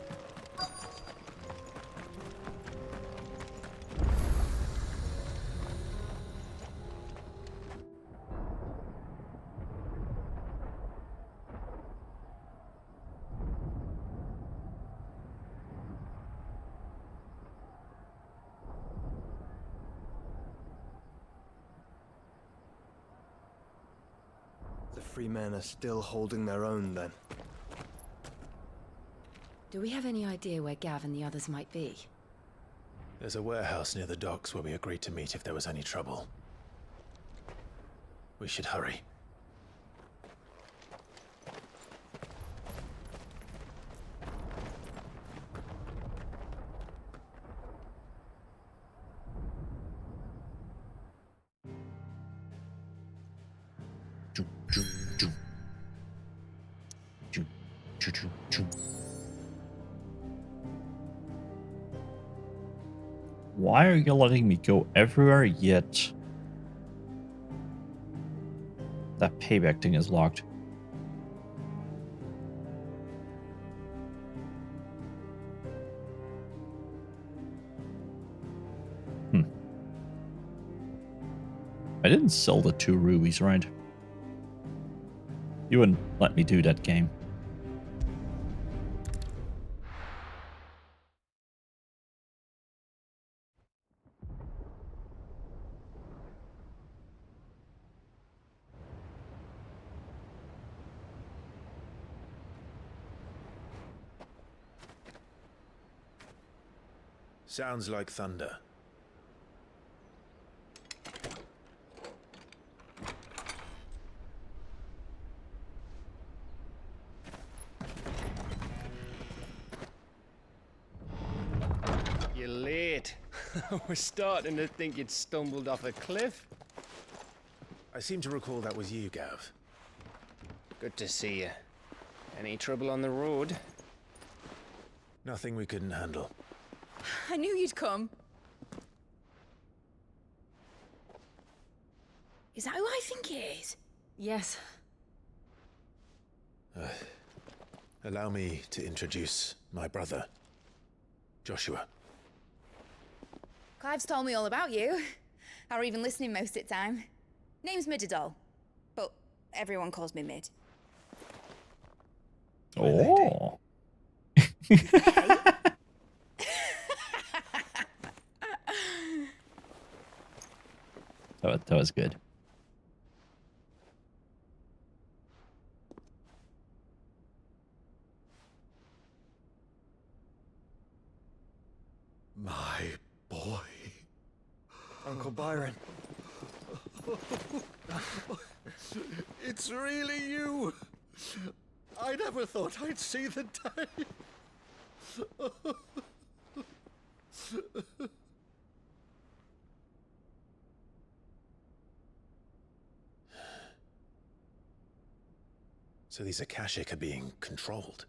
The free men are still holding their own then. Do we have any idea where Gav and the others might be? There's a warehouse near the docks where we agreed to meet if there was any trouble. We should hurry. Why are you letting me go everywhere yet? That payback thing is locked. I didn't sell the 2 rubies, right? You wouldn't let me do that game. Sounds like thunder. You're late. We're starting to think you'd stumbled off a cliff. I seem to recall that was you, Gav. Good to see you. Any trouble on the road? Nothing we couldn't handle. I knew you'd come. Is that who I think it is? Yes. Allow me to introduce my brother, Joshua. Clive's told me all about you. Or even listening most of the time. Name's Midadol, but everyone calls me Mid. Oh. That was good. My boy. Uncle Byron. It's really you. I never thought I'd see the day. So these Akashic are being controlled?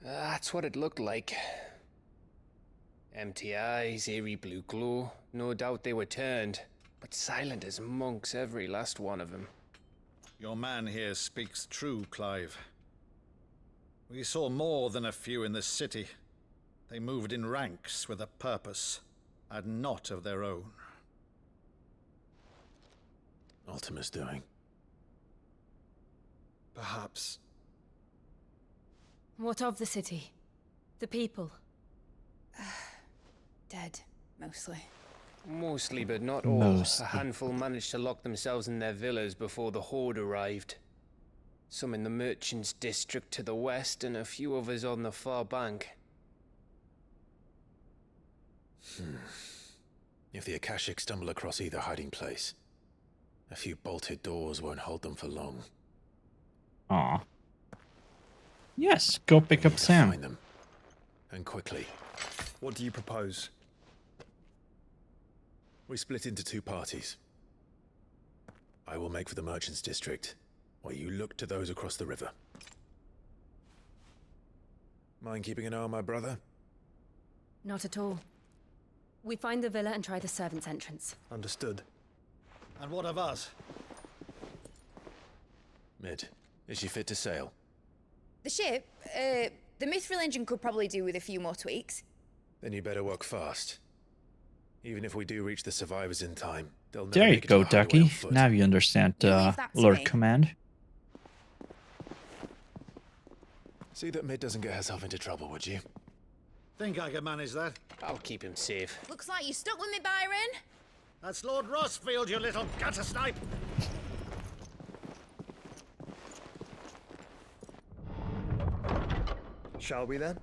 That's what it looked like. Empty eyes, eerie blue glow. No doubt they were turned, but silent as monks, every last one of them. Your man here speaks true, Clive. We saw more than a few in this city. They moved in ranks with a purpose, and not of their own. Ultima's doing. Perhaps. What of the city? The people? Dead, mostly. Mostly, but not all. Mostly. A handful managed to lock themselves in their villas before the Horde arrived. Some in the Merchants District to the west, and a few others on the far bank. If the Akashic stumble across either hiding place, a few bolted doors won't hold them for long. Aw. Yes, go pick up Sam. Find them. And quickly. What do you propose? We split into two parties. I will make for the Merchants District, while you look to those across the river. Mind keeping an eye on my brother? Not at all. We find the villa and try the servants' entrance. Understood. And what of us? Mid, is she fit to sail? The ship, the Mithril engine could probably do with a few more tweaks. Then you better work fast. Even if we do reach the survivors in time, they'll never There you make it to go, the hideaway on Ducky. foot. Now you understand that to Lord me. Command. See that Mid doesn't get herself into trouble, would you? Think I can manage that? I'll keep him safe. Looks like you stuck with me, Byron. That's Lord Rossfield, you little gutter snipe! Shall we then?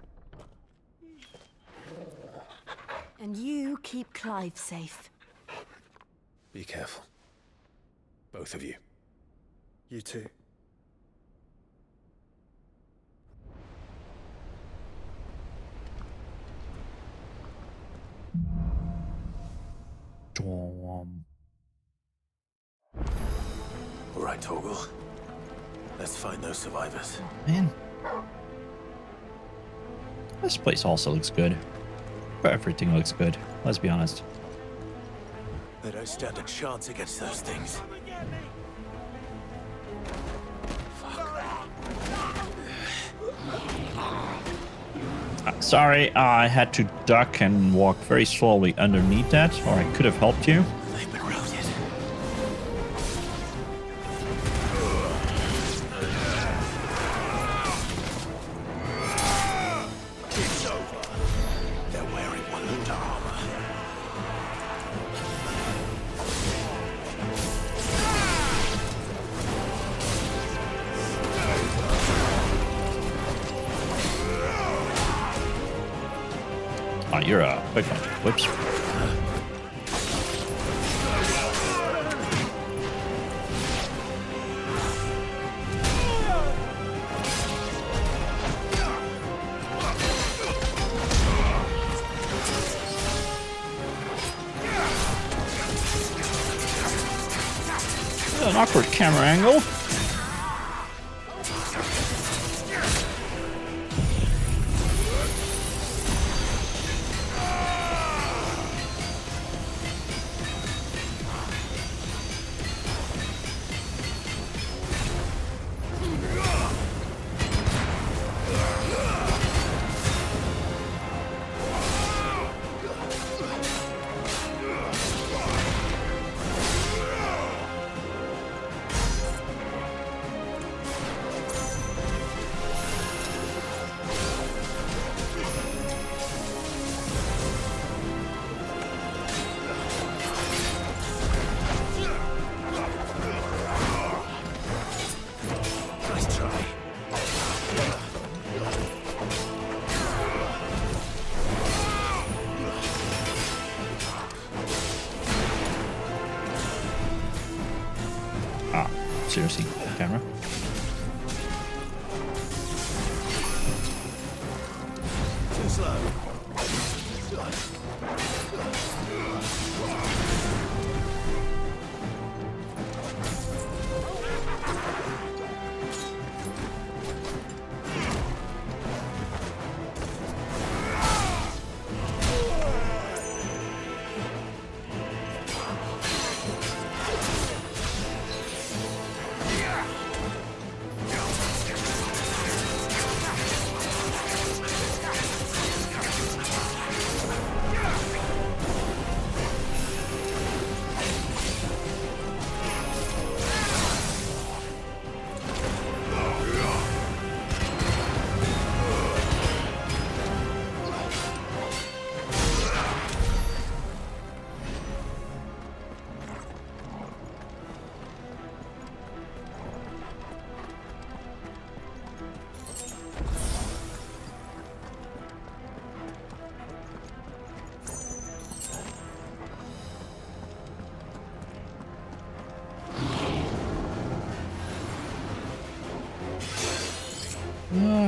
And you keep Clive safe. Be careful. Both of you. You too. All right, Torgal. Let's find those survivors. Man. This place also looks good. But everything looks good, let's be honest. They don't stand a chance against those things. Sorry, I had to duck and walk very slowly underneath that, or I could have helped you. They've been routed. It's over. They're wearing Walloon armor. Oh, you're a quick one. Whoops. An awkward camera angle. seriously, camera. Too slow.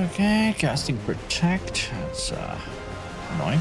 Okay, casting protect. That's annoying.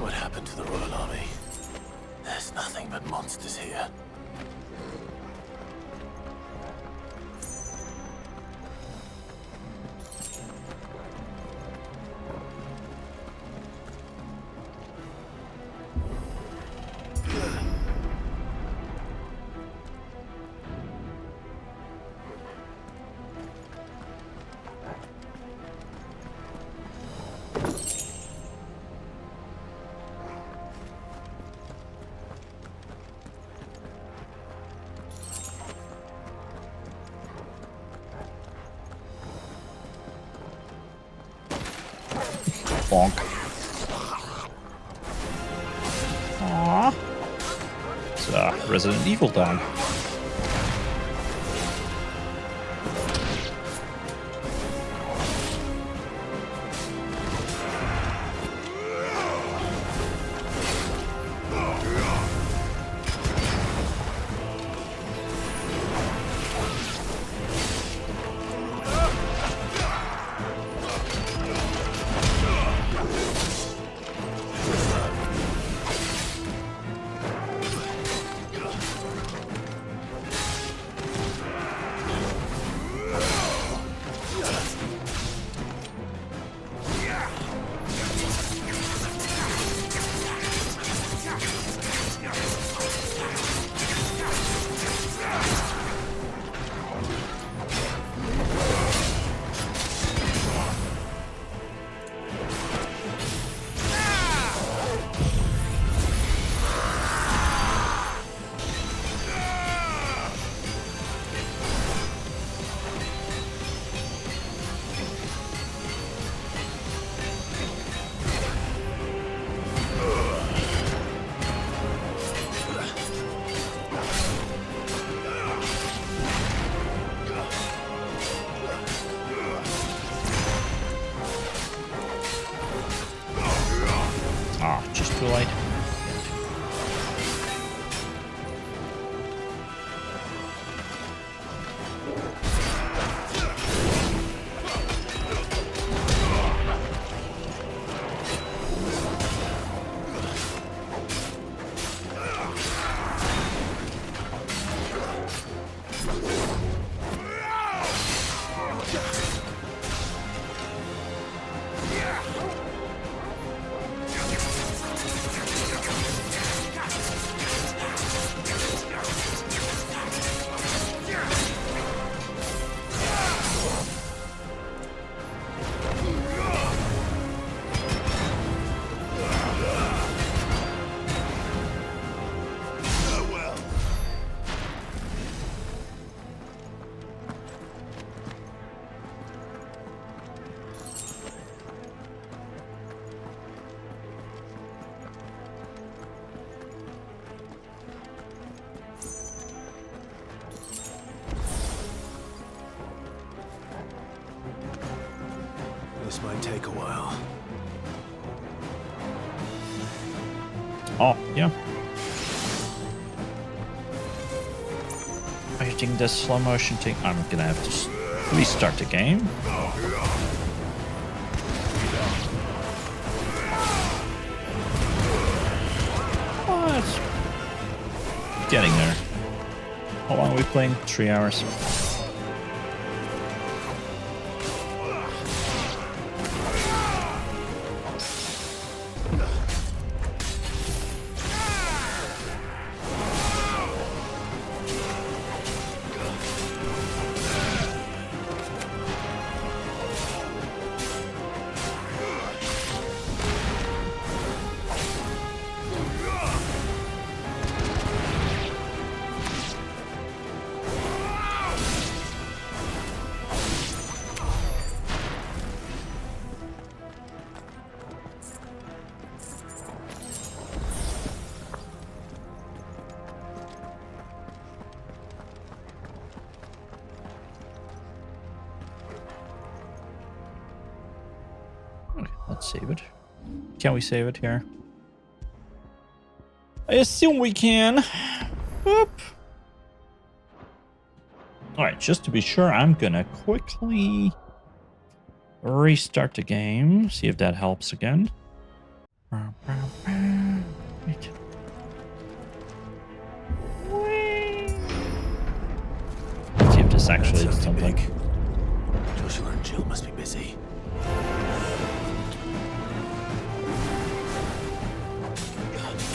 What happened to the Royal Army? There's nothing but monsters here. Bonk. Aww. It's a Resident Evil dog. might take a while. Oh, yeah. Editing this slow motion thing. I'm gonna have to restart the game. Oh, it's getting there. How long are we playing? 3 hours. Let's save it. Can we save it here? I assume we can. Boop. Alright, just to be sure, I'm gonna quickly restart the game. See if that helps again. Let's see if this actually did something. Joshua and Jill must be busy.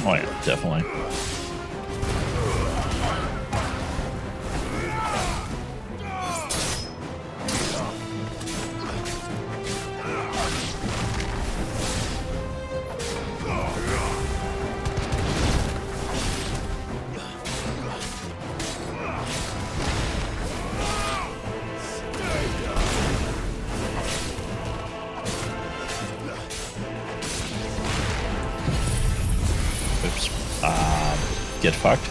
Oh yeah, definitely. Oops. Get fucked.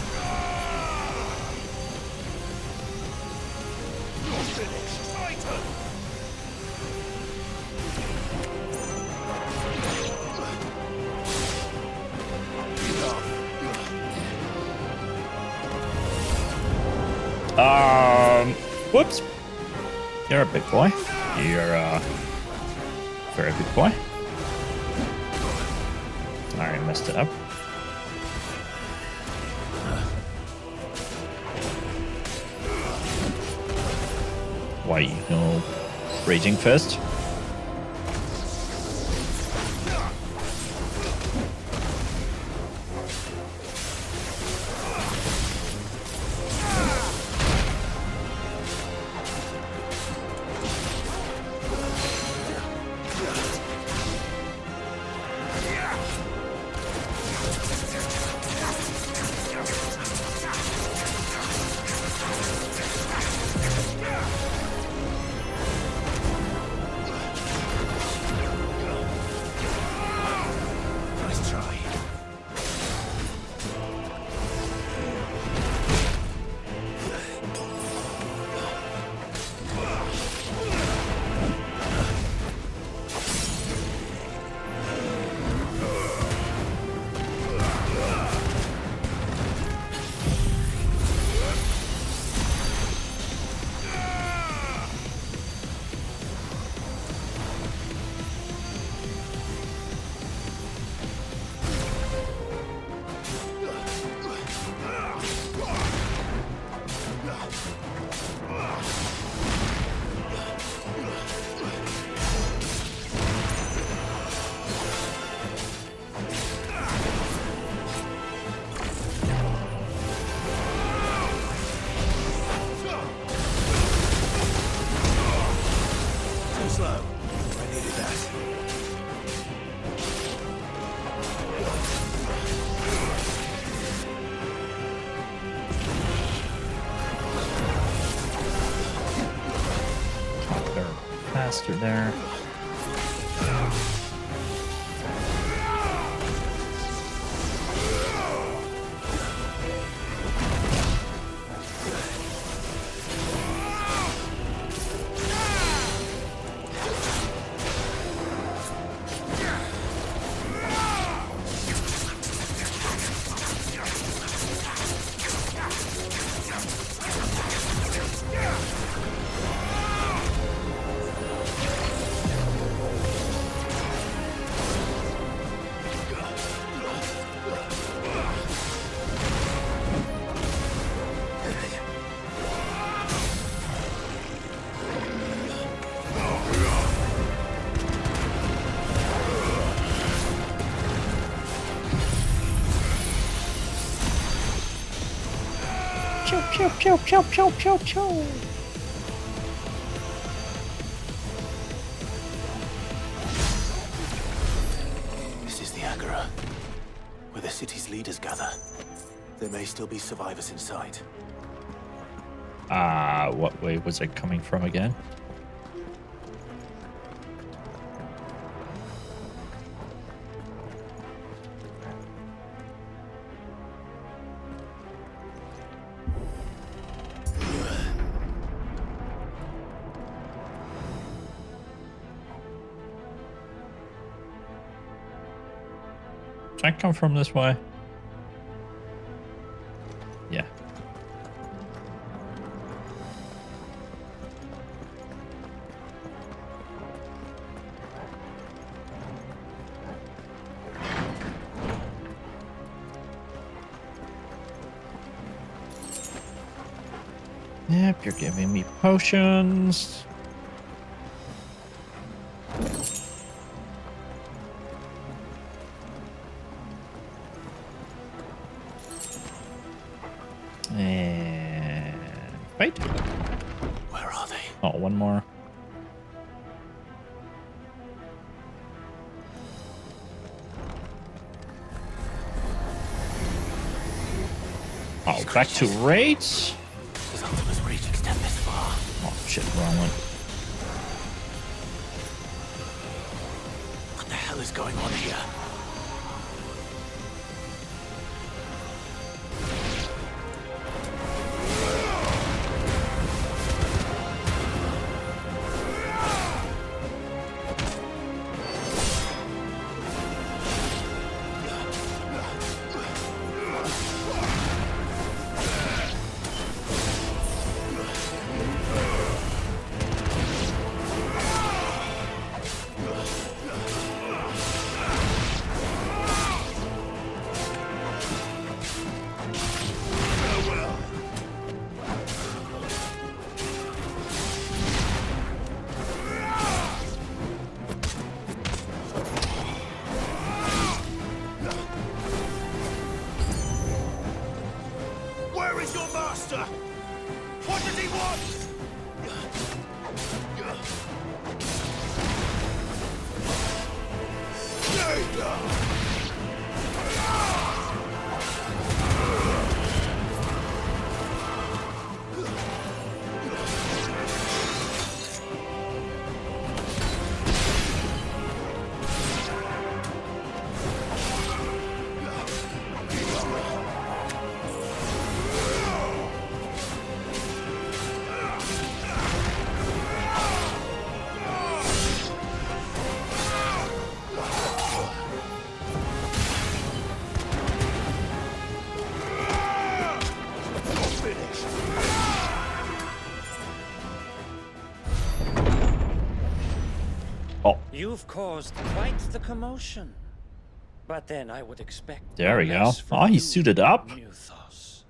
Whoops. You're a big boy. You're a very big boy. Alright, messed it up. Why you know Raging Fist? Faster there. Pew, pew, pew, pew, pew, pew, pew. This is the Agora, where the city's leaders gather. There may still be survivors inside. What way was it coming from again? Did I come from this way? Yeah. Yep, you're giving me potions. And fight. Where are they? Oh, one more. Oh, back to raids. Does Ultima's reach extend this far? Oh shit, wrong one. What the hell is going on here? Where is your master? What does he want? You've caused quite the commotion. But then I would expect. There we go. less from Oh, he you, suited up. Muthos.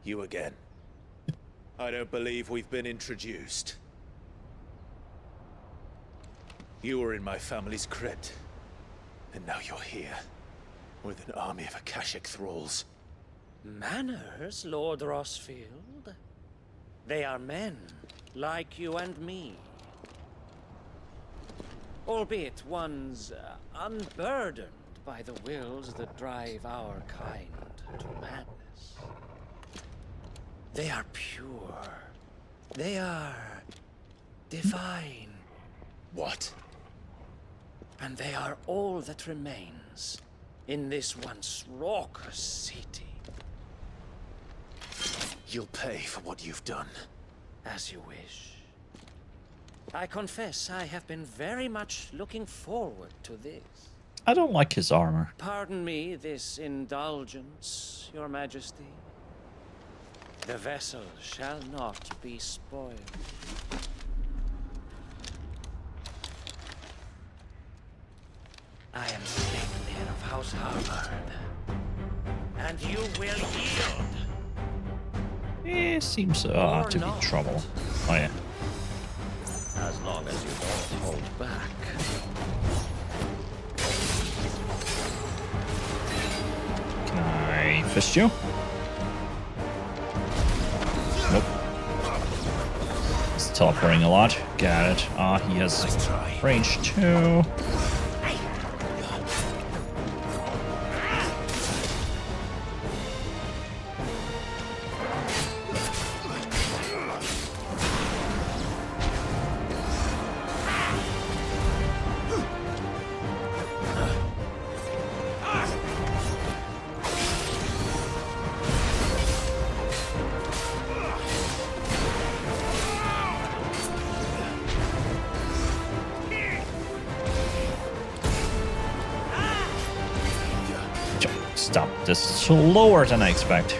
You again. I don't believe we've been introduced. You were in my family's crypt. And now you're here. With an army of Akashic thralls. Manners, Lord Rossfield? They are men, like you and me. Albeit ones unburdened by the wills that drive our kind to madness. They are pure. They are divine. What? And they are all that remains in this once raucous city. You'll pay for what you've done. As you wish. I confess I have been very much looking forward to this. I don't like his armor. Pardon me this indulgence, Your Majesty. The vessel shall not be spoiled. I am Sleipnir of House Harvard. And you will yield. Seems to be trouble. Oh yeah. As long as you don't hold back. Can I fist you? suffering a lot. Got it. He has range 2. Stop. This is slower than I expect.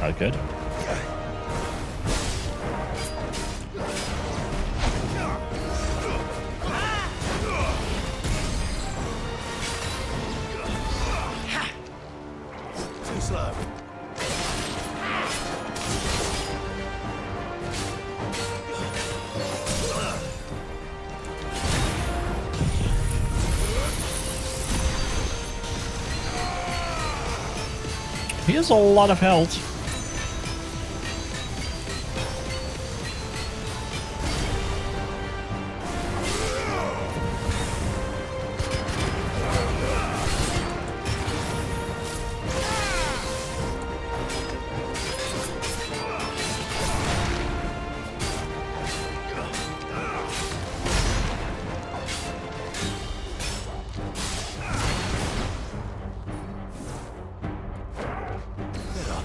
Not good. Too slow. He has a lot of health.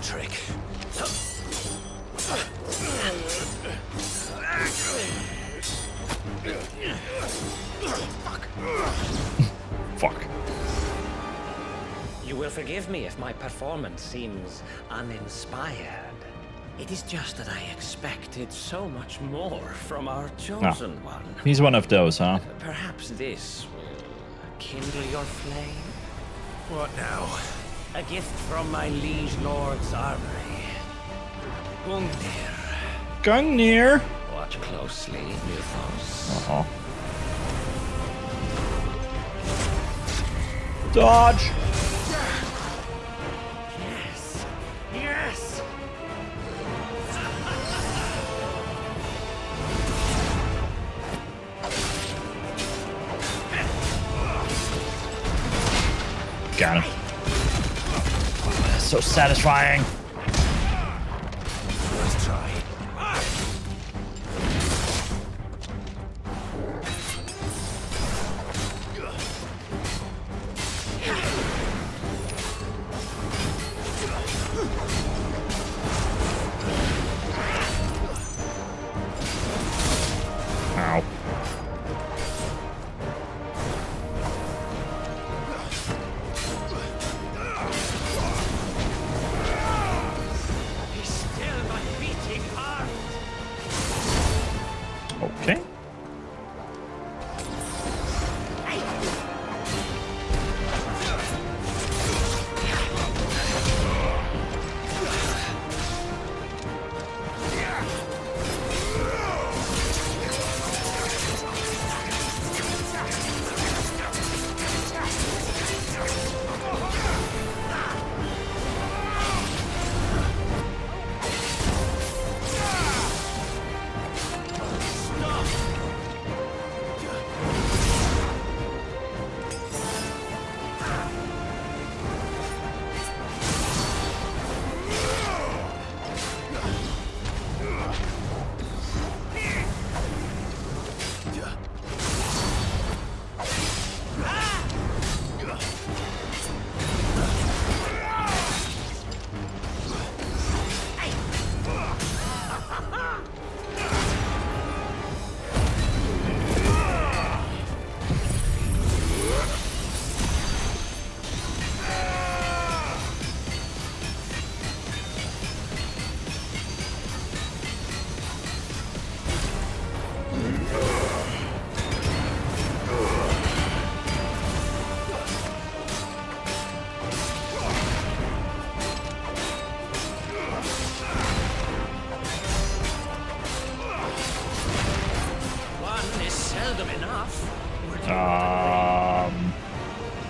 Trick. Fuck. You will forgive me if my performance seems uninspired. It is just that I expected so much more from our chosen one. He's one of those, huh? Perhaps this will kindle your flame? What now? A gift from my liege lord's armory. Gungnir. Gungnir. Watch closely, Mythos. Uh-huh. Dodge. Yes. Yes. Got him. So satisfying. Let's try. Ow.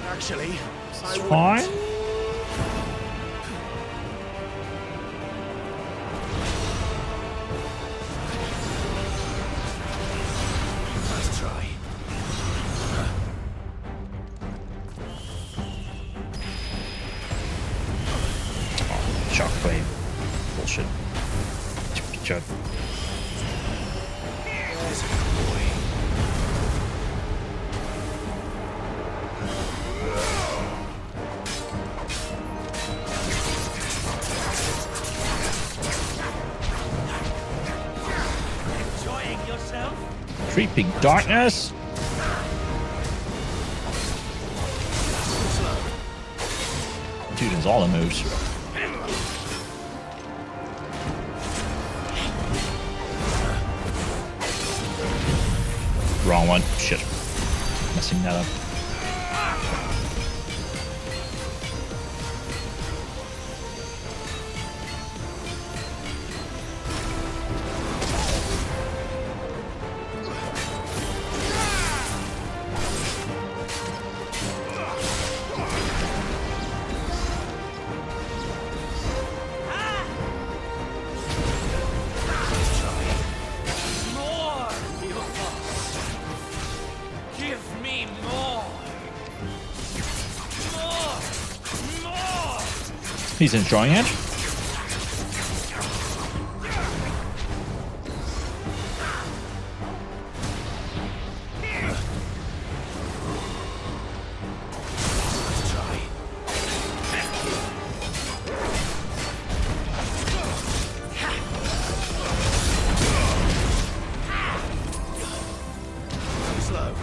Actually, it's fine. Nice try. Shockwave. Bullshit. Chug. There's a good boy. Enjoying yourself? Creeping darkness. Dude, it's all the moves. Wrong one. Shit. Messing that up. More, Theophos. Give me more. More. He's enjoying it. Slow.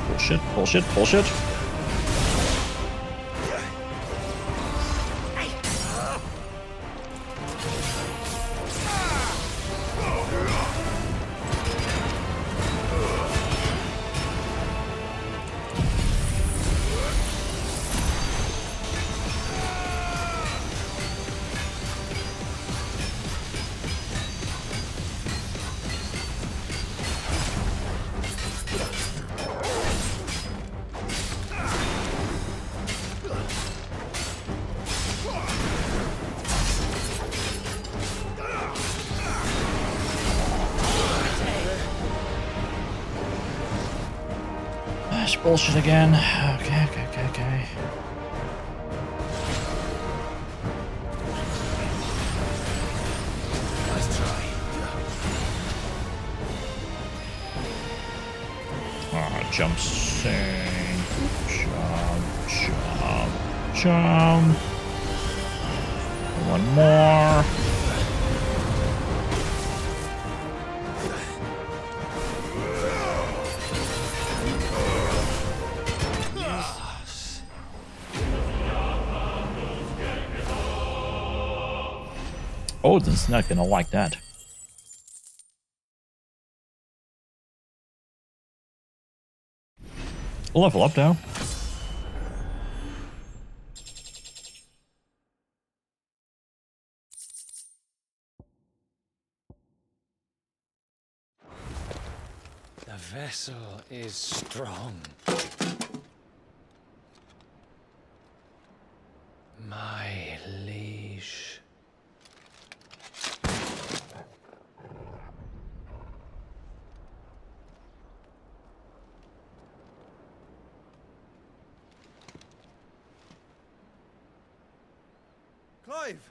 Bullshit, bullshit, bullshit. That's bullshit again. Okay, okay, okay, okay. Nice try. Jump sing. Jump, jump, jump. One more. Odin's not gonna like that. We'll level up now. The vessel is strong. My liege. Clive!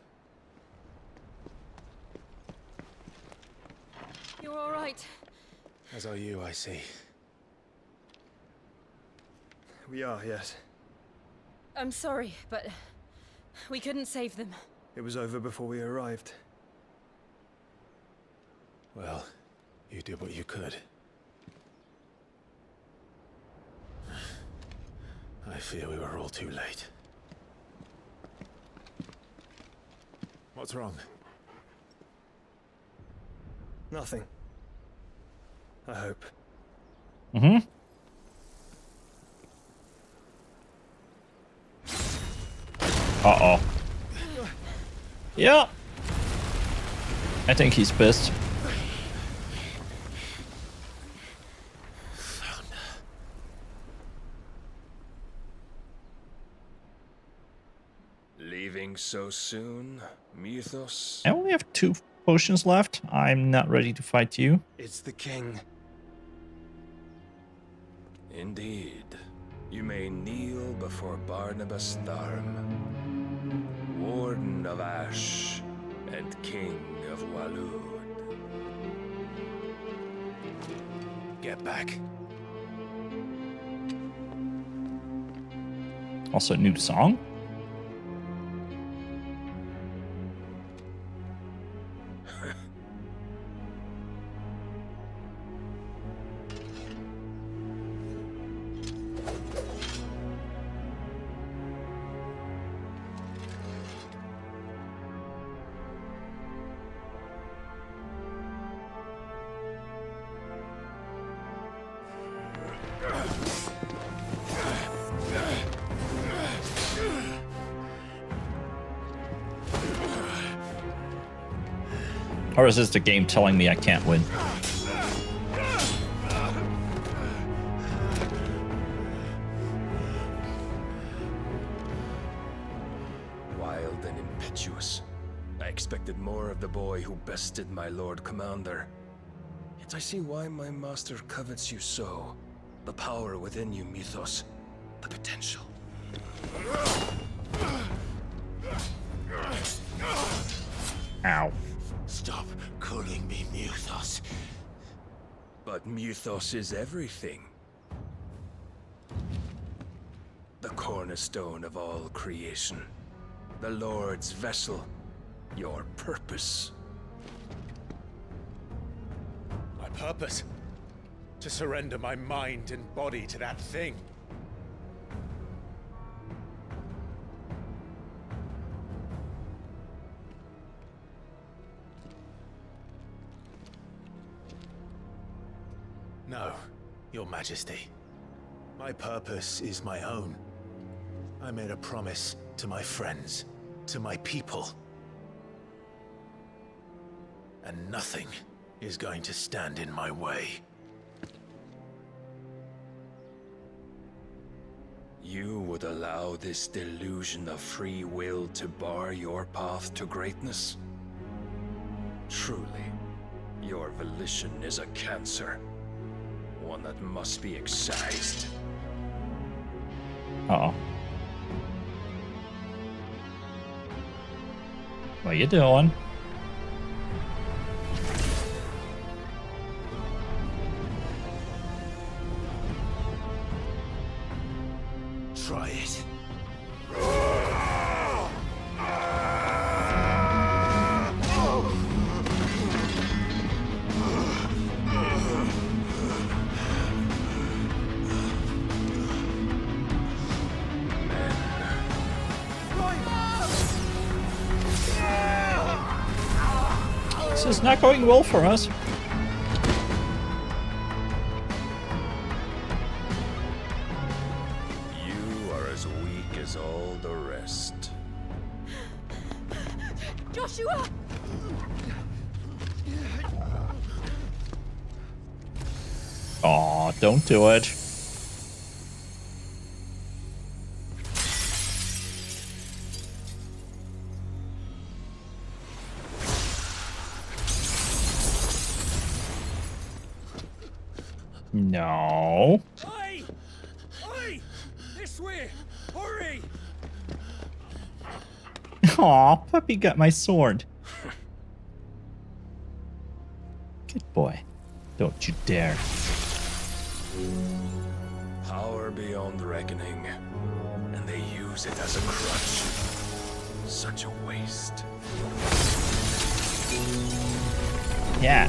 You're all right. As are you, I see. We are, yes. I'm sorry, but we couldn't save them. It was over before we arrived. Well, you did what you could. I fear we were all too late. What's wrong? Nothing. I hope. Mm-hmm. Uh-oh. Yeah. I think he's pissed. Leaving so soon, Mythos? I only have 2 potions left. I'm not ready to fight you. It's the king. Indeed. You may kneel before Barnabas Tharm, Warden of Ash and King of Waloed. Get back. Also, a new song. Or is this the game telling me I can't win? Wild and impetuous. I expected more of the boy who bested my Lord Commander. Yet I see why my master covets you so. The power within you, Mythos. The potential. Ow. Stop calling me Mythos. But Mythos is everything. The cornerstone of all creation. The Lord's vessel. Your purpose. My purpose? To surrender my mind and body to that thing. No, Your Majesty. My purpose is my own. I made a promise to my friends, to my people. And nothing is going to stand in my way. You would allow this delusion of free will to bar your path to greatness? Truly, your volition is a cancer. One that must be excised. Uh-oh. What you doing? Try it. This is not going well for us. You are as weak as all the rest. Joshua! Aw, don't do it. No. Oi! Oi! This way! Hurry! Aw, Puppy got my sword. Good boy. Don't you dare. Power beyond reckoning, and they use it as a crutch. Such a waste. Yeah.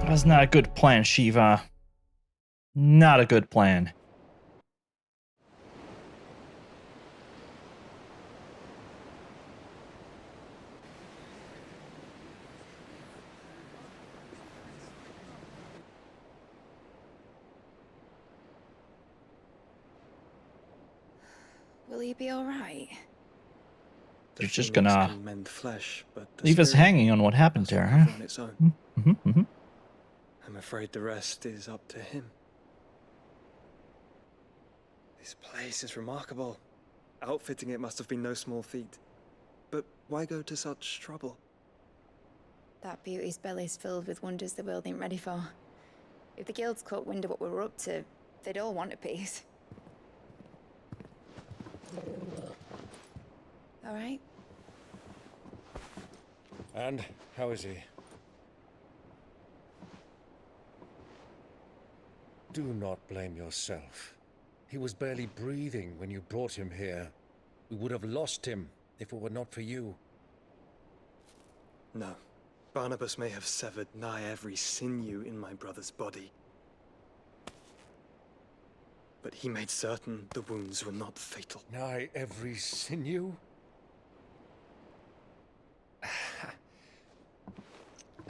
That's not a good plan, Shiva. Not a good plan. Will he be alright? You're just phoenix gonna can mend flesh, but the leave us spirit hanging on what happened doesn't there, recover huh? on its own. Mm-hmm. I'm afraid the rest is up to him. This place is remarkable. Outfitting it must have been no small feat. But why go to such trouble? That beauty's belly's filled with wonders the world ain't ready for. If the guilds caught wind of what we were up to, they'd all want a piece. All right? And how is he? Do not blame yourself. He was barely breathing when you brought him here. We would have lost him if it were not for you. No. Barnabas may have severed nigh every sinew in my brother's body. But he made certain the wounds were not fatal. Nigh every sinew?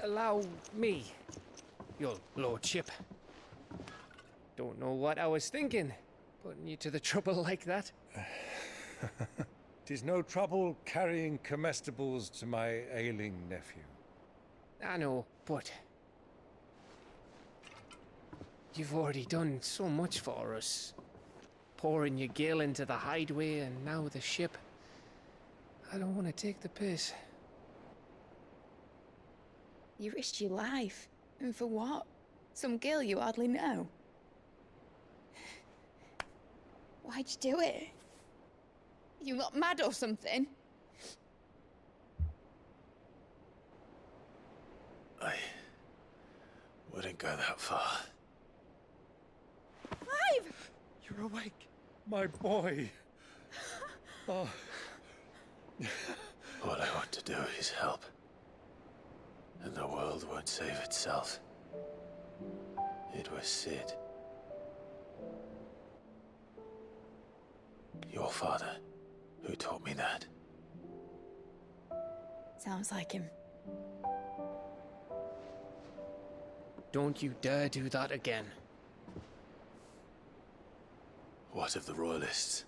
Allow me, your lordship. Don't know what I was thinking, putting you to the trouble like that. 'Tis no trouble carrying comestibles to my ailing nephew. I know, but you've already done so much for us. Pouring your gil into the hideaway and now the ship. I don't want to take the piss. You risked your life. And for what? Some girl you hardly know. Why'd you do it? You not mad or something? I wouldn't go that far. Clive! You're awake, my boy. Oh. All I want to do is help. And the world won't save itself. It was Sid. Your father, who taught me that. Sounds like him. Don't you dare do that again. What of the Royalists?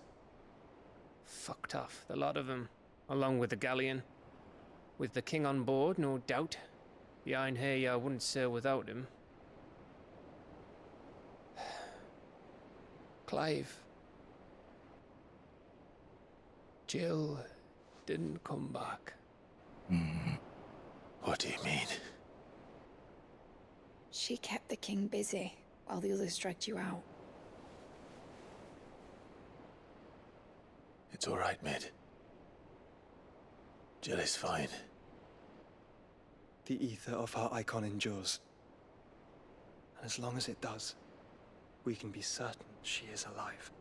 Fucked off, the lot of them, along with the galleon. With the king on board, no doubt. The Iron Hair I wouldn't sail without him. Clive. Jill didn't come back. What do you mean? She kept the king busy while the others dragged you out. It's all right, Mid. Jill is fine. The ether of her icon endures. And as long as it does, we can be certain she is alive.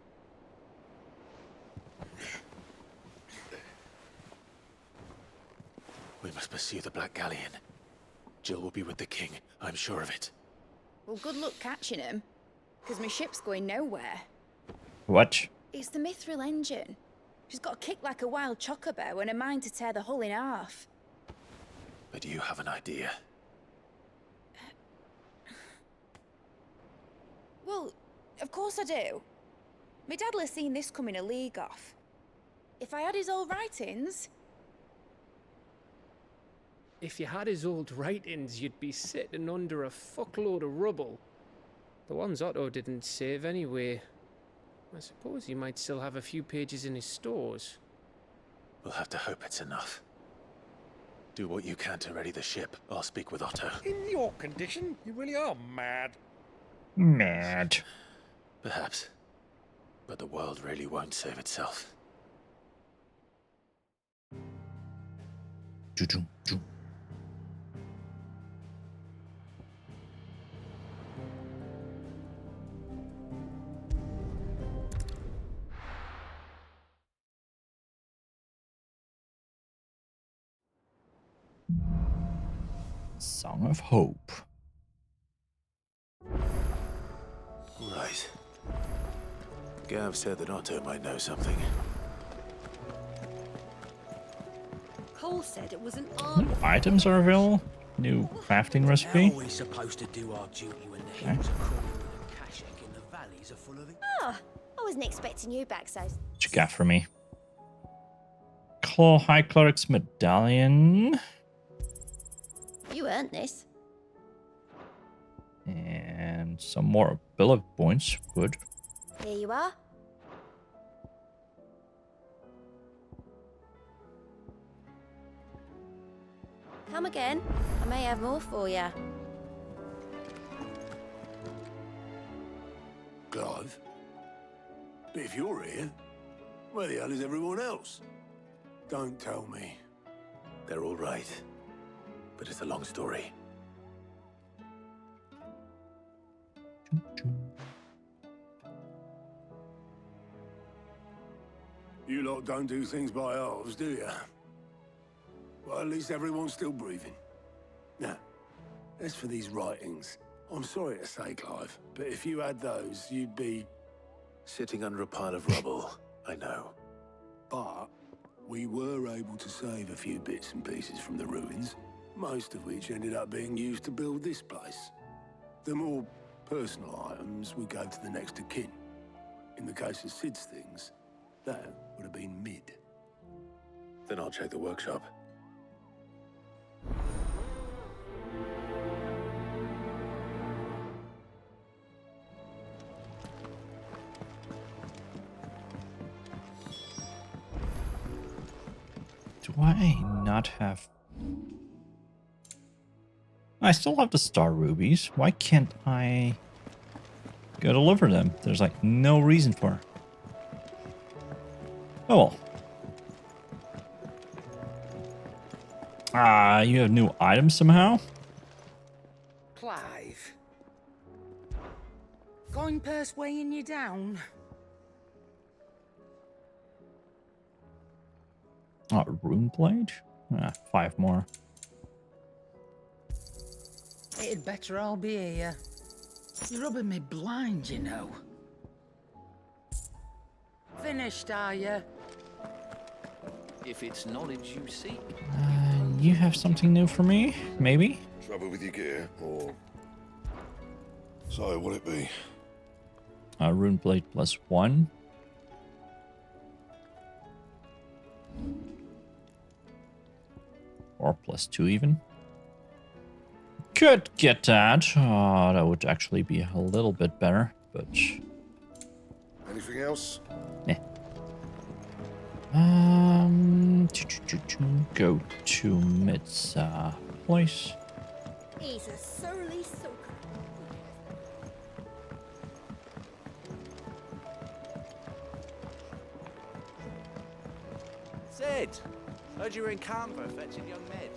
We must pursue the Black Galleon. Jill will be with the king, I'm sure of it. Well, good luck catching him, because my ship's going nowhere. What? It's the Mithril engine. She's got a kick like a wild chocobo and a mind to tear the hull in half. But do you have an idea? Well, of course I do. My dad'll have seen this coming a league off. If I had his old writings... If you had his old writings, you'd be sitting under a fuckload of rubble. The ones Otto didn't save anyway. I suppose he might still have a few pages in his stores. We'll have to hope it's enough. Do what you can to ready the ship. I'll speak with Otto. In your condition, you really are mad. Mad. Perhaps. But the world really won't save itself. Song of Hope. Right. Gav said that Otto might know something. Cole said it was an New items are available. New crafting recipe. How are we supposed to do our duty when the hills are crawling with a Kashek and the valleys are full of it? Ah, wasn't expecting you back so. What you got for me? High Cleric's Medallion. You earned this. And some more ability points. Good. Here you are. Come again. I may have more for you. Clive? But if you're here, where the hell is everyone else? Don't tell me. They're all right. But it's a long story. You lot don't do things by halves, do you? Well, at least everyone's still breathing. Now, as for these writings, I'm sorry to say, Clive, but if you had those, you'd be... sitting under a pile of rubble, I know. But we were able to save a few bits and pieces from the ruins, most of which ended up being used to build this place. The more personal items we gave to the next of kin. In the case of Sid's things, that would have been mid. Then I'll check the workshop. Do I not have... I still have the star rubies. Why can't I go deliver them? There's like no reason for it. Oh well. You have new items somehow? Clive. Going purse weighing you down? Oh, rune blade? 5 more. It'd better all be here. You're rubbing me blind, you know. Finished, are you? If it's knowledge you seek. You have something new for me? Maybe? Trouble with your gear, or... So, what'd it be? Rune blade +1. Or +2 even. Could get that. That would actually be a little bit better, but... Anything else? Nah. Go to Mid's place. He's a surly soaker. Sid! Heard you were in Canberra fetching young Mid.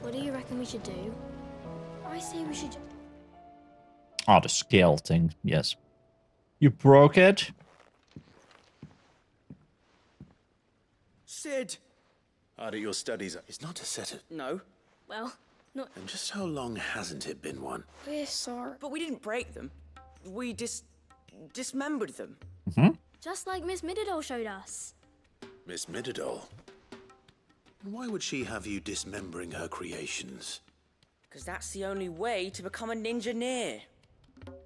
What do you reckon we should do? I say we should... Oh, the scale thing, yes. You broke it? Sid! Out of your studies, it's not a set of... No. Well, not... And just how long hasn't it been one? We're sorry. But we didn't break them. We dismembered them. Just like Miss Mididol showed us. Miss Mididol? Why would she have you dismembering her creations? Because that's the only way to become a ninja-neer.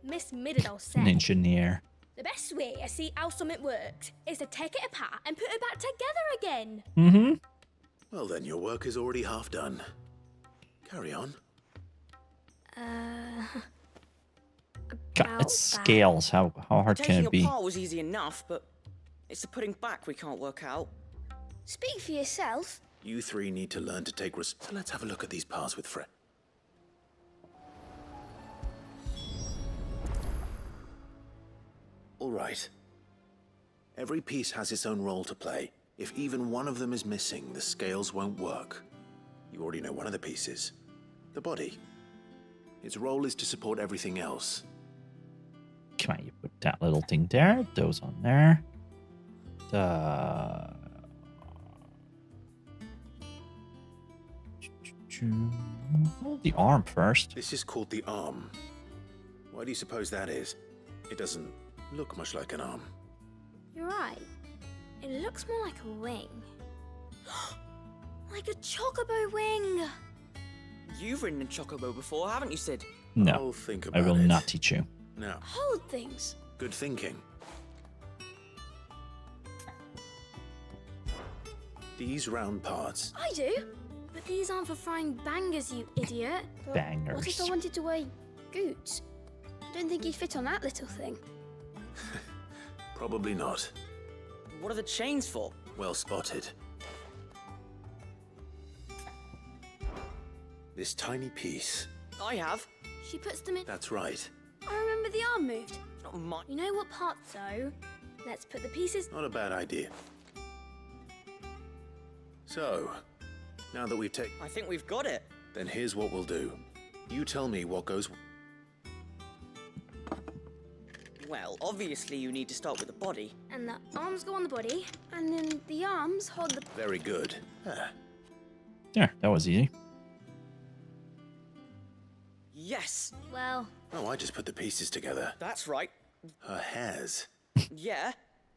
Miss Mididol said... Engineer. The best way to see how something worked is to take it apart and put it back together again. Mm-hmm. Well, then your work is already half done. Carry on. God, it's scales. How hard can it be? Taking apart was easy enough, but it's the putting back we can't work out. Speak for yourself. You three need to learn to take So let's have a look at these parts with Fred. All right. Every piece has its own role to play. If even one of them is missing, the scales won't work. You already know one of the pieces. The body. Its role is to support everything else. Come on, you put that little thing there. Those on there. The arm first. This is called the arm. Why do you suppose that is? It doesn't look much like an arm. You're right. It looks more like a wing. Like a chocobo wing. You've ridden a chocobo before, haven't you, Sid? No, I'll think I about will it. not teach you. Now, Hold things. good thinking. These round parts. I do. But these aren't for frying bangers, you idiot. But what if Bangers. I wanted to weigh goods? I don't think he'd fit on that little thing. Probably not. What are the chains for? Well spotted. This tiny piece. I have. She puts them in. That's right. I remember the arm moved. Not mine. You know what part, though? Let's put the pieces. Not a bad idea. So, now that we've taken... I think we've got it. Then here's what we'll do. You tell me what goes... Well, obviously you need to start with the body. And the arms go on the body, and then the arms hold the. Very good. Yeah, that was easy. Yes. Well, Oh, I just put the pieces together. That's right. Her hairs. Yeah.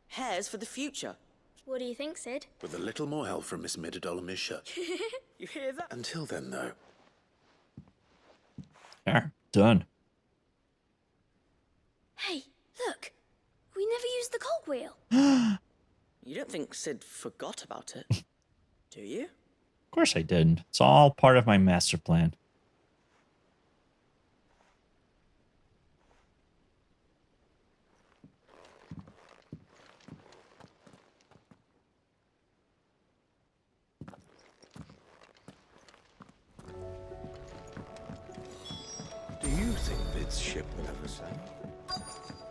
Hairs for the future. what do you think, Sid? With a little more help from Miss Middledol and Miss Shut. You hear that? Until then, though. There, done. Hey, look. We never used the cogwheel. You don't think Sid forgot about it, do you? Of course I didn't. It's all part of my master plan. Do you think this ship will ever sail?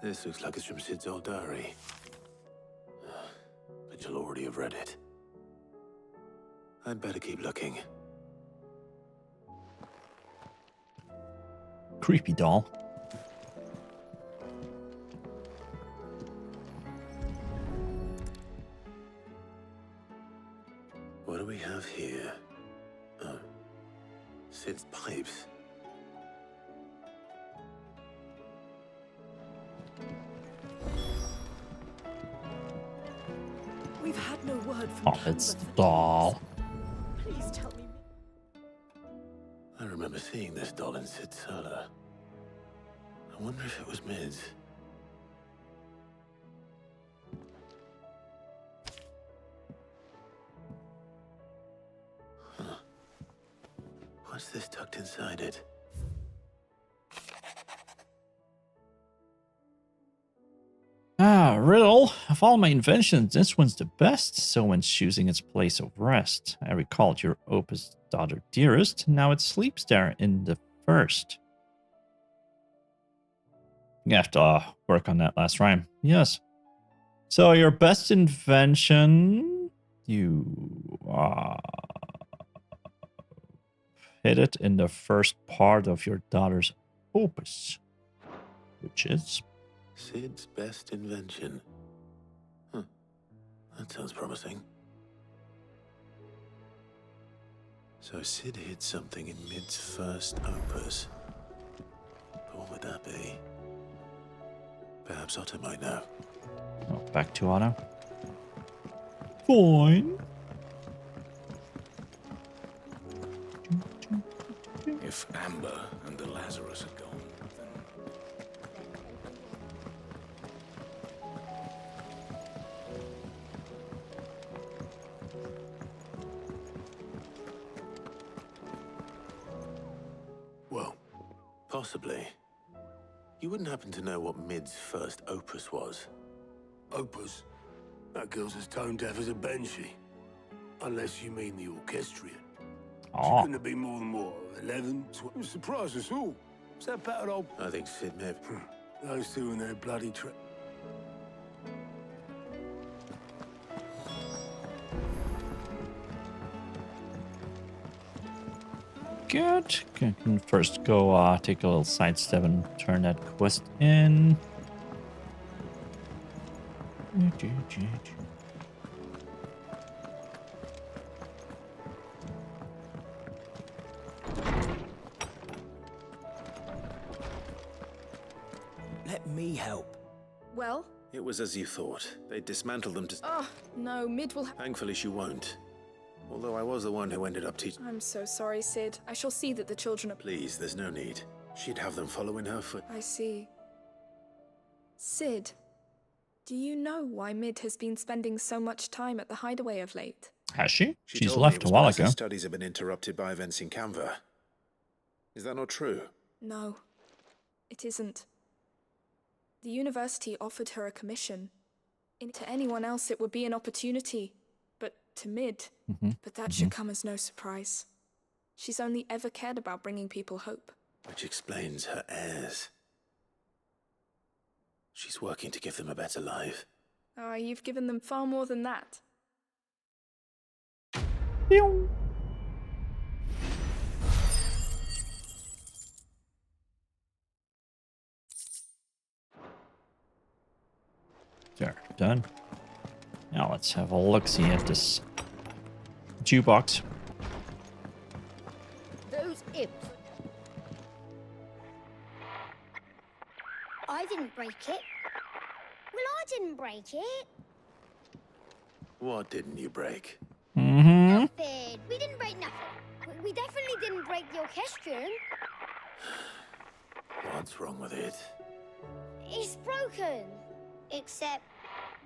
This looks like it's from Sid's old diary. But you'll already have read it. I'd better keep looking. Creepy doll. What do we have here? Oh. Sid's pipes. We've had no word from Oh, it's the doll. Please tell me. I remember seeing this doll in Sid's cellar. I wonder if it was Mid's. Huh. What's this tucked inside it? Ah, riddle. Of all my inventions, this one's the best, so when choosing its place of rest, I recalled your opus daughter dearest, now it sleeps there in the first. You have to work on that last rhyme. Yes. So your best invention, you hit it in the first part of your daughter's opus, which is... Sid's best invention. Huh. That sounds promising. So Sid hid something in Mid's first opus. But what would that be? Perhaps Otto might know. Oh, back to Otto. Fine. If Amber and the Lazarus are gone, then... Well, possibly. You wouldn't happen to know what Mid's first opus was? Opus? That girl's as tone deaf as a banshee. Unless you mean the orchestrion. She couldn't have been more than, what, 11, 12? Surprise us all. What's that battered old... I think Sid may have... Those two and their bloody trick. Good. Can first go take a little sidestep and turn that quest in. well? It was as you thought. They dismantled them to... Oh, no, Mid will... Thankfully she won't. Although I was the one who ended up teaching... I'm so sorry, Sid. I shall see that the children are... Please, there's no need. She'd have them follow in her foot. I see. Sid, do you know why Mid has been spending so much time at the hideaway of late? Has she? She She's told me left it a was while because her ago. studies have been interrupted by events in Canva. Is that not true? No, it isn't. The university offered her a commission. To anyone else it would be an opportunity, but to Mid, but that should come as no surprise. She's only ever cared about bringing people hope. Which explains her heirs. She's working to give them a better life. Ah, you've given them far more than that. There, done. Now let's have a look-see at this jukebox. Those imps. I didn't break it. Well, I didn't break it. What didn't you break? Nothing. We didn't break nothing. We definitely didn't break the orchestrion. What's wrong with it? It's broken. Except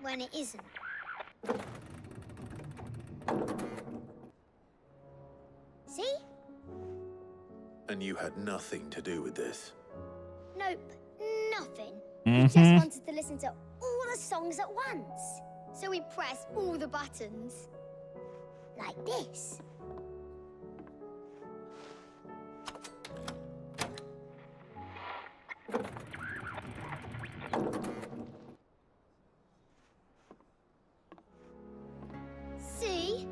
when it isn't. See? And you had nothing to do with this? Nope, nothing. We just wanted to listen to all the songs at once. So we pressed all the buttons. Like this. See?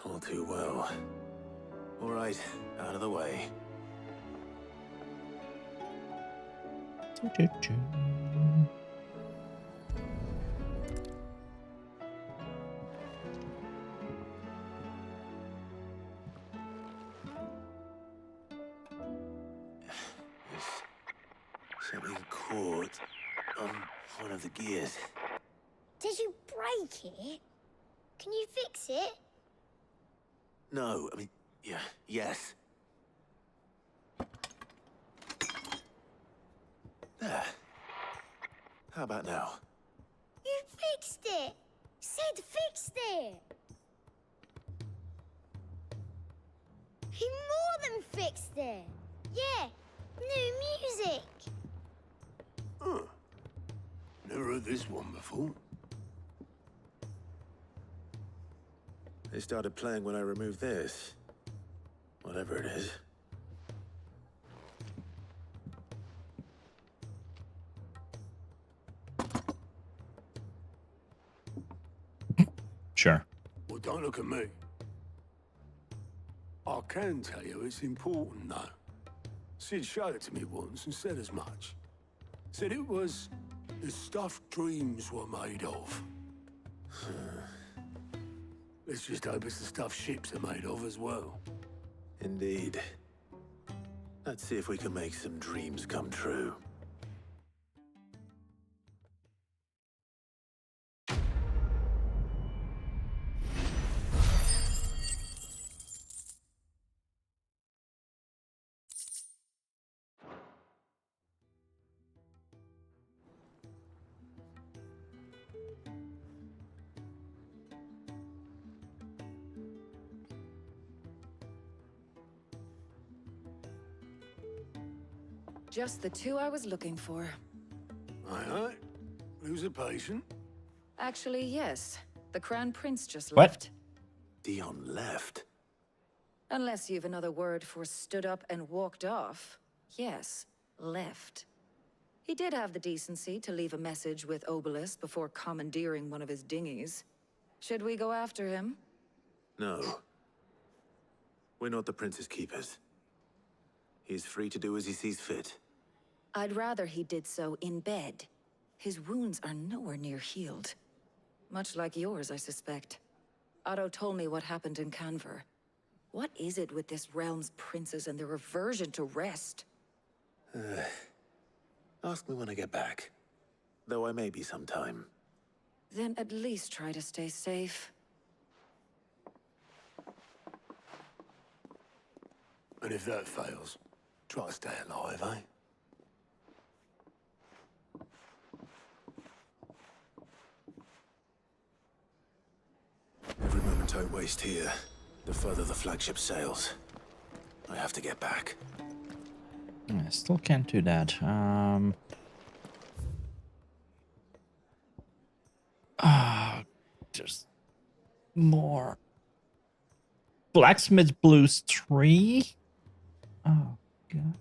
All too well. All right, out of the way. Something caught on one of the gears. Did you break it? Can you fix it? No, I mean, yeah, yes. There. How about now? You fixed it! Sid fixed it! He more than fixed it! Yeah, new music! Huh. Never heard this one before. They started playing when I removed this. Whatever it is. Sure. Well, don't look at me. I can tell you it's important, though. Sid showed it to me once and said as much. Said it was the stuff dreams were made of. Let's just hope it's the stuff ships are made of as well. Indeed. Let's see if we can make some dreams come true. Just the two I was looking for. Aye. Who's a patient? Actually, yes. The Crown Prince just What? left. Dion left? Unless you've another word for stood up and walked off. Yes, left. He did have the decency to leave a message with Obelisk before commandeering one of his dinghies. Should we go after him? No. We're not the Prince's keepers. He's free to do as he sees fit. I'd rather he did so in bed. His wounds are nowhere near healed. Much like yours, I suspect. Otto told me what happened in Canver. What is it with this realm's princes and their aversion to rest? Ask me when I get back. though I may be some time. Then at least try to stay safe. And if that fails, try to stay alive, eh? Every moment I waste here, the further the flagship sails. I have to get back. I still can't do that. There's more. Blacksmith Blues 3? Oh, God.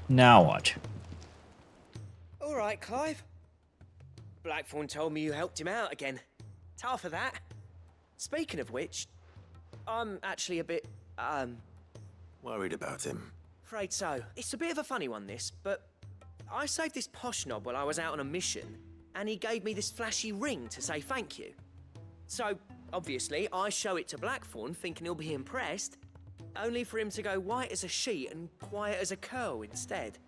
Now what? All right, Clive. Blackthorn told me you helped him out again. Tough for that. Speaking of which, I'm actually a bit, Worried about him. afraid so. It's a bit of a funny one, this, but I saved this posh knob while I was out on a mission, and he gave me this flashy ring to say thank you. So, obviously, I show it to Blackthorn, thinking he'll be impressed, only for him to go white as a sheet and quiet as a curl instead.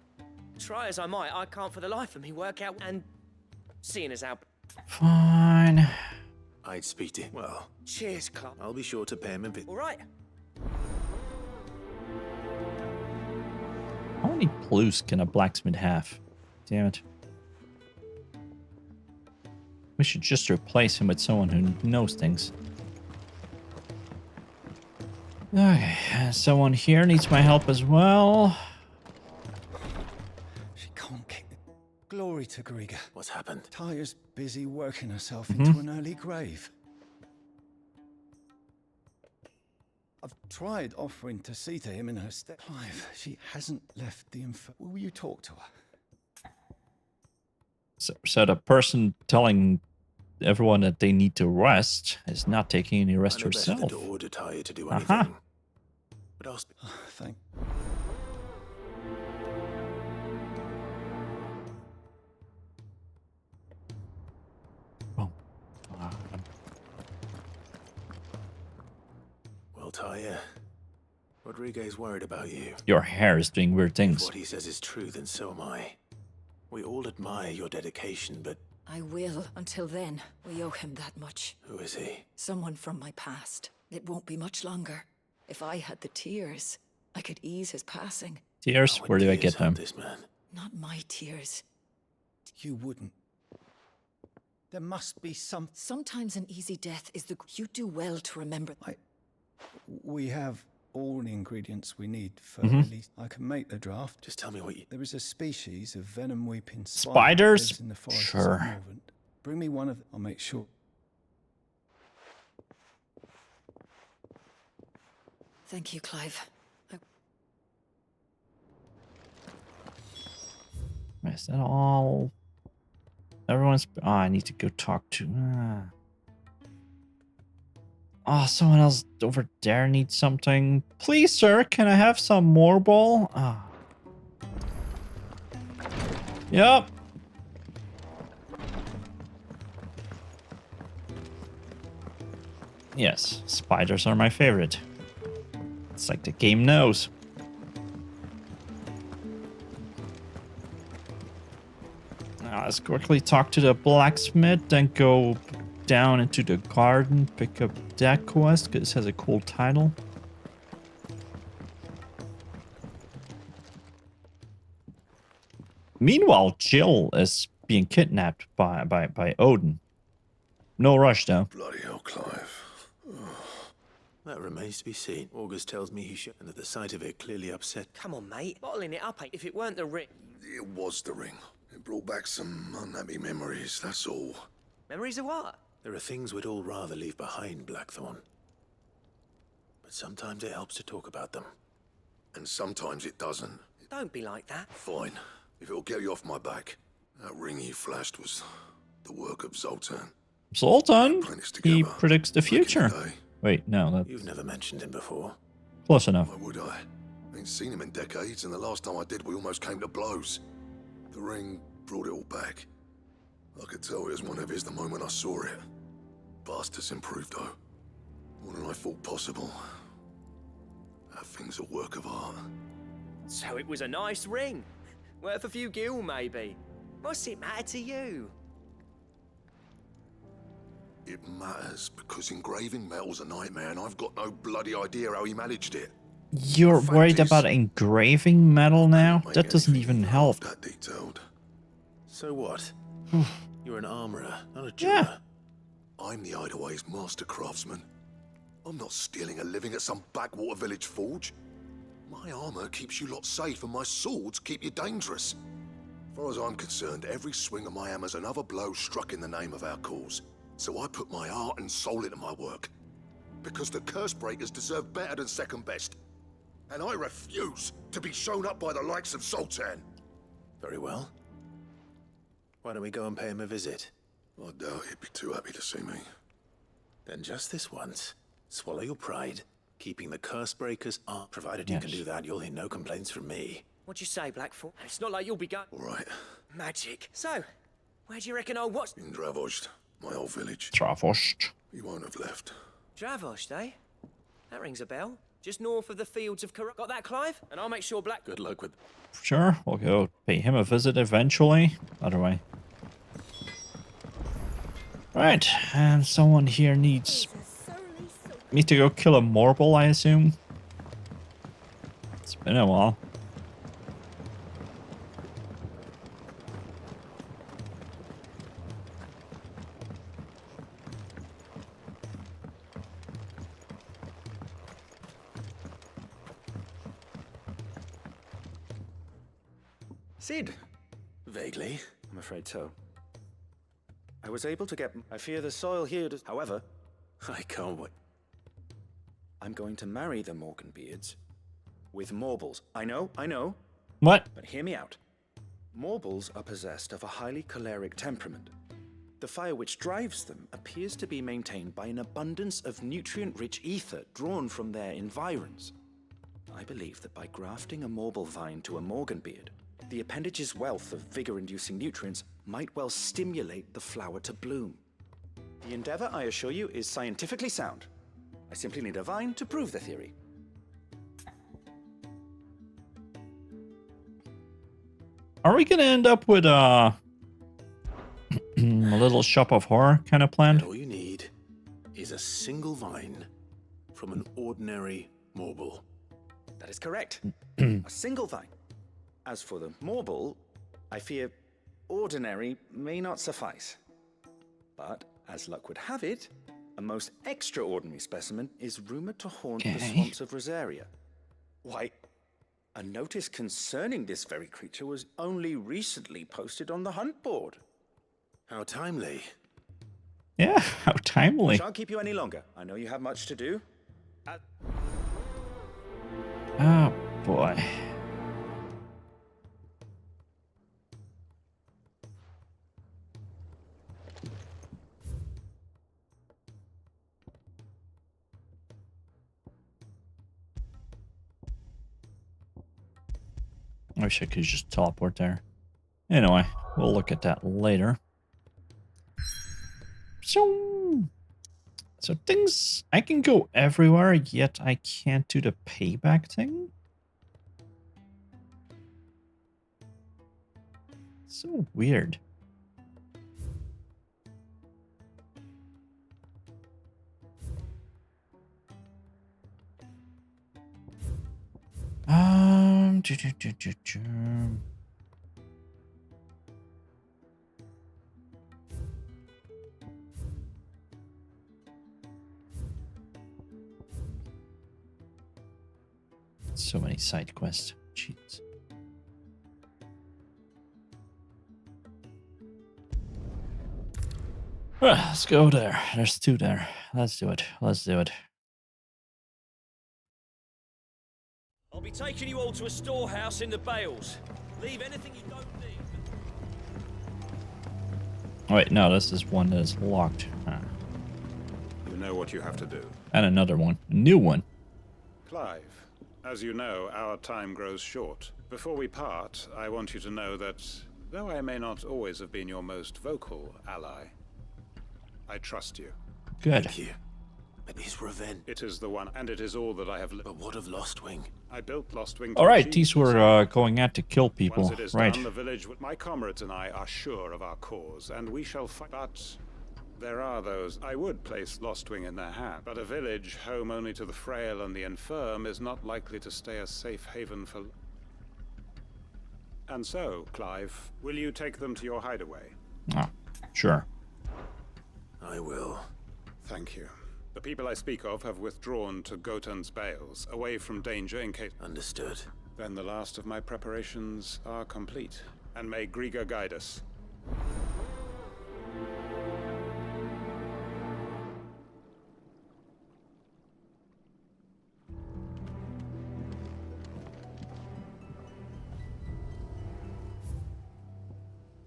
Try as I might, I can't for the life of me work out, and seeing as how... Fine. I'd speak to him. Well, Cheers, Clive. I'll be sure to pay him a bit. All right. How many blues can a blacksmith have? Damn it. We should just replace him with someone who knows things. Okay, someone here needs my help as well. She can't keep it. Glory to Griga. What's happened? Tyre's busy working herself into an early grave. I've tried offering to see to him in her stead. Clive, she hasn't left the info. Will you talk to her? So the person telling everyone that they need to rest is not taking any rest herself. I don't order Tyre to do anything. But I'll thank. Well, Tyre, Rodriguez worried about you. Your hair is doing weird If things. what he says is true, then so am I. We all admire your dedication, but I will. Until then, we owe him that much. who is he? Someone from my past. It won't be much longer. If I had the tears, I could ease his passing. Tears? Where do I get them? This man. Not my tears. You wouldn't. There must be some. Sometimes an easy death is the. You do well to remember. We have all the ingredients we need for Mhm. at least. I can make the draft. Just tell me what you. There is a species of venom-weeping spider Spiders? that lives in the forests Sure. of Morvant. Bring me one of them. I'll make sure. Thank you, Clive. Is that all? Everyone's. Oh, I need to go talk to. Oh, someone else over there needs something. Please, sir, can I have some more ball? Ah. Yep. Yes, spiders are my favorite. It's like the game knows. Now let's quickly talk to the blacksmith, then go down into the garden, pick up that quest, because it has a cool title. Meanwhile, Jill is being kidnapped by Odin. No rush, though. Bloody hell, Clive. That remains to be seen. August tells me he should, and at the sight of it, clearly upset. Come on, mate. Bottling it up ain't. If it weren't the ring. It was the ring. It brought back some unhappy memories, that's all. Memories of what? There are things we'd all rather leave behind, Blackthorn. But sometimes it helps to talk about them. And sometimes it doesn't. Don't be like that. Fine. If it'll get you off my back. That ring he flashed was the work of Zoltan. Zoltan? He predicts the future. Wait, no, that's You've never mentioned him before. close enough. Why would I? Ain't seen him in decades, and the last time I did, we almost came to blows. The ring brought it all back. I could tell it was one of his the moment I saw it. Bastard's improved, though. More than I thought possible. That thing's a work of art. So it was a nice ring. Worth a few gil, maybe. What's it matter to you? It matters because engraving metal's a nightmare and I've got no bloody idea how he managed it. You're worried about engraving metal now? That doesn't even help. That detailed. So what? You're an armorer, not a jeweler. I'm the Hideaway's master craftsman. I'm not stealing a living at some backwater village forge. My armor keeps you lot safe and my swords keep you dangerous. As far as I'm concerned, every swing of my hammer's another blow struck in the name of our cause. So I put my heart and soul into my work. Because the Cursebreakers deserve better than second best. And I refuse to be shown up by the likes of Zoltan. Very well. Why don't we go and pay him a visit? I doubt he'd be too happy to see me. Then just this once, swallow your pride. Keeping the Cursebreakers are, provided you can do that, you'll hear no complaints from me. What'd you say, Blackfoot? It's not like you'll be going. All right. Magic. So, where do you reckon old what's... In Dravost, my old village. Dravost. He won't have left. Dravost, eh? That rings a bell. Just north of the fields of Got that, Clive? And I'll make sure Black... Good luck with... Sure, we'll go pay him a visit eventually. Other way. Right, and someone here needs me to go kill a Morble, I assume. It's been a while. Cid? Vaguely. I'm afraid so. I was able to get... I fear the soil here does... However... I can't wait. I'm going to marry the Morganbeards with Morbles. I know. What? But hear me out. Morbles are possessed of a highly choleric temperament. The fire which drives them appears to be maintained by an abundance of nutrient-rich ether drawn from their environs. I believe that by grafting a Morble vine to a Morganbeard, the appendage's wealth of vigor-inducing nutrients might well stimulate the flower to bloom. The endeavor, I assure you, is scientifically sound. I simply need a vine to prove the theory. Are we gonna end up with a little shop of horror kind of plan? And all you need is a single vine from an ordinary Morble. That is correct. A single vine. As for the Morble, I fear ordinary may not suffice. But, as luck would have it, a most extraordinary specimen is rumored to haunt the swamps of Rosaria. Why, a notice concerning this very creature was only recently posted on the hunt board. How timely. Yeah, how timely. I shan't keep you any longer. I know you have much to do. Oh, boy. I wish I could just teleport there. Anyway, we'll look at that later. So things, I can go everywhere, yet I can't do the payback thing? So weird. So many side quests. Jeez. Well, let's go there. There's two there. Let's do it. Let's do it. I'll be taking you all to a storehouse in the Bales. Leave anything you don't need. Oh, wait, no, this is one that is locked. Huh. You know what you have to do. And another one. A new one. Clive, as you know, our time grows short. Before we part, I want you to know that Though I may not always have been your most vocal ally, I trust you. Good. Thank you. But his revenge. It is the one, and it is all that I have. But what of Lostwing? I built Lostwing. All right, these were going out to kill people, Once it is right? done, the village, my comrades and I are sure of our cause, and we shall fight. But there are those. I would place Lostwing in their hand, but a village home only to the frail and the infirm is not likely to stay a safe haven for. And so, Clive, will you take them to your hideaway? Ah, sure. I will. Thank you. The people I speak of have withdrawn to Gotan's Bales, away from danger in case... Understood. Then the last of my preparations are complete. And may Griga guide us.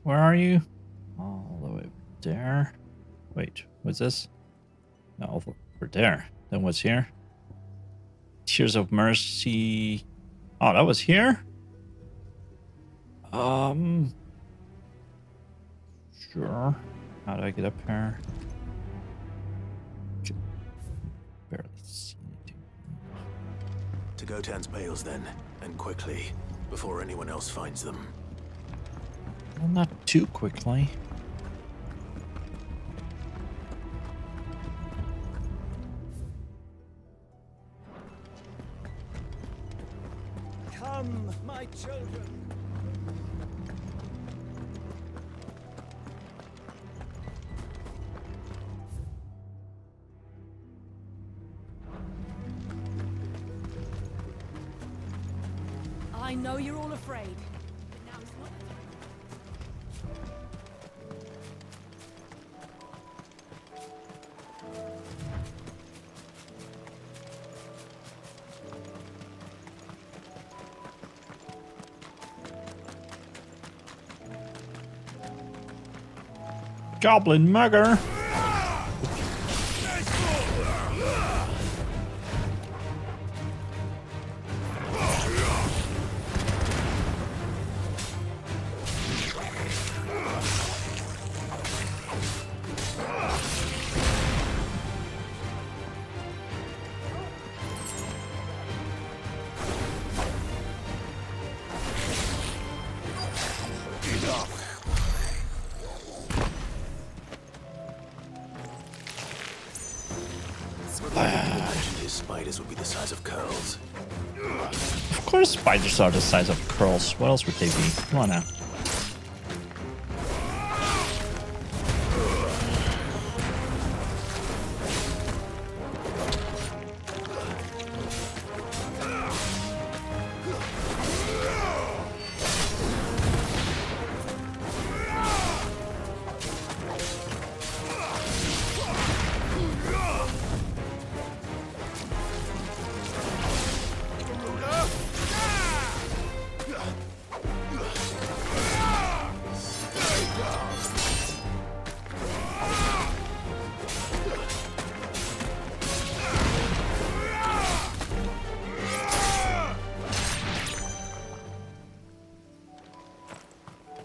Where are you? All the way over there. Wait, what's this? No, over there. Then what's here? Tears of Mercy. Oh, that was here? Sure. How do I get up here? Barely see anything. To Gotan's Bales then, and quickly, before anyone else finds them. Well, not too quickly. Come, my children. I know you're all afraid. But now it's not the time. Goblin mugger. His spiders would be the size of curls. Of course spiders are the size of curls. What else would they be? Come on now.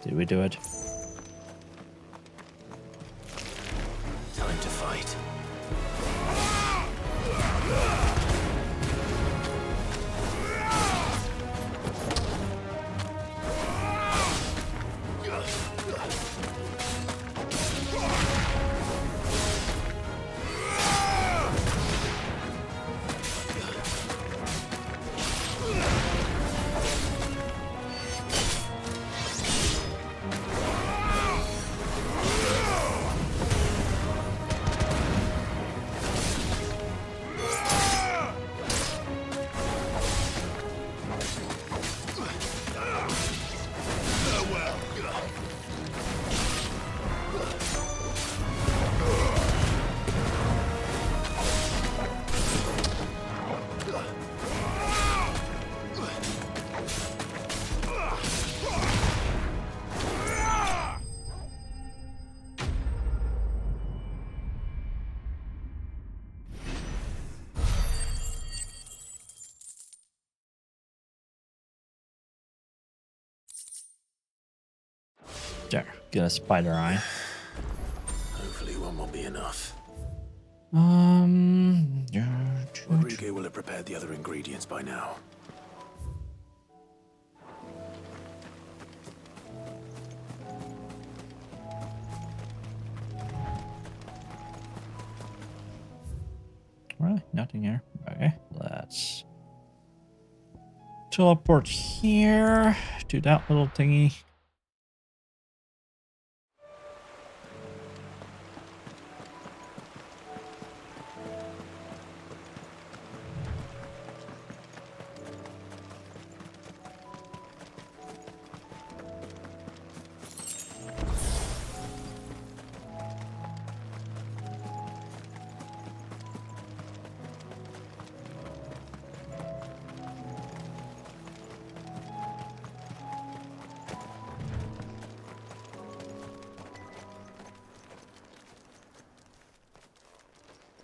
Did we do it? Time to fight. get a spider eye. Hopefully one won't be enough. Rodrigo will have prepared the other ingredients by now. Really? Nothing here. Okay, let's teleport here to that little thingy.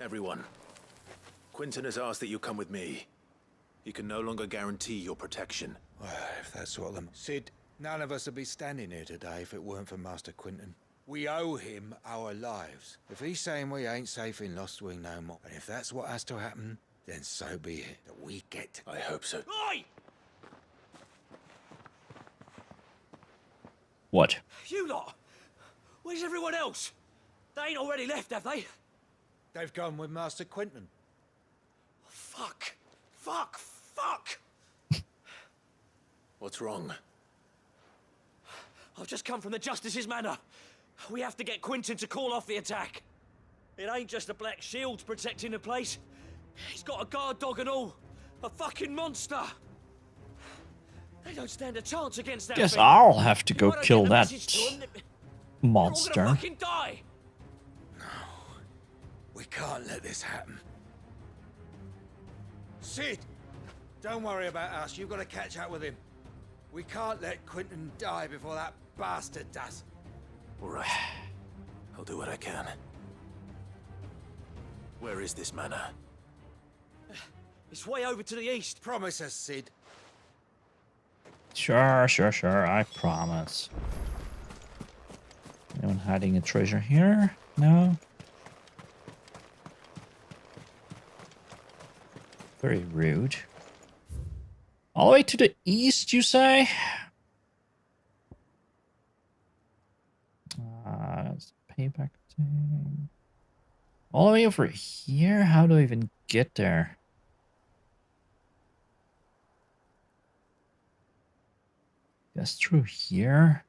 Everyone, Quentin has asked that you come with me. He can no longer guarantee your protection. Well, if that's what them... Sid, none of us would be standing here today if it weren't for Master Quentin. We owe him our lives. If he's saying we ain't safe in Lostwing no more, and if that's what has to happen, then so be it. That we get... I hope so. Oi! What? You lot! Where's everyone else? They ain't already left, have they? They've gone with Master Quentin. Fuck! Fuck! Fuck! What's wrong? I've just come from the Justice's manor. We have to get Quentin to call off the attack. It ain't just the Black Shields protecting the place. He's got a guard dog and all. A fucking monster. They don't stand a chance against that Guess thing. I'll have to go If I don't kill get the that message to 'em, they're monster. all gonna fucking die. We can't let this happen. Sid! Don't worry about us. You've got to catch up with him. We can't let Quentin die before that bastard does. All right. I'll do what I can. Where is this manor? It's way over to the east. Promise us, Sid. Sure, I promise. Anyone hiding a treasure here? No? Very rude. All the way to the east, you say? That's the payback thing. All the way over here? How do I even get there? Guess through here?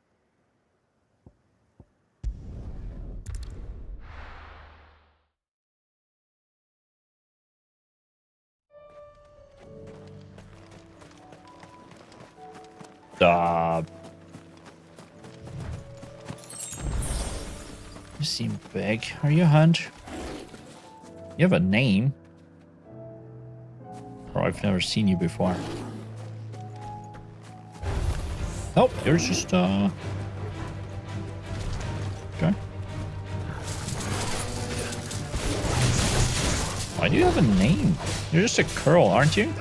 You seem big. Are you a hunt? You have a name. Or I've never seen you before. Oh, there's just okay. Why do you have a name? You're just a curl, aren't you?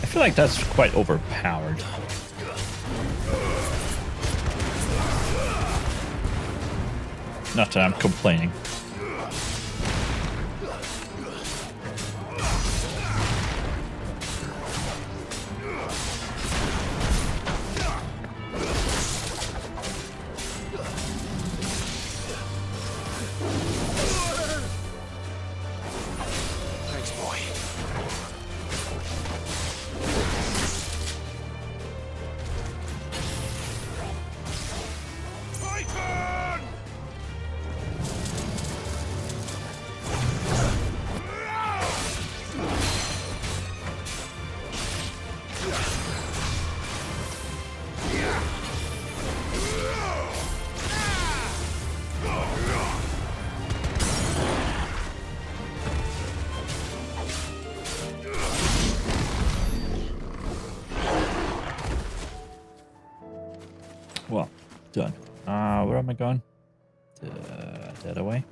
I feel like that's quite overpowered. Not that I'm complaining. Well, done. Where am I going? That away.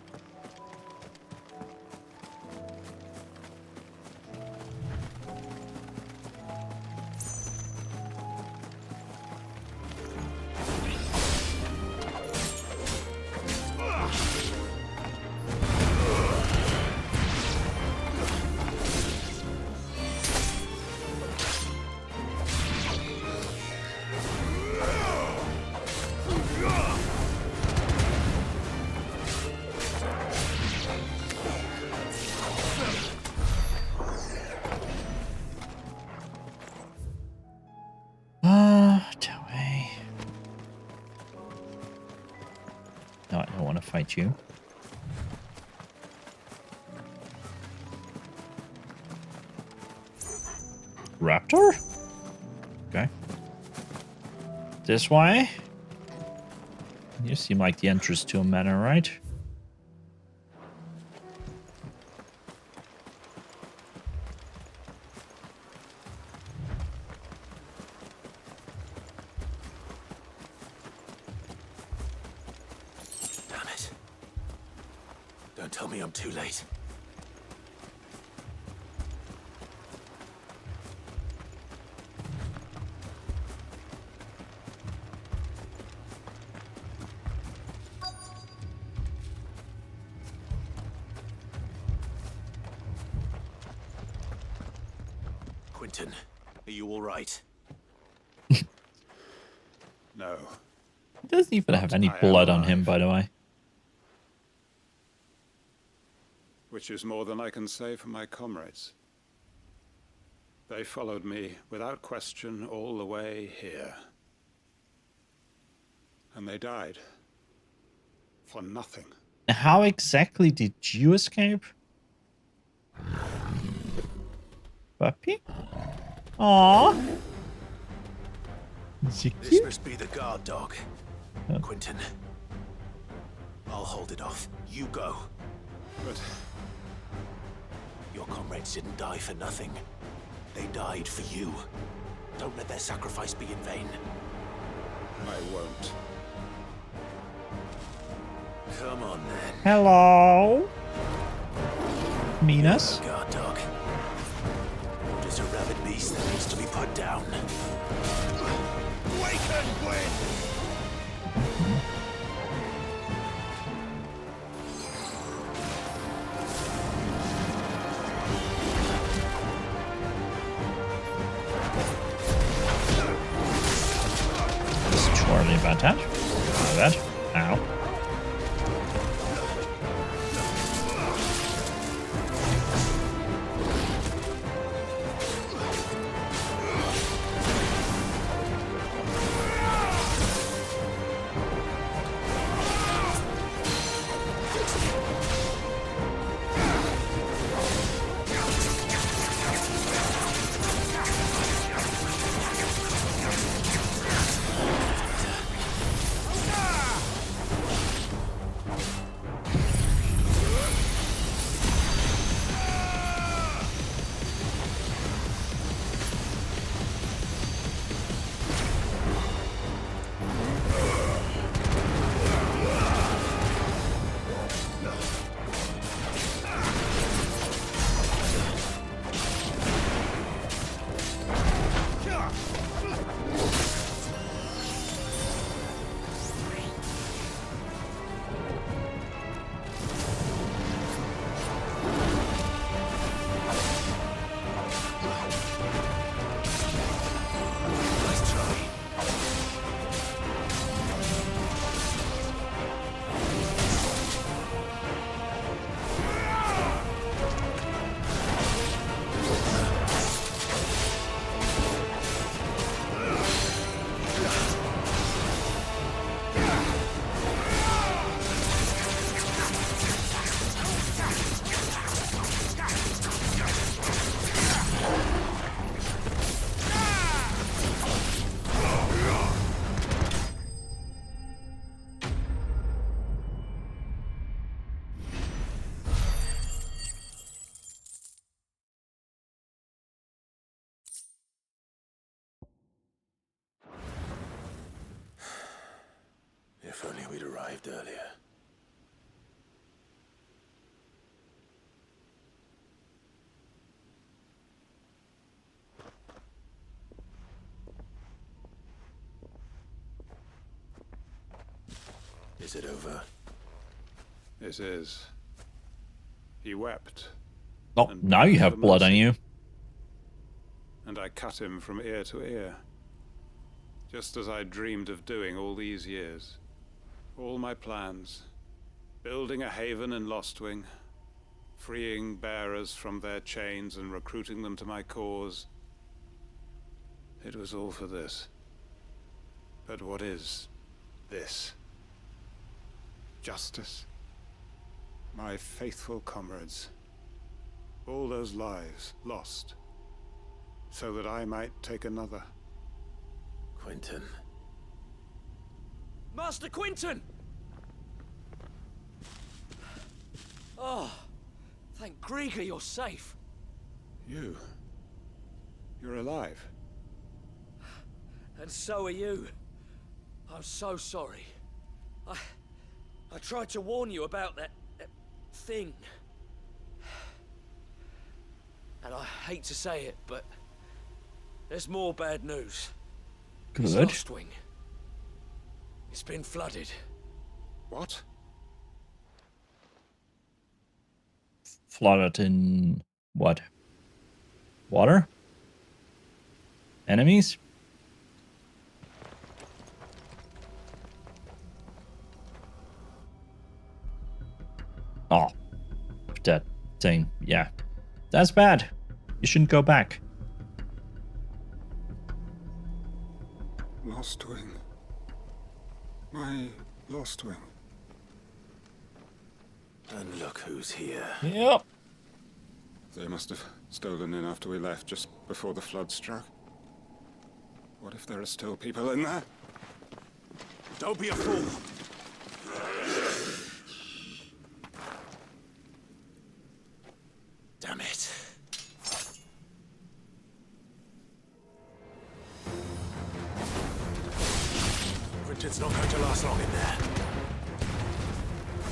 No, I don't want to fight you. Raptor? Okay. This way? You seem like the entrance to a manor, right? Damn it. Don't tell me I'm too late. Quentin, are you all right? No. He doesn't even have any blood on him, by the way. Which is more than I can say for my comrades. They followed me without question all the way here. And they died. For nothing. How exactly did you escape? Puppy? Aww. Is he This cute? must be the guard dog. Quentin. I'll hold it off. You go. But your comrades didn't die for nothing. They died for you. Don't let their sacrifice be in vain. I won't. Come on, then. Hello? Minas? Guard dog. You're just a rabid beast that needs to be put down. Waken, Gwen! This is twirly advantage. Not bad. Ow. we'd arrived earlier. Is it over? It is. He wept. Oh, now you have blood on you. And I cut him from ear to ear. Just as I dreamed of doing all these years. All my plans. Building a haven in Lostwing. Freeing bearers from their chains and recruiting them to my cause. It was all for this. But what is this? Justice? My faithful comrades. All those lives lost. So that I might take another. Quentin. Master Quentin! Oh, thank Grieger you're safe. You're alive. And so are you. I'm so sorry. I tried to warn you about that thing. And I hate to say it, but there's more bad news. Good. It's Lostwing. It's been flooded. What? Flooded in what? Water? Enemies? Oh, that thing. Yeah, that's bad. You shouldn't go back. Lostwing. My Lostwing. And look who's here. Yep. They must have stolen in after we left, just before the flood struck. What if there are still people in there? Don't be a fool. Damn it. Quentin's not going to last long in there.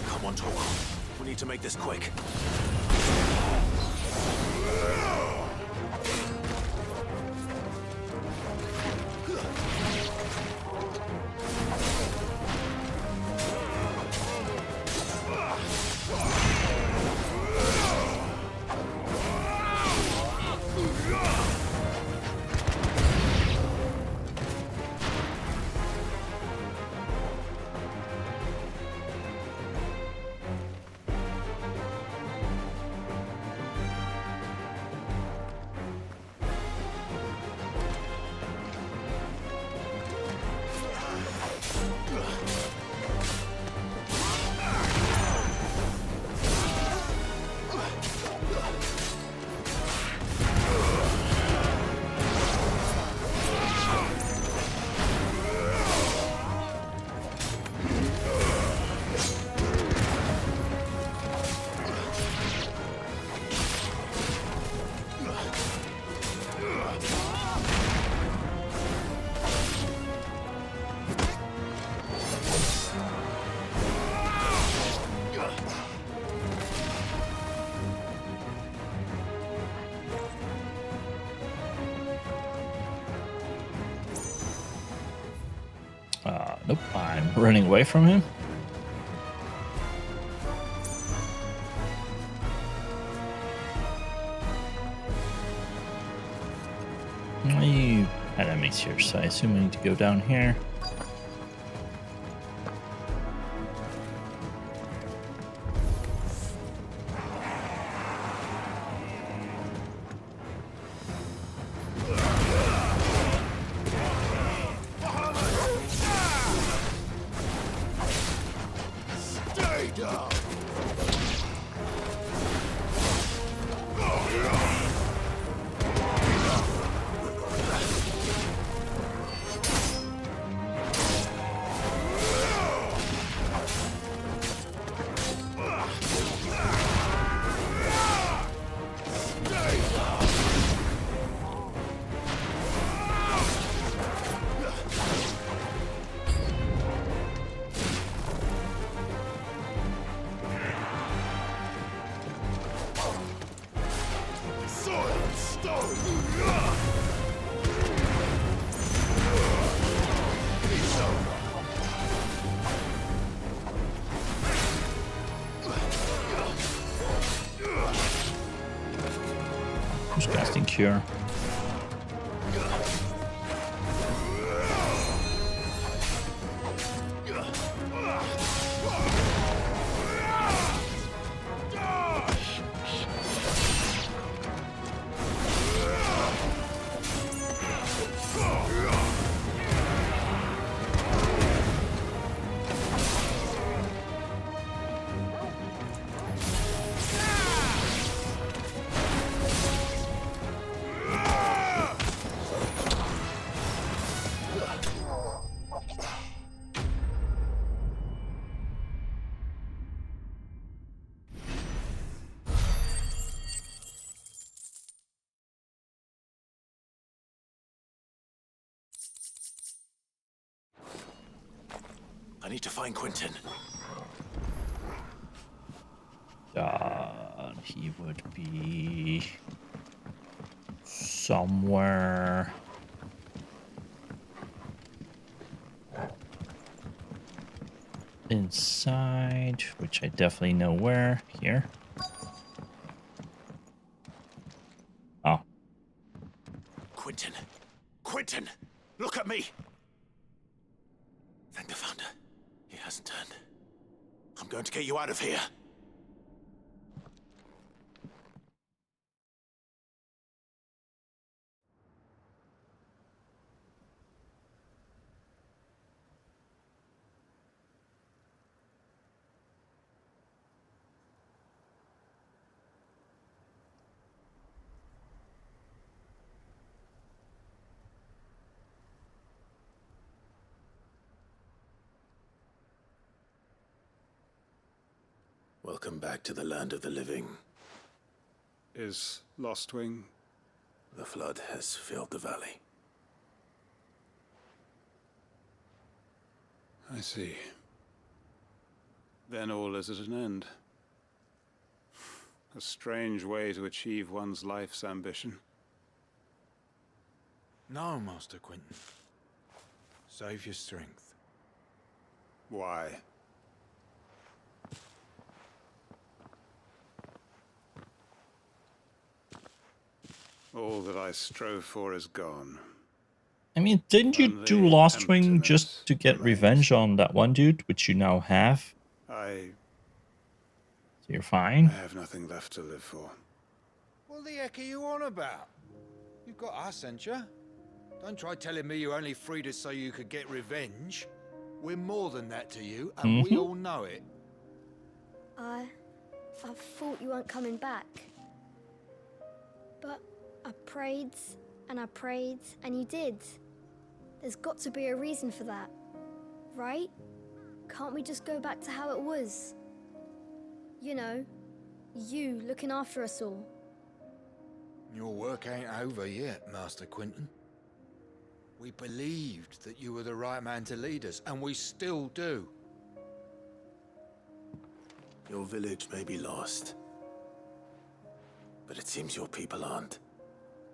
Come on, Torgal. We need to make this quick. Nope, I'm running away from him. You enemies here, so I assume I need to go down here. sure. I need to find Quentin. He would be somewhere. Inside, which I definitely know where. Here. Oh. Quentin! Quentin! Look at me! Thank the Founder. He hasn't turned. I'm going to get you out of here. Welcome back to the land of the living. Is Lostwing? The flood has filled the valley. I see. Then all is at an end. A strange way to achieve one's life's ambition. No, Master Quentin. Save your strength. Why? All that I strove for is gone. I mean, didn't you do Lostwing just to get revenge on that one dude, which you now have? So you're fine? I have nothing left to live for. What the heck are you on about? You've got us, ain't you? Don't try telling me you only freed us so you could get revenge. We're more than that to you, and we all know it. I thought you weren't coming back. But I prayed, and you did. There's got to be a reason for that, right? Can't we just go back to how it was? You know, you looking after us all. Your work ain't over yet, Master Quentin. We believed that you were the right man to lead us, and we still do. Your village may be lost, but it seems your people aren't,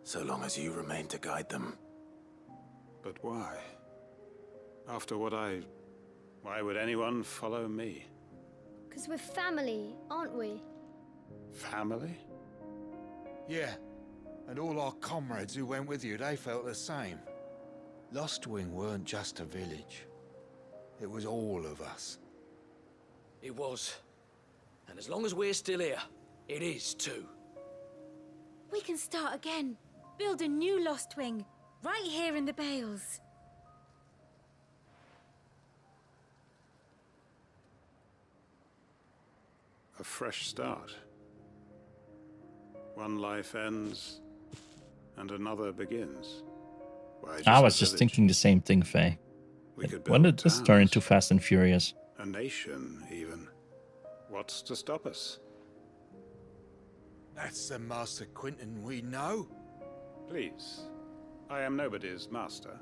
so long as you remain to guide them. But why? After what why would anyone follow me? 'Cause we're family, aren't we? Family? Yeah, and all our comrades who went with you, they felt the same. Lostwing weren't just a village. It was all of us. It was. And as long as we're still here, it is too. We can start again. Build a new Lostwing, right here in the Bales. A fresh start. One life ends, and another begins. Why, I was just thinking the same thing, Faye. When did this turn into Fast and Furious? A nation, even. What's to stop us? That's the Master Quentin we know. Please. I am nobody's master.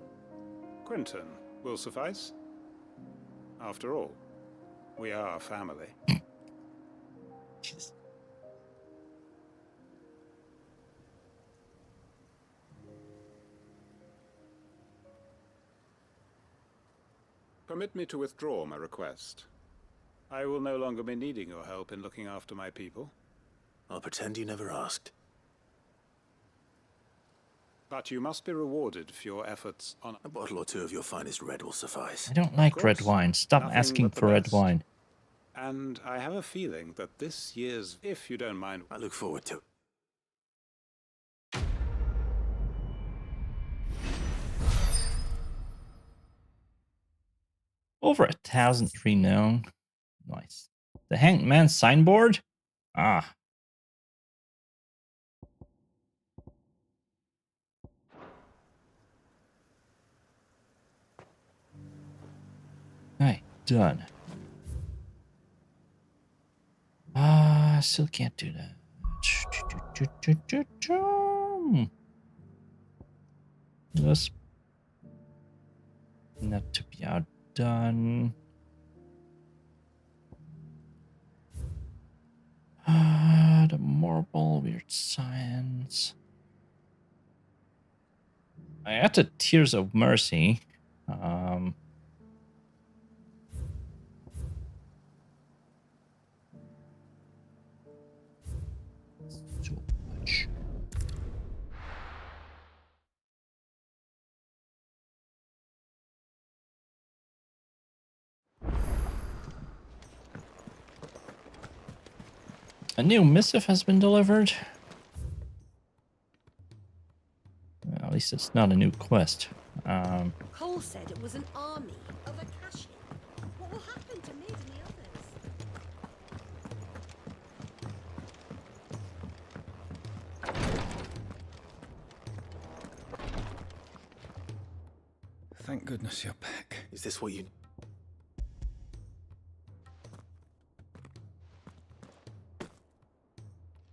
Quentin will suffice. After all, we are family. Jeez. Permit me to withdraw my request. I will no longer be needing your help in looking after my people. I'll pretend you never asked. But you must be rewarded for your efforts on... A bottle or two of your finest red will suffice. I don't like red wine. Stop Nothing asking but the for red best. wine. And I have a feeling that this year's, if you don't mind... I look forward to it. Over 1,000 renown. Nice. The Hanged Man signboard? Ah. Right, done. Still can't do that. This not to be outdone. The marble, weird science. I had the Tears of Mercy. So much. A new missive has been delivered. Well, at least it's not a new quest. Cole said it was an army of Akashi. What will happen to Mid and the Thank goodness you're back. Is this what you...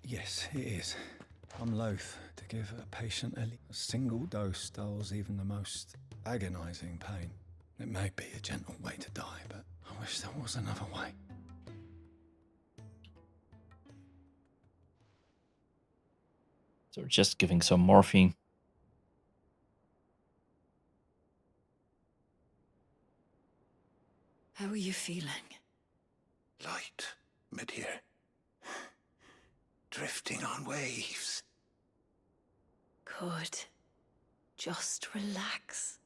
Yes, it is. I'm loath to give a patient a single dose dulls even the most agonizing pain. It may be a gentle way to die, but I wish there was another way. So we're just giving some morphine. How are you feeling? Light, mid here. Drifting on waves. Good. Just relax.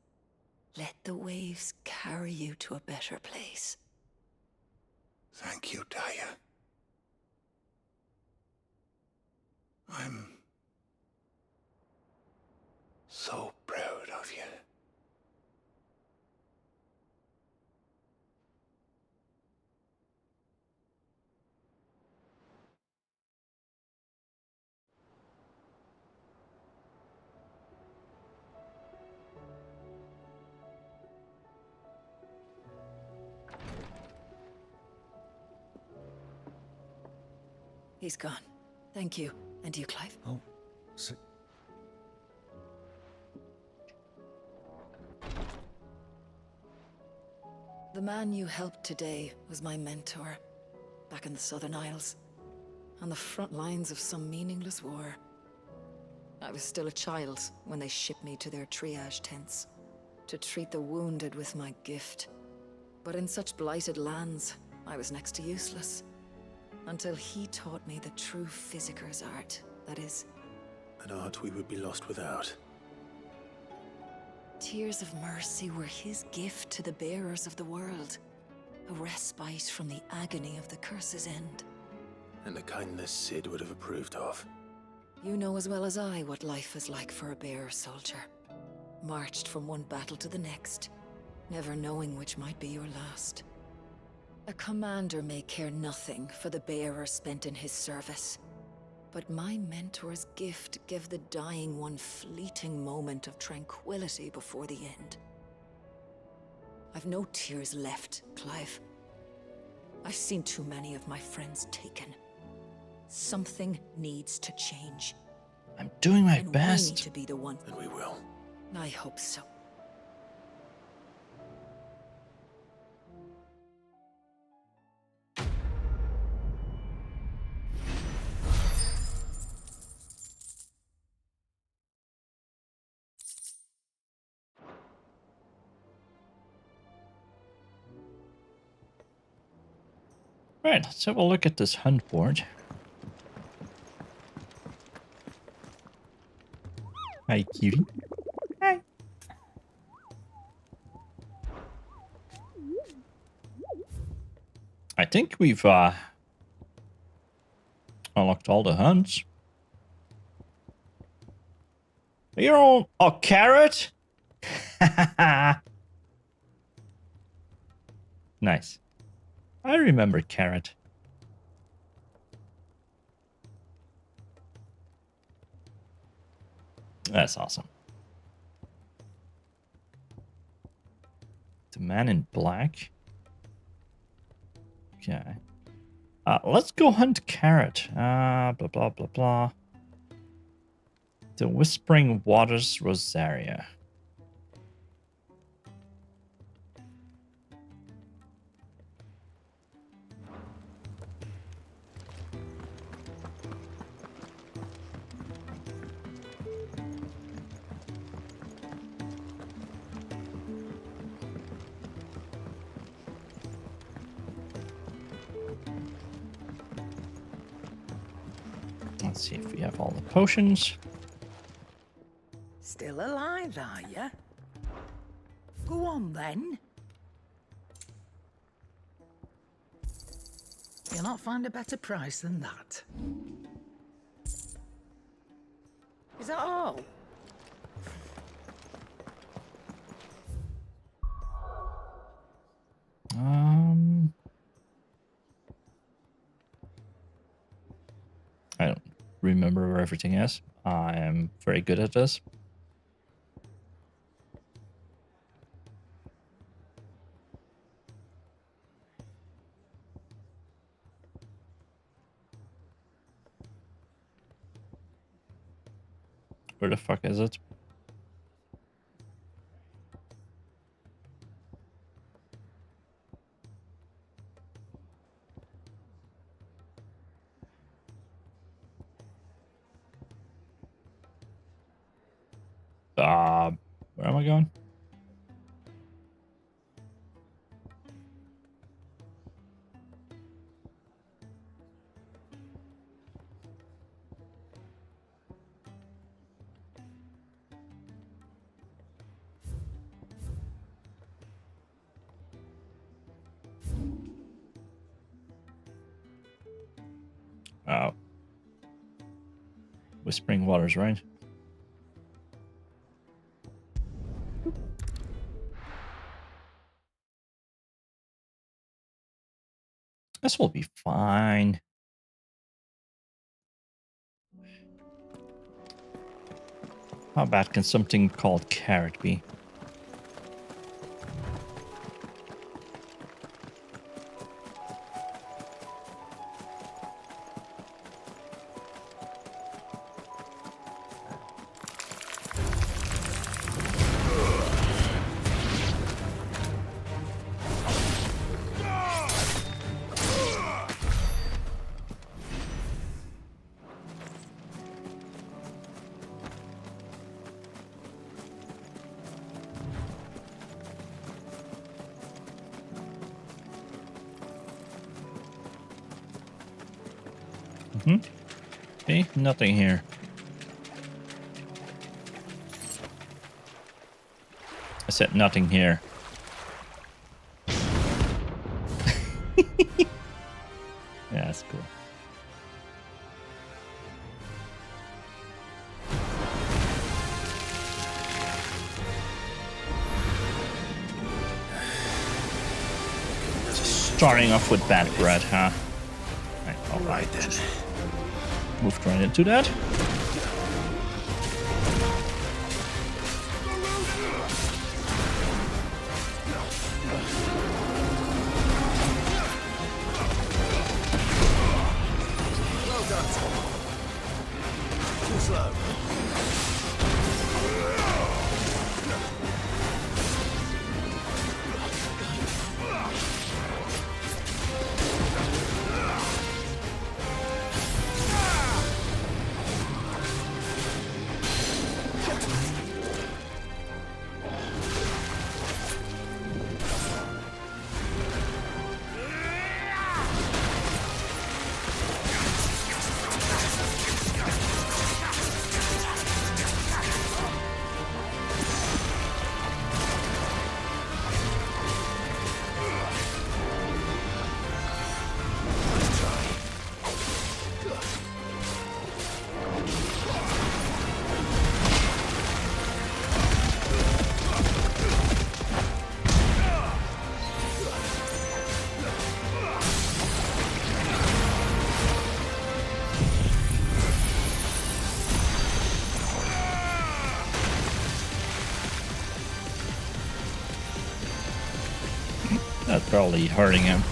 Let the waves carry you to a better place. Thank you, Daya. I'm so proud of you. He's gone. Thank you. And you, Clive? Oh, so... The man you helped today was my mentor, back in the Southern Isles, on the front lines of some meaningless war. I was still a child when they shipped me to their triage tents, to treat the wounded with my gift. But in such blighted lands, I was next to useless. Until he taught me the true Physicker's art, that is... An art we would be lost without. Tears of Mercy were his gift to the bearers of the world. A respite from the agony of the Curse's end. And a kindness Cid would have approved of. You know as well as I what life is like for a bearer soldier. Marched from one battle to the next, never knowing which might be your last. A commander may care nothing for the bearer spent in his service. But my mentor's gift gave the dying one fleeting moment of tranquility before the end. I've no tears left, Clive. I've seen too many of my friends taken. Something needs to change. I'm doing my and best. We need to be the one. And we will. I hope so. Right, let's have a look at this hunt board. Hi, cutie. Hi. I think we've unlocked all the hunts. You're on a carrot? Nice. I remember carrot. That's awesome. The man in black. Okay. Let's go hunt carrot. Blah, blah, blah, blah. The Whispering Waters Rosaria. Let's see if we have all the potions. Still alive, are you? Go on, then. You'll not find a better price than that. Is that all? I don't remember where everything is. I am very good at this. Where the fuck is it? Where am I going? Oh. Whispering Waters, right? This will be fine. How bad can something called carrot be? Okay, nothing here. I said nothing here. Yeah, that's cool. Starting off with bad bread, huh? All right then. Moved right into that. Well done. Too slow. That's probably hurting him.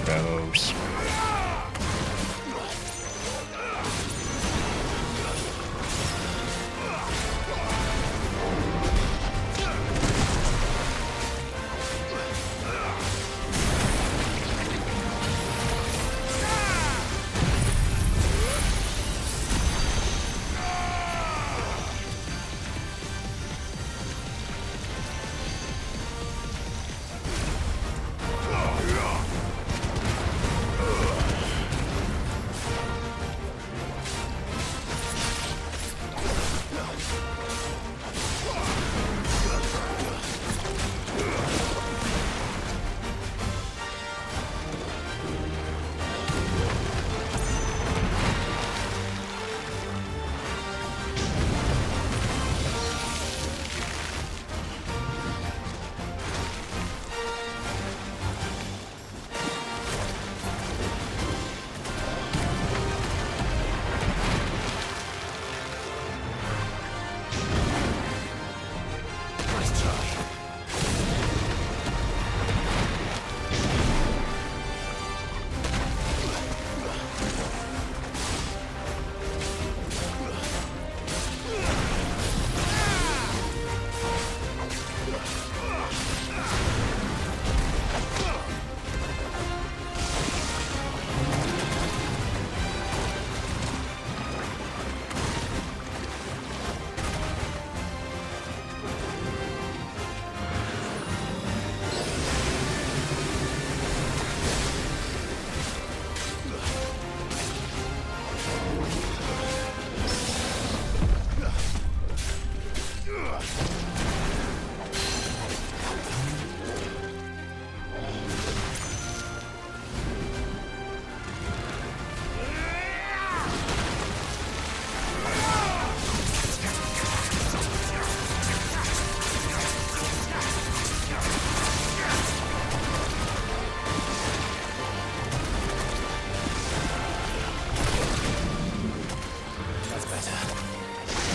Gross.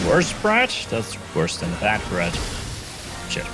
Worse bread? That's worse than bad bread. Shit.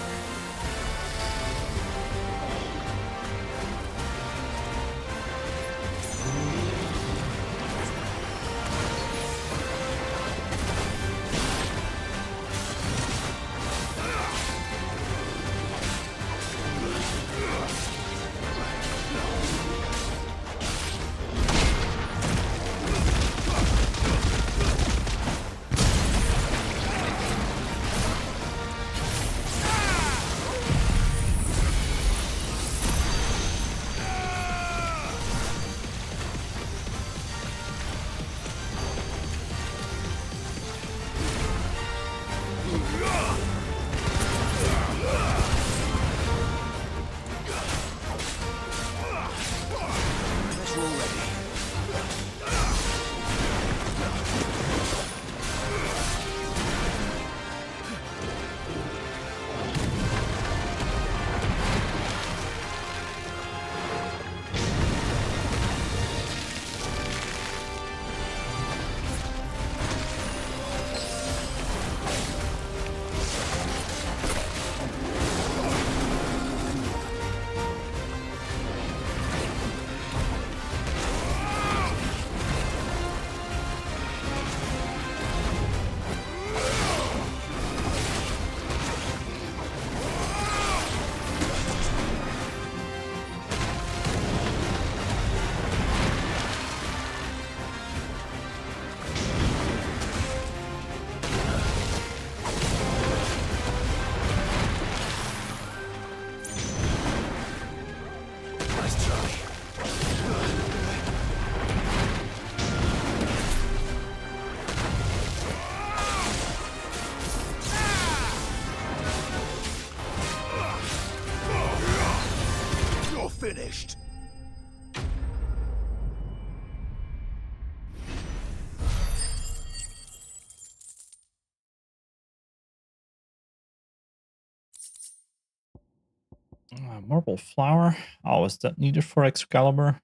Marble flower. Oh, is that needed for Excalibur?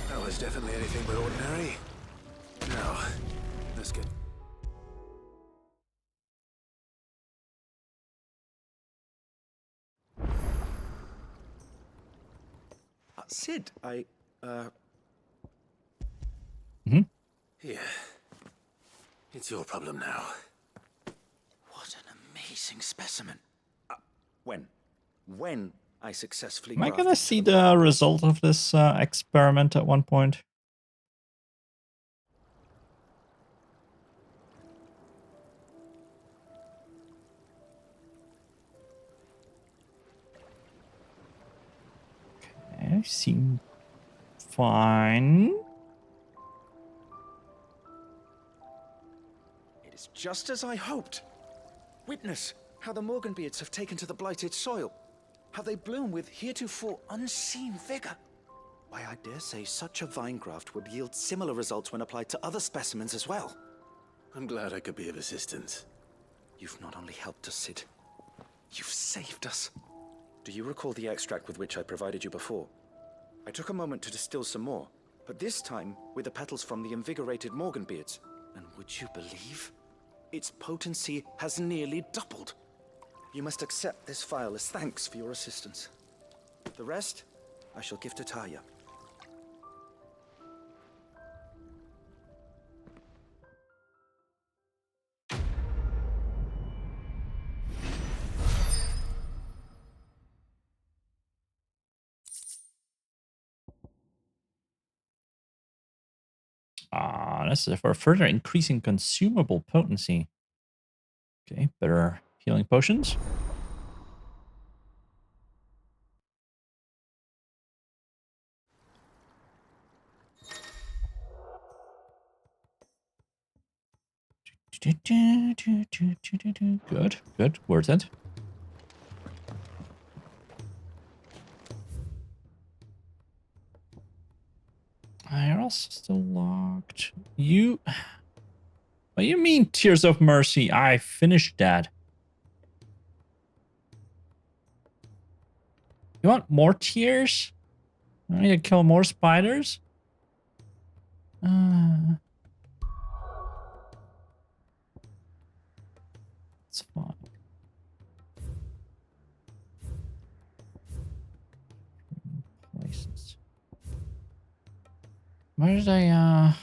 That was definitely anything but ordinary. Now, let's get... Sid, Here. It's your problem now. What an amazing specimen. When I successfully... Am I gonna see the result of this experiment at one point? Okay, seem fine. It is just as I hoped. Witness how the Morganbeards have taken to the blighted soil. How they bloom with heretofore unseen vigor. Why, I dare say such a vine graft would yield similar results when applied to other specimens as well. I'm glad I could be of assistance. You've not only helped us, Sid, you've saved us. Do you recall the extract with which I provided you before? I took a moment to distill some more, but this time with the petals from the invigorated Morganbeards. And would you believe? Its potency has nearly doubled. You must accept this vial as thanks for your assistance. The rest, I shall give to Taya. This is for further increasing consumable potency. Okay, better healing potions. Good, good, worth it. You're also still locked. You... What do you mean, Tears of Mercy? I finished that. You want more tears? I need to kill more spiders? It's fine. Places. Where did I,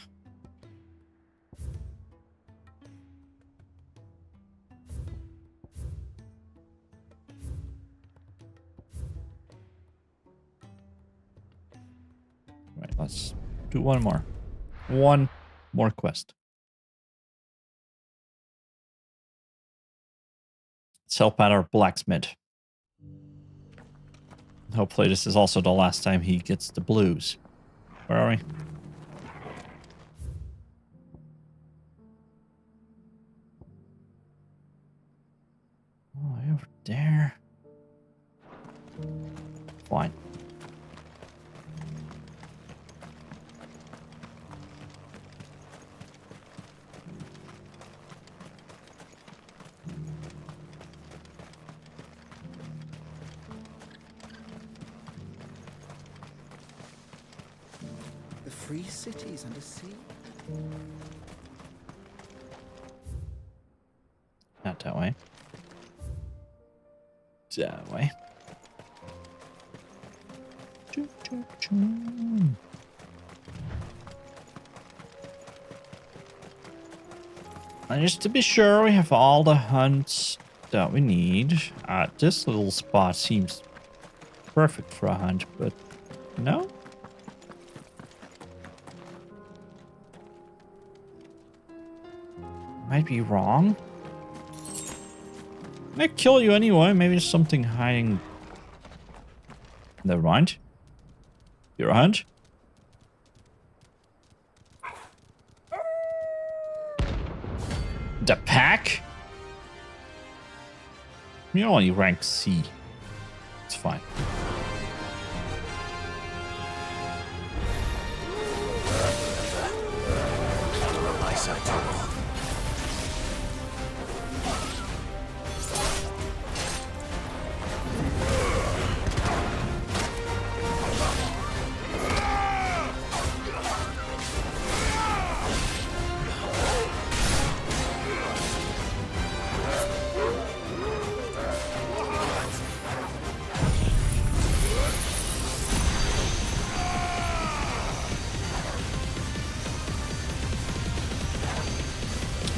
Right, let's do one more. One more quest. Self-Patter Blacksmith. Hopefully this is also the last time he gets the blues. Where are we? Oh, over there. Fine. The free cities under sea. Not that way. That way. And just to be sure, we have all the hunts that we need. This little spot seems perfect for a hunt, but no? Might be wrong. I kill you anyway. Maybe there's something hiding. Never mind. You're a hunt. The pack? You're only rank C. It's fine. My side.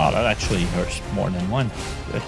Oh, that actually hurts more than one. Good.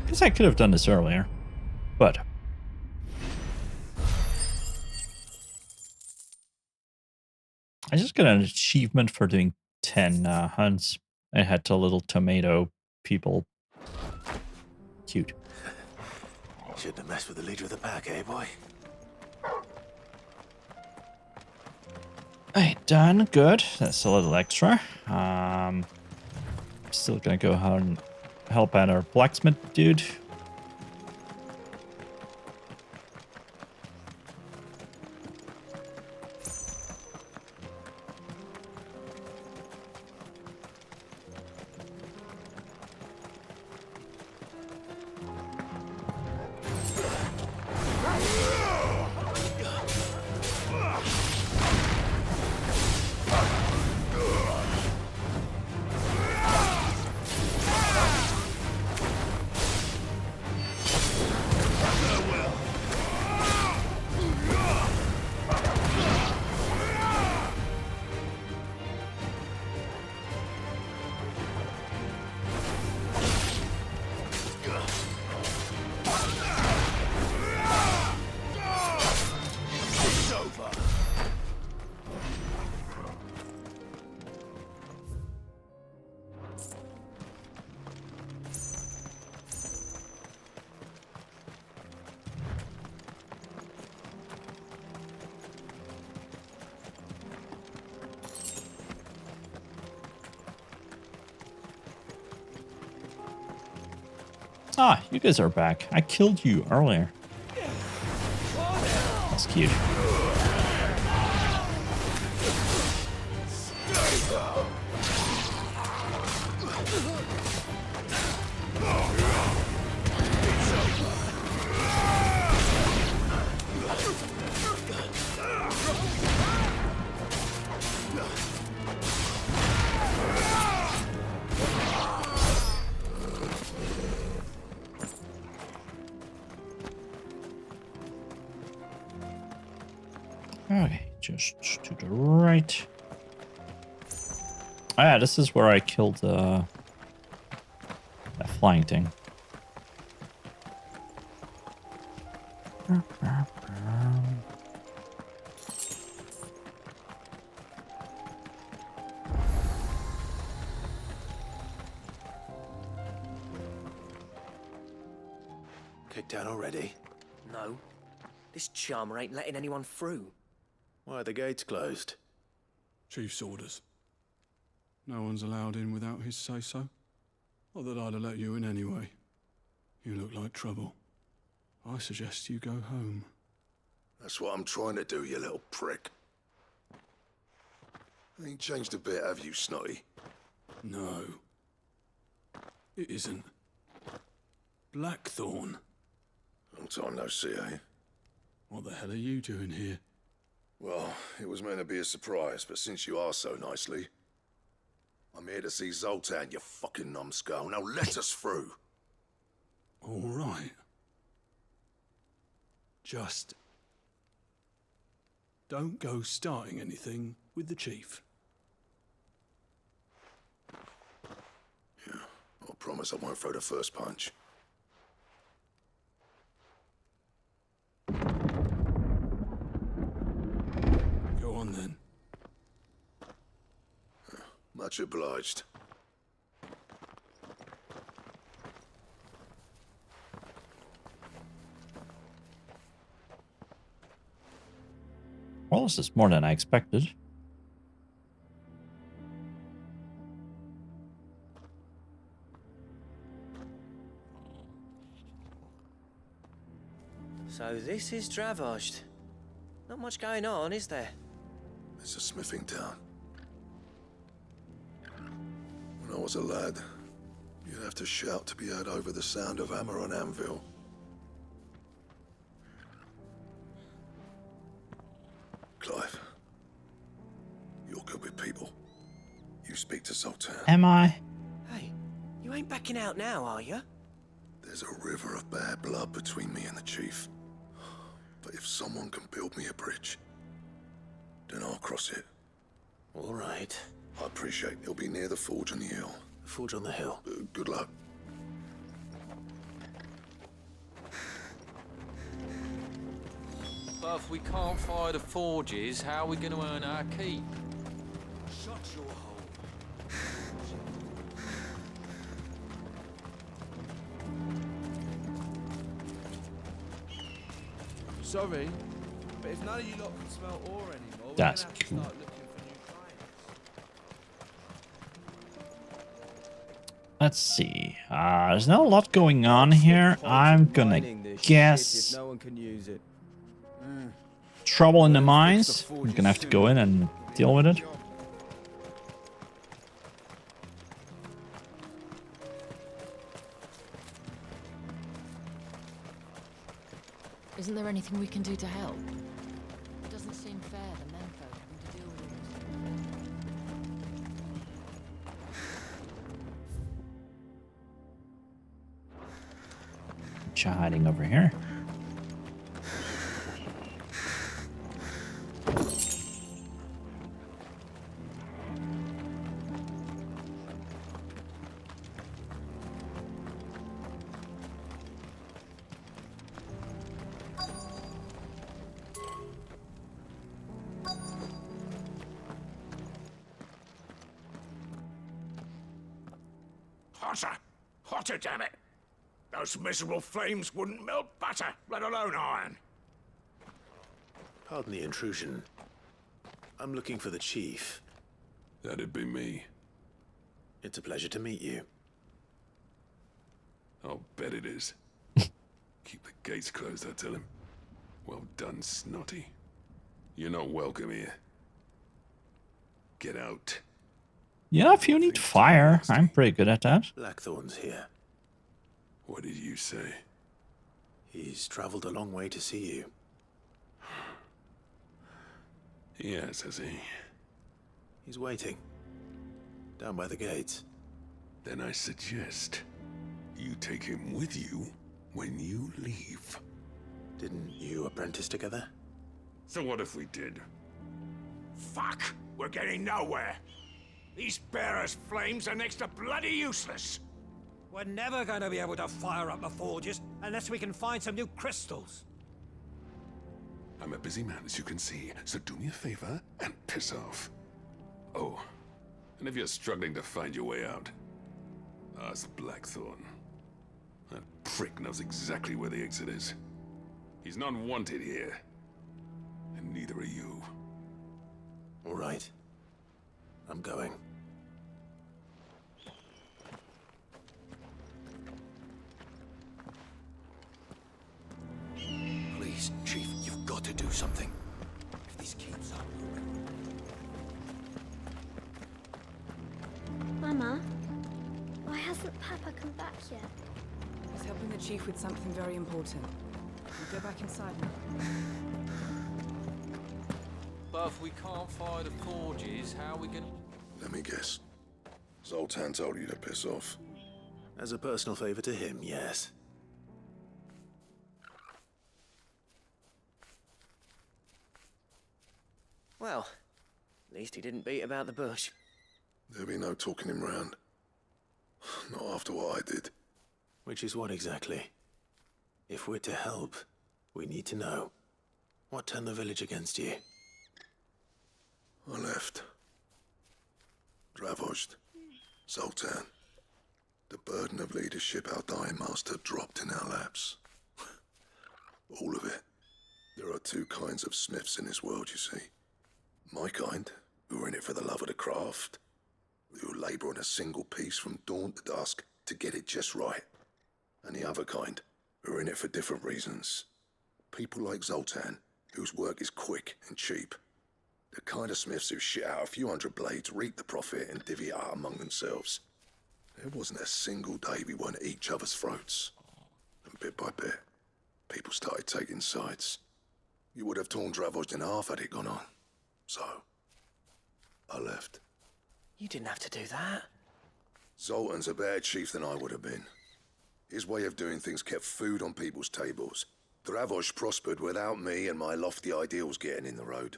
Guess I could have done this earlier, but I just got an achievement for doing 10 hunts. I had the little tomato people. Cute. Shouldn't have messed with the leader of the pack, eh, boy? Alright, done. Good. That's a little extra. Still gonna go ahead and help out our blacksmith dude. Ah, you guys are back. I killed you earlier. That's cute. Okay, just to the right. Ah, yeah, this is where I killed that flying thing. Kicked out already? No. This charmer ain't letting anyone through. Why are the gates closed? Chief's orders. No one's allowed in without his say-so. Not that I'd have let you in anyway. You look like trouble. I suggest you go home. That's what I'm trying to do, you little prick. Ain't changed a bit, have you, Snotty? No. It isn't. Blackthorn. Long time no see, eh? What the hell are you doing here? Well, it was meant to be a surprise, but since you asked so nicely, I'm here to see Zoltan, you fucking numbskull. Now let us through. All right. Just don't go starting anything with the chief. Yeah, I promise I won't throw the first punch. Go on then. Much obliged. Well, this is more than I expected. So this is Dravozd. Not much going on, is there? It's a smithing town. When I was a lad, you'd have to shout to be heard over the sound of hammer on anvil. Clive, you're good with people. You speak to Zoltan. Am I? Hey, you ain't backing out now, are you? There's a river of bad blood between me and the chief. But if someone can build me a bridge, then I'll cross it. All right. I appreciate it'll be near the forge on the hill. The forge on the hill. Good luck. But if we can't fire the forges, how are we going to earn our keep? Shut your hole. Sorry, but if none of you lot can smell ore anymore, we're That's gonna have to cool. start looking for new clients. Let's see. There's not a lot going on here. I'm gonna guess No one can use it. trouble in the mines. I'm gonna have to go in and deal with it. Isn't there anything we can do to help? It doesn't seem fair, the menfolk having to deal with it. You're hiding over here. Hotter! Hotter, damn it! Those miserable flames wouldn't melt butter, let alone iron. Pardon the intrusion. I'm looking for the chief. That'd be me. It's a pleasure to meet you. I'll bet it is. Keep the gates closed, I tell him. Well done, Snotty. You're not welcome here. Get out. Yeah, if you need fire, I'm pretty good at that. Blackthorn's here. What did you say? He's traveled a long way to see you. Yes, has he? He's waiting. Down by the gates. Then I suggest you take him with you when you leave. Didn't you apprentice together? So what if we did? Fuck! We're getting nowhere. These bearers' flames are next to bloody useless. We're never going to be able to fire up the forges unless we can find some new crystals. I'm a busy man, as you can see, so do me a favor and piss off. Oh, and if you're struggling to find your way out, ask Blackthorn. That prick knows exactly where the exit is. He's not wanted here, and neither are you. All right. I'm going. Please, Chief, you've got to do something. If this keeps up... Mama, why hasn't Papa come back yet? He's helping the chief with something very important. You go back inside now. But if we can't fire the forges, how are we going to... Let me guess. Zoltan told you to piss off. As a personal favor to him, yes. Well, at least he didn't beat about the bush. There'll be no talking him round. Not after what I did. Which is what exactly? If we're to help, we need to know. What turned the village against you? I left. Dravost, Zoltan. The burden of leadership our dying master dropped in our laps. All of it. There are two kinds of smiths in this world, you see. My kind, who are in it for the love of the craft, who labour on a single piece from dawn to dusk to get it just right. And the other kind, who are in it for different reasons. People like Zoltan, whose work is quick and cheap. The kind of smiths who shit out a few hundred blades, reap the profit, and divvy it out among themselves. There wasn't a single day we weren't at each other's throats. And bit by bit, people started taking sides. You would have torn Dravost in half had it gone on. So, I left. You didn't have to do that. Zoltan's a better chief than I would have been. His way of doing things kept food on people's tables. Dravost prospered without me and my lofty ideals getting in the road.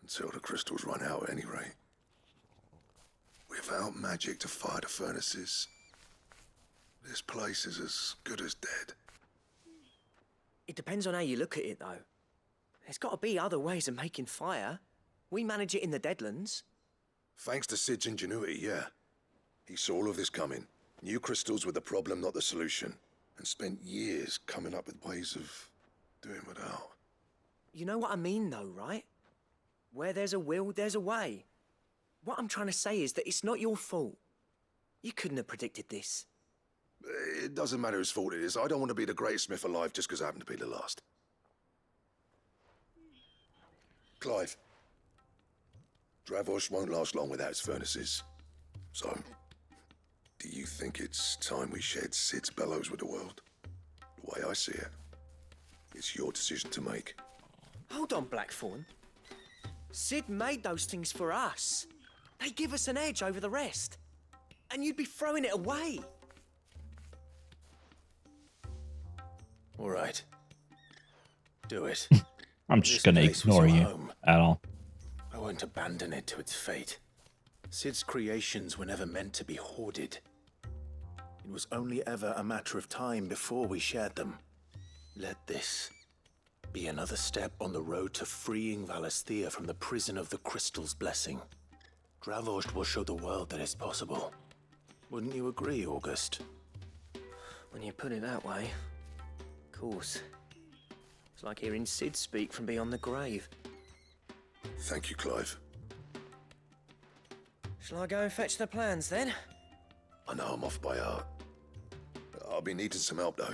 Until the crystals run out at any rate. Without magic to fire the furnaces, this place is as good as dead. It depends on how you look at it, though. There's got to be other ways of making fire. We manage it in the Deadlands. Thanks to Sid's ingenuity, yeah. He saw all of this coming. Knew crystals were the problem, not the solution. And spent years coming up with ways of doing without. You know what I mean, though, right? Where there's a will, there's a way. What I'm trying to say is that it's not your fault. You couldn't have predicted this. It doesn't matter whose fault it is. I don't want to be the greatest smith alive just because I happen to be the last. Clive. Dravost won't last long without his furnaces. So, do you think it's time we shared Sid's bellows with the world? The way I see it, it's your decision to make. Hold on, Blackthorn. Sid made those things for us. They give us an edge over the rest. And you'd be throwing it away. All right. Do it. I'm just gonna ignore you at all. I won't abandon it to its fate. Sid's creations were never meant to be hoarded. It was only ever a matter of time before we shared them. Let this be another step on the road to freeing Valisthea from the prison of the Crystal's blessing. Dravost will show the world that it's possible. Wouldn't you agree, August? When you put it that way, of course. It's like hearing Sid speak from beyond the grave. Thank you, Clive. Shall I go and fetch the plans, then? I know I'm off by heart. I'll be needing some help, though.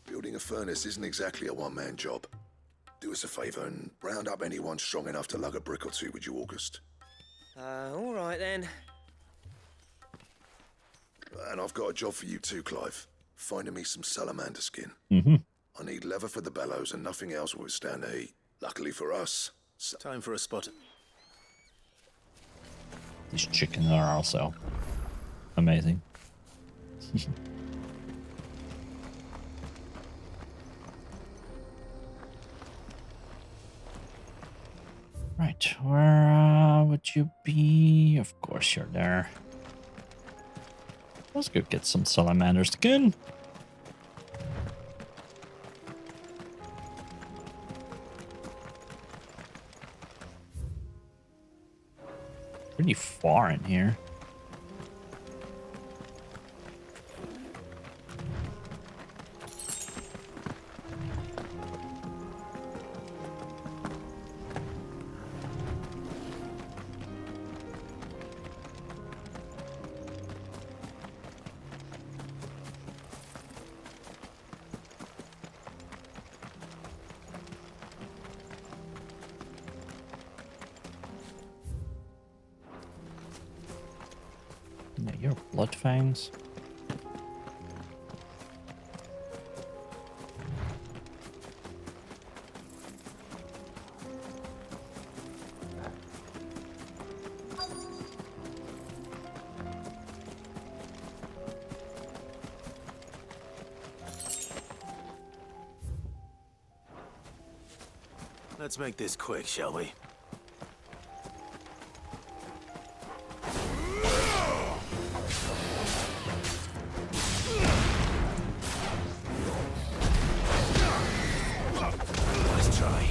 Building a furnace isn't exactly a one-man job. Do us a favour and round up anyone strong enough to lug a brick or two with you, August. All right, then. And I've got a job for you too, Clive. Finding me some salamander skin. I need leather for the bellows and nothing else will withstand the heat. Luckily for us. Time for a spot. These chickens are also amazing. Right, where would you be? Of course you're there. Let's go get some salamander skin. Pretty far in here. Yeah, you're blood fangs. Let's make this quick, shall we? Nice try.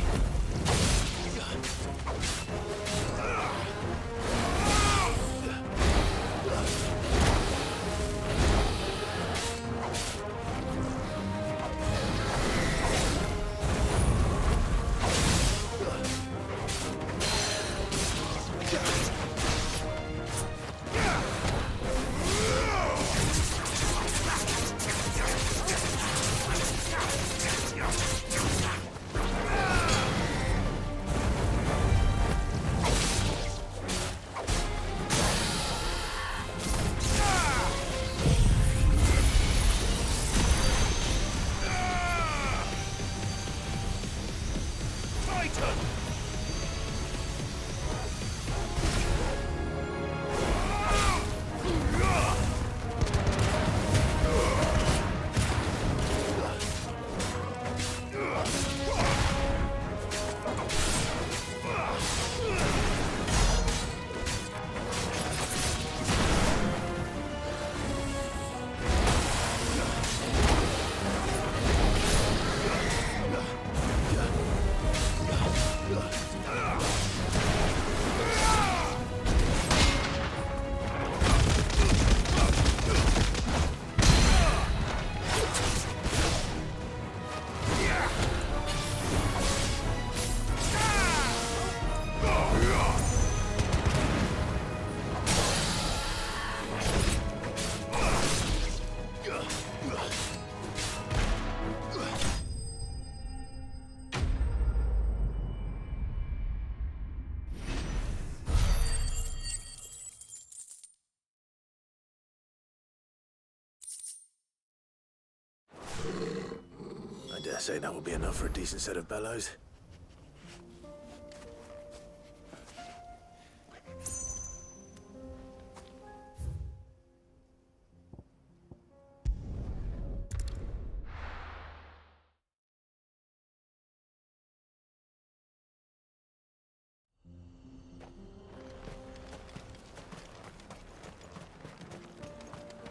I dare say that will be enough for a decent set of bellows.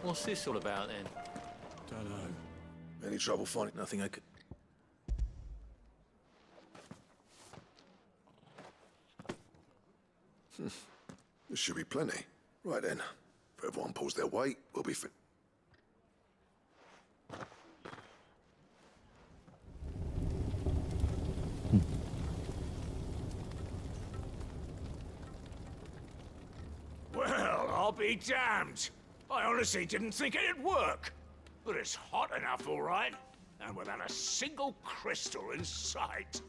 What's this all about then? Don't know. Any trouble finding? Nothing I could... There should be plenty. Right then. If everyone pulls their weight, we'll be fit. Well, I'll be damned. I honestly didn't think it'd work. But it's hot enough, all right. And without a single crystal in sight.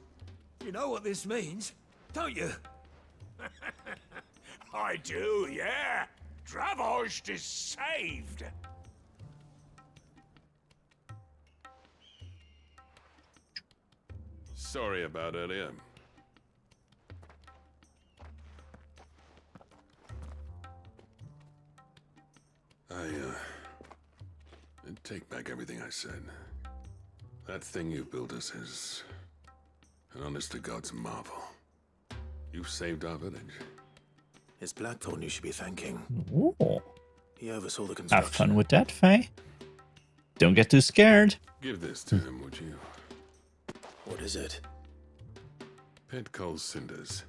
You know what this means, don't you? I do, yeah. Dravost is saved. Sorry about earlier. I take back everything I said. That thing you built us is an honest-to-God's marvel. You've saved our village. It's Blackthorn you should be thanking. Ooh. He oversaw the construction. Have fun with that, Faye. Don't get too scared. Give this to him, would you? What is it? Pit Cole's cinders.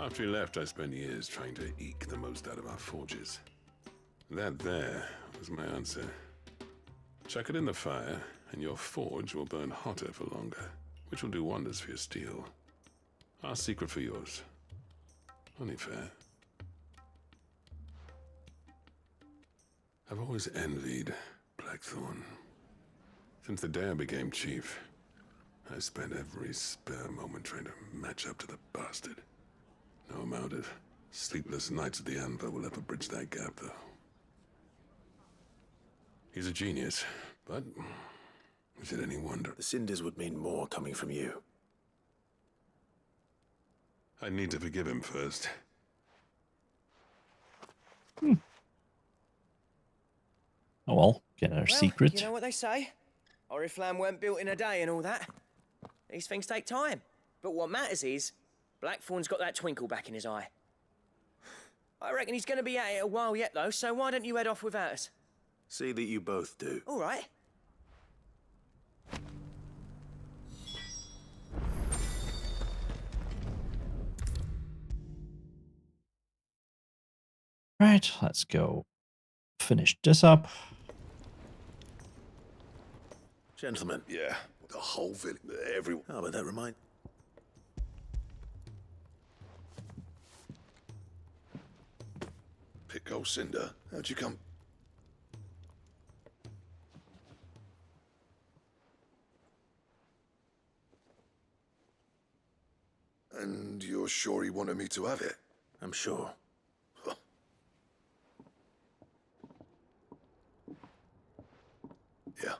After he left, I spent years trying to eke the most out of our forges. That there was my answer. Chuck it in the fire, and your forge will burn hotter for longer, which will do wonders for your steel. Our secret for yours. Only fair. I've always envied Blackthorn. Since the day I became chief, I spent every spare moment trying to match up to the bastard. No amount of sleepless nights at the Anvil will ever bridge that gap, though. He's a genius, but is it any wonder? The cinders would mean more coming from you. I need to forgive him first. Oh well, get our secret. You know what they say? Oriflamme weren't built in a day and all that. These things take time. But what matters is, Blackthorn's got that twinkle back in his eye. I reckon he's going to be at it a while yet, though, so why don't you head off without us? See that you both do. All right. Right, let's go finish this up. Gentlemen. Yeah, the whole village, everyone. Oh, but that reminds... Pitgold Cinder, how'd you come? And you're sure he wanted me to have it? I'm sure. Yeah.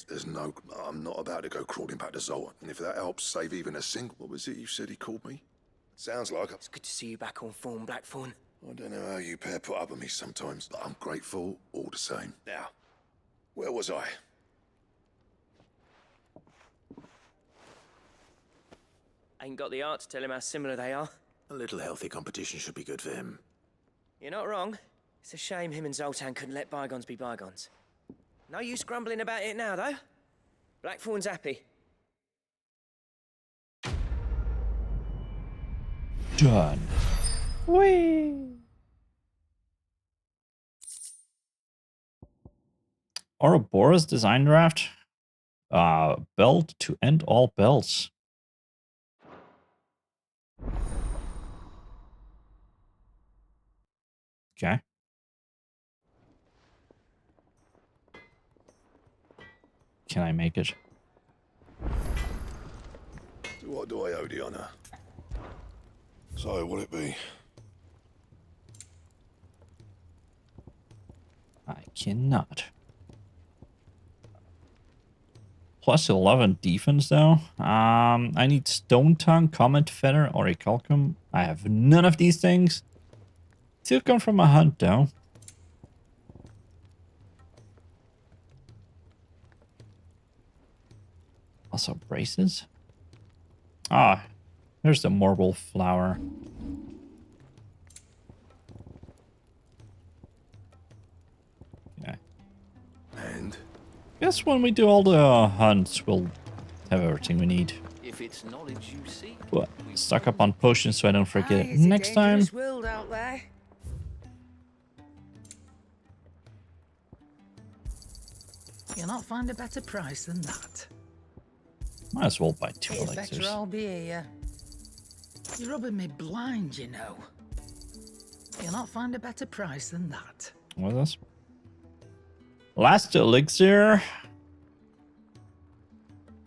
There's no... I'm not about to go crawling back to Zoltan. And if that helps save even a single... What was it you said he called me? Sounds like... It's good to see you back on form, Blackthorn. I don't know how you pair put up with me sometimes, but I'm grateful all the same. Now, where was I? Ain't got the art to tell him how similar they are. A little healthy competition should be good for him. You're not wrong. It's a shame him and Zoltan couldn't let bygones be bygones. No use grumbling about it now, though. Blackthorn's happy. Done. Whee! Ouroboros design draft. Belt to end all belts. Okay. Can I make it? What do I owe the honor? So, will it be? I cannot. Plus 11 defense though. I need Stone Tongue, Comet Feather, or Orichalcum. I have none of these things. Still come from a hunt though. Also braces. Ah, there's the marble flower. Okay. And? Guess when we do all the hunts, we'll have everything we need. If it's knowledge you seek, But stock up on potions so I don't forget it It's a next time. dangerous world out there. You'll not find a better price than that. Might as well buy 2 It's better elixirs. I'll be here. You're rubbing me blind, you know. You'll not find a better price than that. What is this? Last elixir.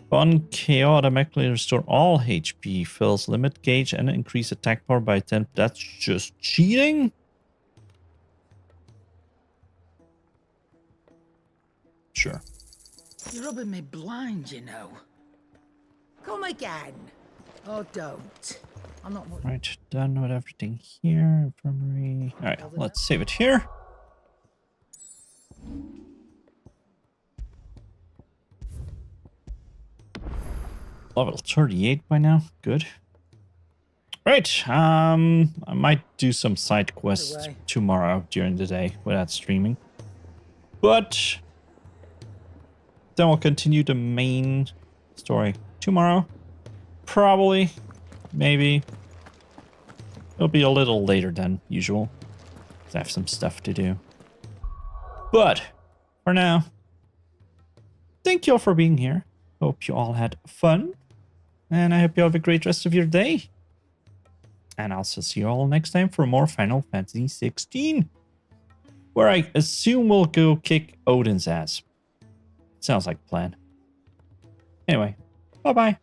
One KO automatically restore all HP, fills limit gauge, and increase attack power by 10. That's just cheating? Sure. You're rubbing me blind, you know. Come again. Or don't. I'm not... Right, done with everything here. Infirmary. Alright, let's save it here. Level 38 by now. Good. Right, I might do some side quests tomorrow during the day without streaming. But then we'll continue the main story tomorrow. Probably. Maybe. It'll be a little later than usual. 'Cause I have some stuff to do. But for now, thank you all for being here. Hope you all had fun. And I hope you have a great rest of your day. And I'll also see you all next time for more Final Fantasy 16. Where I assume we'll go kick Odin's ass. Sounds like a plan. Anyway, bye-bye.